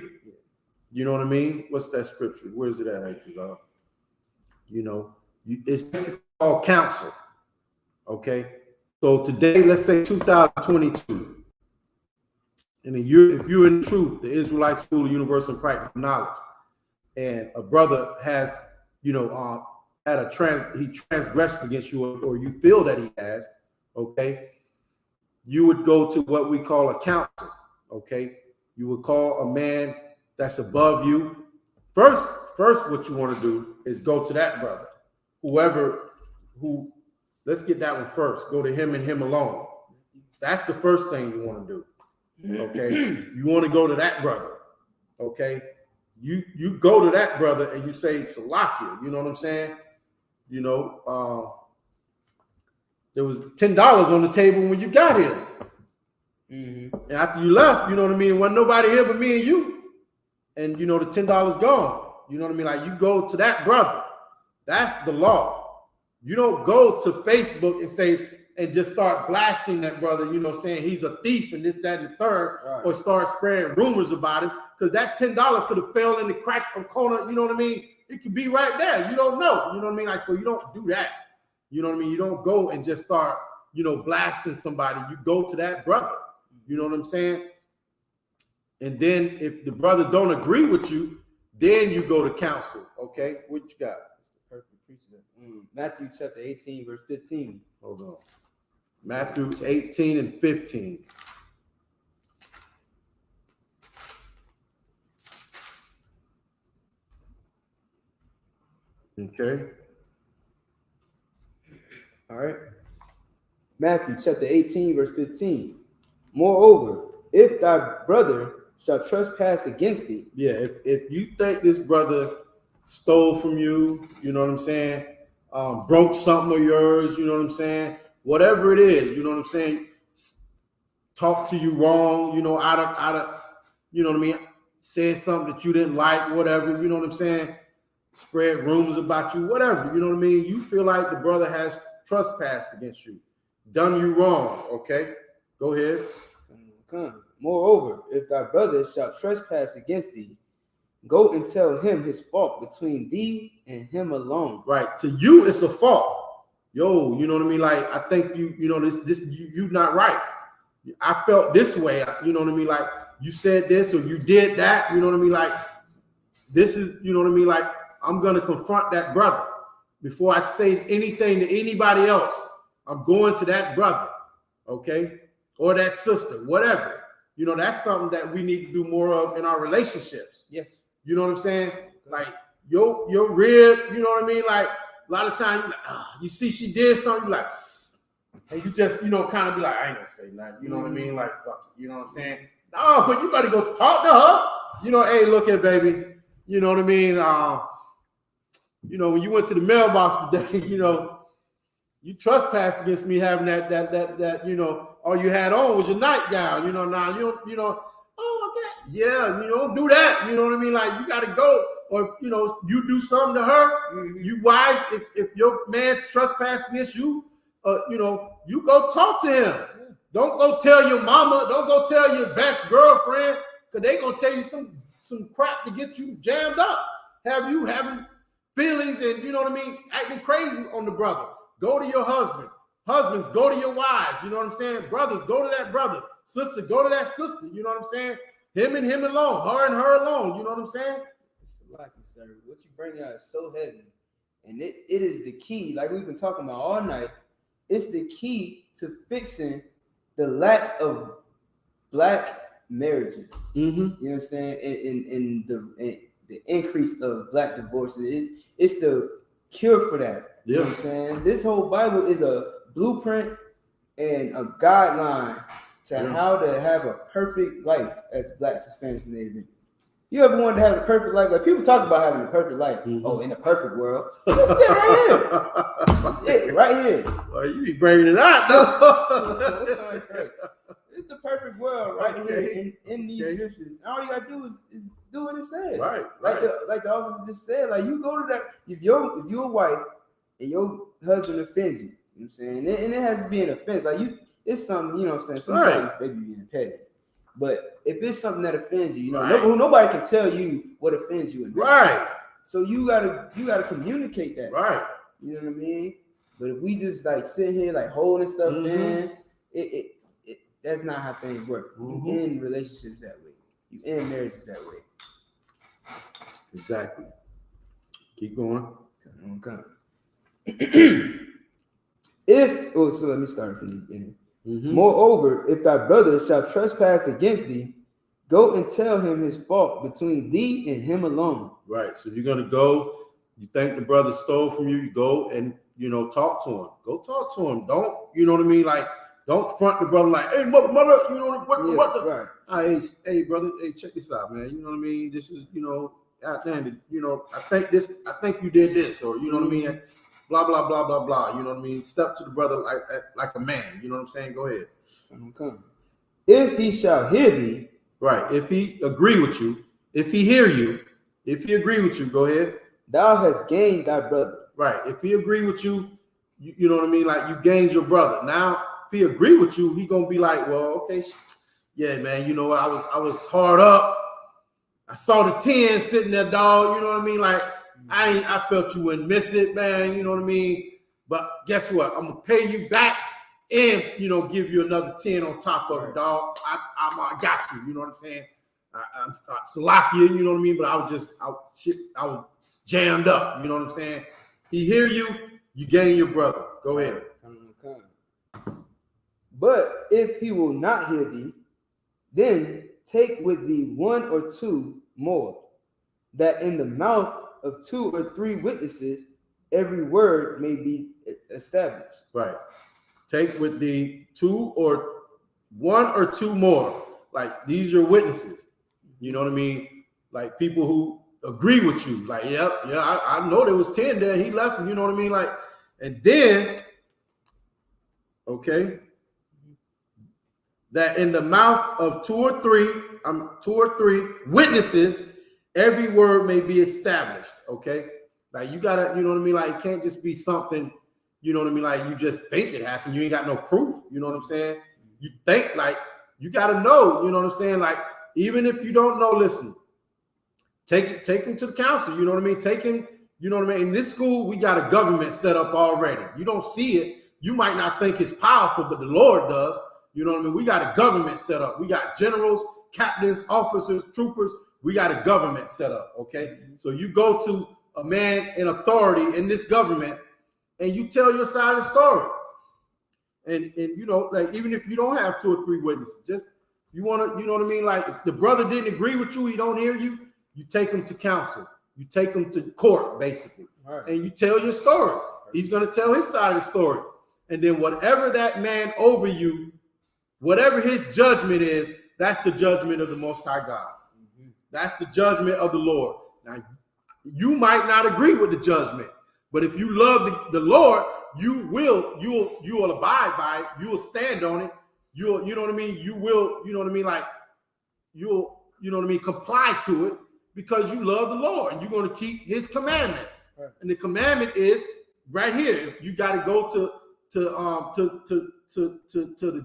You know what I mean? What's that scripture? Where is it at? You know, it's basically called counsel. Okay. So today, let's say 2022. And if you're in truth, the Israelite School of Universal and Practical Knowledge, and a brother has, you know, he transgressed against you, or you feel that he has, okay, you would go to what we call a counsel, okay? You would call a man that's above you. First, what you want to do is go to that brother, let's get that one first. Go to him and him alone. That's the first thing you want to do, okay? You want to go to that brother, okay? You go to that brother and you say, Salakia, you know what I'm saying? You know, there was $10 on the table when you got here. Mm-hmm. And after you left, you know what I mean, wasn't nobody here but me and you. And, you know, the $10 gone. You know what I mean? Like, you go to that brother. That's the law. You don't go to Facebook and say, and just start blasting that brother, you know, saying he's a thief and this, that, and the third, right. Or start spreading rumors about him, because that $10 could have fell in the crack of corner, you know what I mean? It could be right there. You don't know. You know what I mean? Like, so you don't do that. You know what I mean? You don't go and just start, you know, blasting somebody. You go to that brother. You know what I'm saying? And then if the brother don't agree with you, then you go to counsel. Okay, what you got? That's the perfect precept. Matthew chapter 18, verse 15. Hold on. Matthew 18 and 15. Okay. All right. Matthew chapter 18, verse 15. Moreover, if thy brother shall trespass against thee. Yeah, if you think this brother stole from you, you know what I'm saying, broke something of yours, you know what I'm saying, whatever it is, you know what I'm saying, talk to you wrong, you know, out of, you know what I mean, said something that you didn't like, whatever, you know what I'm saying, spread rumors about you, whatever, you know what I mean, you feel like the brother has trespassed against you, done you wrong, okay, go ahead. Moreover, if thy brother shall trespass against thee, go and tell him his fault between thee and him alone. Right. To you, it's a fault. Yo, you know what I mean? Like, I think you know, you not right. I felt this way. You know what I mean? Like, you said this or you did that. You know what I mean? Like, this is, you know what I mean? Like, I'm going to confront that brother before I say anything to anybody else. I'm going to that brother. Okay. Or that sister, whatever. You know, that's something that we need to do more of in our relationships. Yes. You know what I'm saying? Like, your rib, you know what I mean? Like, a lot of times, you see she did something, you're like, and you just, you know, kind of be like, I ain't gonna say nothing. You know what I mean? Like, fuck it, you know what I'm saying? No, but you better go talk to her. You know, hey, look here, baby. You know what I mean? You know, when you went to the mailbox today, you know, you trespassed against me having that, you know, all you had on was your nightgown, you know, now you don't, you know, oh, okay, yeah, you don't do that, you know what I mean? Like, you got to go, or, you know, you do something to her, you wives, if your man trespasses against you, you know, you go talk to him. Don't go tell your mama, don't go tell your best girlfriend, because they going to tell you some crap to get you jammed up, have you having feelings and, you know what I mean, acting crazy on the brother. Go to your husband. Husbands, go to your wives. You know what I'm saying? Brothers, go to that brother. Sister, go to that sister. You know what I'm saying? Him and him alone. Her and her alone. You know what I'm saying? It's like you, sir. What you bring out is so heavy. And it is the key, like we've been talking about all night. It's the key to fixing the lack of black marriages. Mm-hmm. You know what I'm saying? And the increase of black divorces. It's the cure for that. You know what I'm saying? This whole Bible is a blueprint and a guideline to how to have a perfect life as Blacks, Hispanics, and Native Americans. You ever wanted to have a perfect life? Like, people talk about having a perfect life. Mm-hmm. Oh, in a perfect world. That's it right here. That's it right here. Well, you be bringing it out. It's the perfect world right here in these scriptures. All you gotta do is do what it says. Right. Like the officer just said. Like, you go to that, if your wife and your husband offends you, you know what I'm saying? And it has to be an offense. Like, it's something, you know what I'm saying? Sometimes maybe being petty. But if it's something that offends you, you know, nobody can tell you what offends you. Right. So you gotta communicate that. Right. You know what I mean? But if we just like sit here like holding stuff in, it that's not how things work. Mm-hmm. You end relationships that way. You end marriages that way. Exactly. Keep going. Okay. So let me start from the beginning. Mm-hmm. Moreover, if thy brother shall trespass against thee, go and tell him his fault between thee and him alone. Right. So you're gonna go. You think the brother stole from you? You go and, you know, talk to him. Go talk to him. Don't, you know what I mean? Like, don't front the brother like, hey, mother, you know what the? Right. Hey, brother, hey, check this out, man. You know what I mean? This is, you know, you know, I think you did this, or you know what I mean? Blah blah blah blah blah. You know what I mean? Step to the brother like a man. You know what I'm saying? Go ahead. Okay. if he shall hear thee, right? If he agree with you, if he hear you, if he agree with you, go ahead. thou hast gained thy brother. Right. If he agree with you, you know what I mean? Like you gained your brother. Now, if he agree with you, he gonna be like, well, okay, yeah, man, you know what? I was hard up. I saw the 10 sitting there, dog. You know what I mean? Like, I felt you wouldn't miss it, man. You know what I mean? But guess what? I'm gonna pay you back and, you know, give you another 10 on top of it, dog. I got you. You know what I'm saying? I'm Salakia, you know what I mean? But I was jammed up. You know what I'm saying? He hear you, you gain your brother. Go ahead. But if he will not hear thee, then take with thee 1 or 2 more, that in the mouth of 2 or 3 witnesses every word may be established. Right. Take with thee 1 or 2 more. Like these are witnesses. You know what I mean? Like people who agree with you. Like, I know there was 10 there. He left. You know what I mean? Like, and then, okay, that in the mouth of 2 or 3 witnesses, every word may be established. Okay, like you gotta, you know what I mean? Like it can't just be something, you know what I mean? Like you just think it happened. You ain't got no proof. You know what I'm saying? You think, like you gotta know. You know what I'm saying? Like even if you don't know, listen. Take him to the council. You know what I mean? Take him. You know what I mean? In this school, we got a government set up already. You don't see it. You might not think it's powerful, but the Lord does. You know what I mean? We got a government set up. We got generals, captains, officers, troopers. We got a government set up, okay? So you go to a man in authority in this government and you tell your side of the story. And you know, like even if you don't have 2 or 3 witnesses, just you want to, you know what I mean? Like if the brother didn't agree with you, he don't hear you, you take him to council. You take him to court, basically. Right. And you tell your story. He's going to tell his side of the story. And then whatever that man over you, whatever his judgment is, that's the judgment of the Most High God. Mm-hmm. That's the judgment of the Lord. Now, you might not agree with the judgment, but if you love the Lord, you will abide by it. You will stand on it. You know what I mean? You will, you know what I mean? Like you'll, you know what I mean? Comply to it because you love the Lord and you're going to keep his commandments. Right. And the commandment is right here. You got to go to the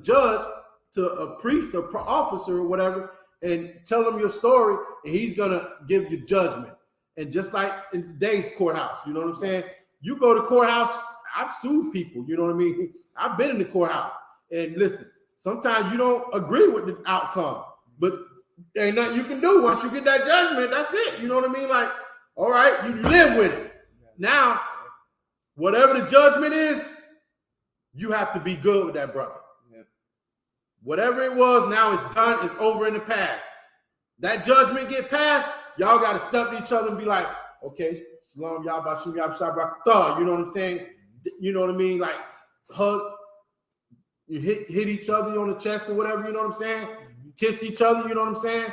judge, to a priest or officer or whatever, and tell him your story, and he's gonna give you judgment. And just like in today's courthouse, you know what I'm saying? You go to courthouse, I've sued people, you know what I mean? I've been in the courthouse, and listen, sometimes you don't agree with the outcome, but there ain't nothing you can do. Once you get that judgment, that's it. You know what I mean? Like, all right, you live with it. Now, whatever the judgment is, you have to be good with that brother. Yeah. Whatever it was, now it's done. It's over in the past. That judgment get passed, y'all got to step to each other and be like, okay, shalom, y'all bashim, y'all shabrak. You know what I'm saying? You know what I mean? Like hug, you hit each other on the chest or whatever. You know what I'm saying? Kiss each other. You know what I'm saying?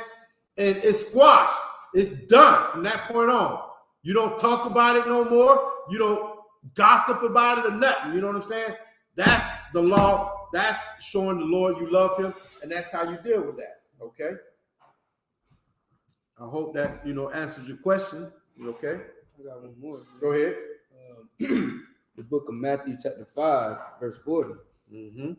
And it's squashed. It's done from that point on. You don't talk about it no more. You don't gossip about it or nothing. You know what I'm saying? That's the law. That's showing the Lord you love him, and that's how you deal with that. Okay. I hope that answers your question. You okay? I got one more. Go ahead. The book of Matthew, chapter 5, verse 40. Mm-hmm.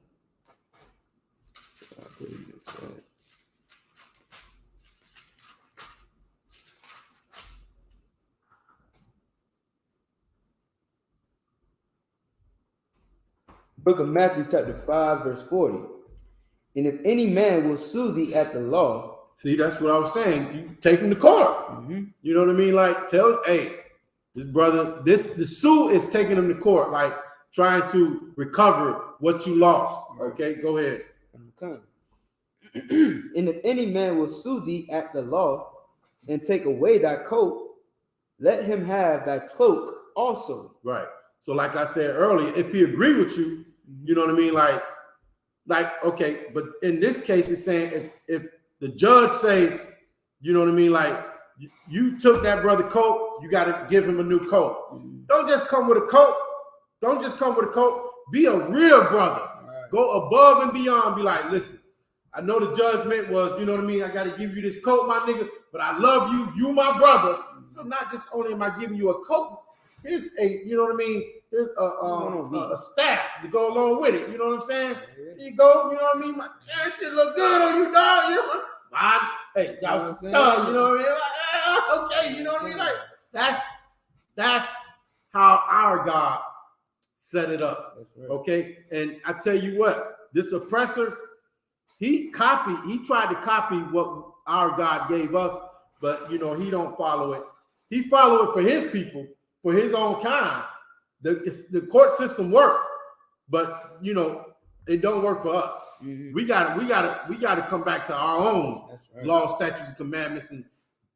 Book of Matthew, chapter 5, verse 40. And if any man will sue thee at the law. See, that's what I was saying. You take him to court. Mm-hmm. You know what I mean? Like, hey, this brother, the sue is taking him to court, like trying to recover what you lost. Okay, go ahead. And if any man will sue thee at the law and take away thy coat, let him have thy cloak also. Right. So like I said earlier, if he agree with you, you know what I mean? Like, okay, but in this case, it's saying if the judge say, you know what I mean? Like you took that brother coat, you got to give him a new coat. Mm-hmm. Don't just come with a coat. Don't just come with a coat. Be a real brother. Right. Go above and beyond. Be like, listen, I know the judgment was, you know what I mean? I got to give you this coat, my nigga, but I love you. You my brother. So not just only am I giving you a coat, here's a, you know what I mean? Here's a staff to go along with it. You know what I'm saying? Here you go. You know what I mean? That shit look good on you, dog. You know, hey, y'all done. You know what I mean? Like, okay, you know what I mean? Like that's how our God set it up. That's right. Okay, and I tell you what, this oppressor, he tried to copy what our God gave us, but you know, he don't follow it. He follow it for his people, for his own kind. The court system works, but you know, it don't work for us. Mm-hmm. We gotta come back to our own law, statutes, and commandments, and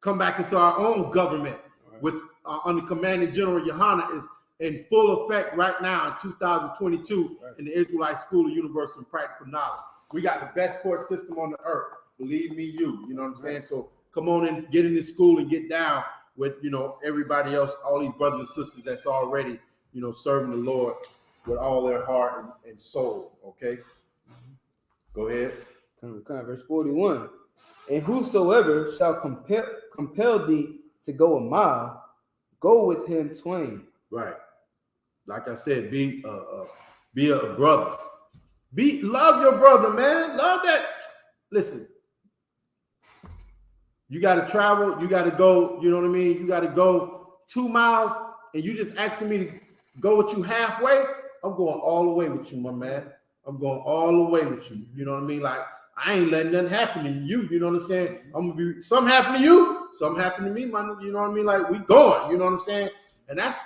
come back into our own government with under Commanding General YAHANNA is in full effect right now in 2022 in the Israelite School of Universal and Practical Knowledge. We got the best court system on the earth. Believe me, you know what I'm saying? So come on and get in this school and get down with, you know, everybody else, all these brothers and sisters that's already, you know, serving the Lord with all their heart and soul, okay? Go ahead. Verse 41. And whosoever shall compel thee to go a mile, go with him twain. Right. Like I said, be a brother. Love your brother, man. Love that. Listen, you got to travel. You got to go. You know what I mean? You got to go 2 miles, and you just asking me to go with you halfway. I'm going all the way with you, my man. I'm going all the way with you. You know what I mean? Like, I ain't letting nothing happen to you. You know what I'm saying? I'm gonna be some happen to you, some happen to me, man. You know what I mean? Like, we going. You know what I'm saying? And that's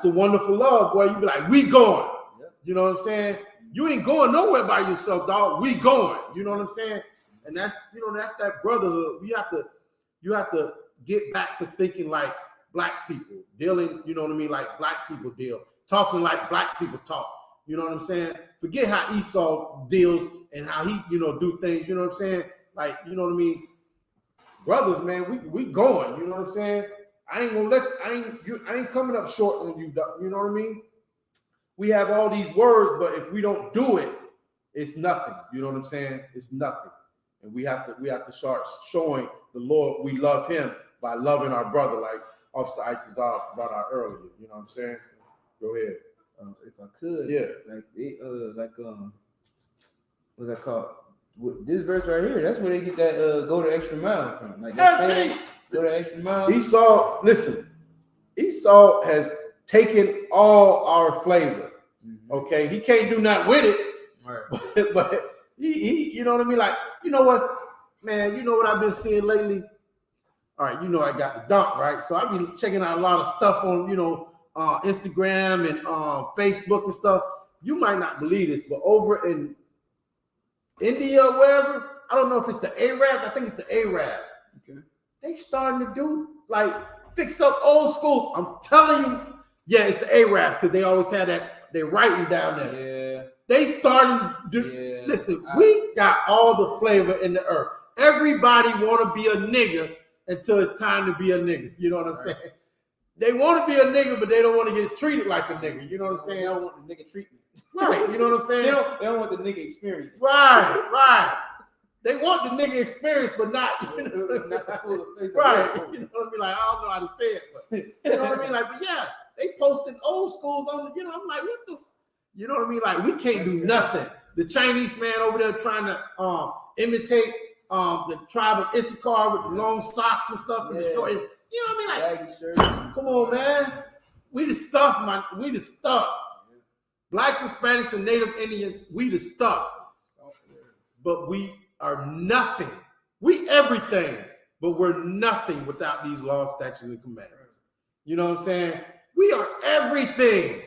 a wonderful love, boy. You be like, we going. You know what I'm saying? You ain't going nowhere by yourself, dog. We going. You know what I'm saying? And that's, you know, that's that brotherhood. You have to get back to thinking like black people, dealing, you know what I mean, like black people deal, talking like black people talk. You know what I'm saying? Forget how Esau deals and how he, you know, do things. You know what I'm saying? Like, you know what I mean? Brothers, man, we going. You know what I'm saying? I ain't coming up short on you. You know what I mean? We have all these words, but if we don't do it, it's nothing. You know what I'm saying? It's nothing. And we have to start showing the Lord we love him by loving our brother, like Officer I.S.U.P.K brought out earlier. You know what I'm saying? Go ahead. If I could, what's that called? This verse right here, that's where they get that go the extra mile from. Like that saying, go the extra mile. Esau Esau has taken all our flavor. Mm-hmm. Okay, he can't do nothing with it. Right. But he, you know what I mean? Like, you know what, man, you know what I've been seeing lately? All right, you know I got the dunk, right? So I've been checking out a lot of stuff on, you know, Instagram and Facebook and stuff. You might not believe this, but over in India or wherever, I don't know if it's the Arabs. I think it's the Arabs. Okay. They starting to do like fix up old school. I'm telling you, yeah, it's the Arabs because they always had that. They're writing down there. Yeah. They starting to do. Yeah. Listen, we got all the flavor in the earth. Everybody want to be a nigga until it's time to be a nigga. You know what I'm saying? They want to be a nigga, but they don't want to get treated like a nigga. You know what I'm saying? They don't want the nigga treatment. Right. You know what I'm saying? They don't want the nigga experience. Right. They want the nigga experience, but not the full face. Right. You know what I mean? Like, I don't know how to say it, but you know what I mean? Like, but yeah, they posting old schools on the, you know, I'm like, what the, you know what I mean? Like, we can't do nothing. The Chinese man over there trying to imitate the tribe of I.S.U.K with the long socks and stuff. Yeah. And you know what I mean? Like, come on, man. We the stuff, man. We the stuff. Blacks, Hispanics, and Native Indians, we the stuff. But we are nothing. We everything, but we're nothing without these laws, statutes, and commandments. You know what I'm saying? We are everything,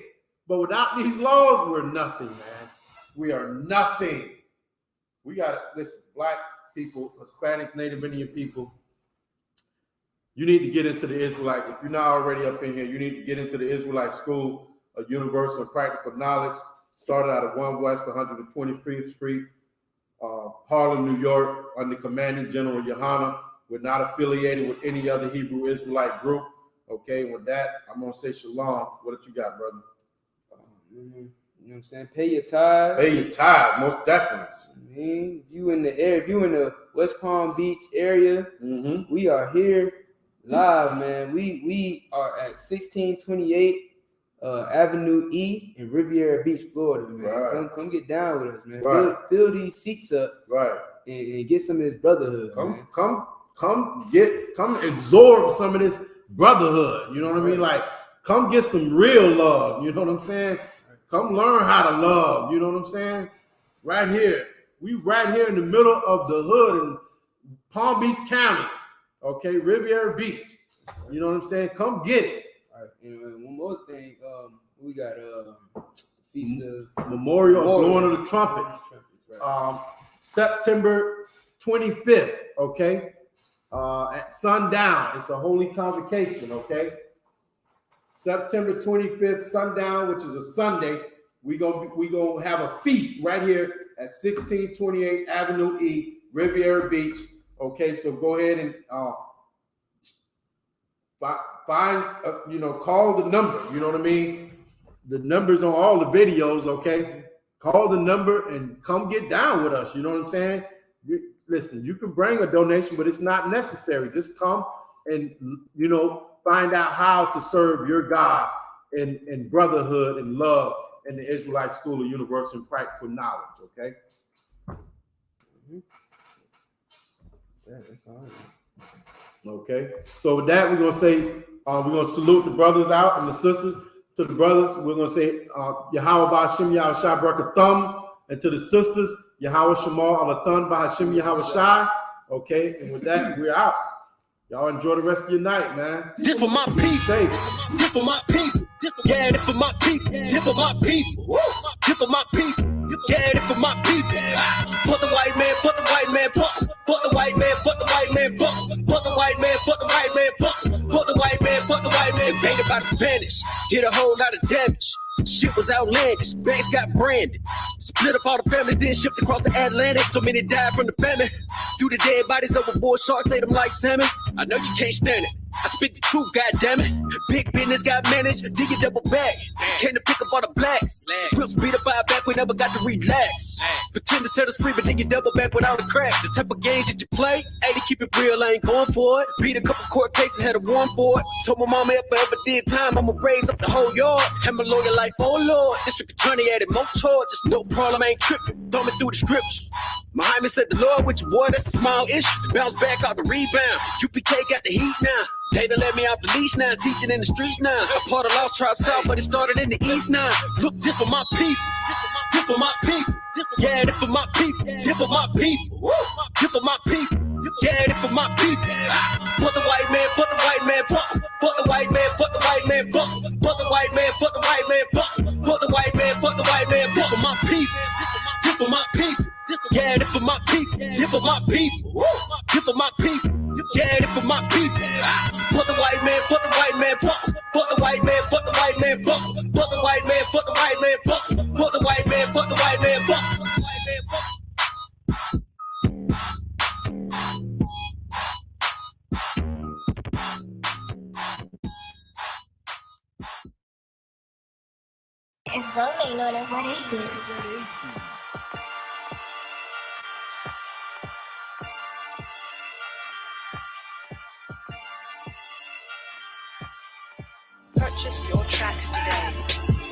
but without these laws, we're nothing, man. We are nothing. We got to listen, black people, Hispanics, Native Indian people, you need to get into the Israelite. If you're not already up in here, you need to get into the Israelite School of Universal and Practical Knowledge. Started out of 1 West 125th Street, Harlem, New York, under Commanding General YAHANNA. We're not affiliated with any other Hebrew Israelite group. Okay, with that, I'm going to say shalom. What you got, brother? You know what I'm saying? Pay your tithes. Pay your tithes, most definitely. mean, if you in the area, if you in the West Palm Beach area, we are here live, man. We are at 1628 Avenue E in Riviera Beach, Florida, man. Right. Come get down with us, man. Right. Fill these seats up, right, and get some of this brotherhood. Come absorb some of this brotherhood. You know what I mean? Like, come get some real love. You know what I'm saying? Come learn how to love. You know what I'm saying? Right here. We right here in the middle of the hood in Palm Beach County. Okay, Riviera Beach. You know what I'm saying? Come get it. All right. And one more thing, we got Feast of Memorial Blowing of the Trumpets. Right. September 25th. Okay, at sundown. It's a holy convocation. Okay, September 25th, sundown, which is a Sunday. We gonna have a feast right here at 1628 Avenue E, Riviera Beach. Okay, so go ahead and find, call the number. You know what I mean? The number's on all the videos. Okay, call the number and come get down with us. You know what I'm saying? Listen, you can bring a donation, but it's not necessary. Just come and find out how to serve your God in brotherhood and love in the Israelite School of Universal and Practical Knowledge. Okay. Yeah, that's all right. Okay. So with that, we're gonna say we're gonna salute the brothers out and the sisters. To the brothers, we're gonna say Yahweh Ba'Hashem Yahweh Shai Barakathum, and to the sisters, Yahweh Shemal Alathun Ba'Hashem Yahweh Shai. Okay, and with that, we're out. Y'all enjoy the rest of your night, man. This for my people. This for my people. Yeah, this for my people. This for my people. This for my people. Yeah, this for my people. Put the white man, put the white man, put the white man, put the white man, put the white man, put the white man, put the white man, put the white man. Painted by the Spanish, did a whole lot of damage. Shit was outlandish, banks got branded. Split up all the families, then shipped across the Atlantic. So many died from the famine. Threw the dead bodies overboard, sharks ate them like salmon. I know you can't stand it. I spit the truth, goddammit. Big business got managed, dig it double back. Came to pick up all the blacks. We'll speed up our back, we never got to relax. Pretend to set us free, but then you double back without a crack. The type of game that you play, hey, to keep it real, I ain't going for it. Beat a couple court cases, had a warrant for it. Told my mama if I ever did time, I'ma raise up the whole yard. Had my lawyer like, oh Lord, district attorney added more charges. No problem, I ain't tripping. Thumbing through the scriptures. Muhammad said the Lord with your boy, that's a small issue. Bounce back out the rebound. UPK got the heat now. They done let me off the leash now, teaching in the streets now. A part of Lost Tribe South, but it started in the East now. Look, this for my people. This for my people. Yeah, this for my people. This for my people. This for my people. Yeah, this for my people. Put the white man, put the white man, put the white man, put the white man, put the white man, put the white man, put the white man, put the white man, put for my people. This for my people. Yeah, this for my people. This for my people. This for my people. Yeah, this for my people. Put the white man, put the white man, put the white man, put the white man, put the white man, put the white man, put the white man, put the white man, put. It's rolling on it. What is it? Purchase your tracks today.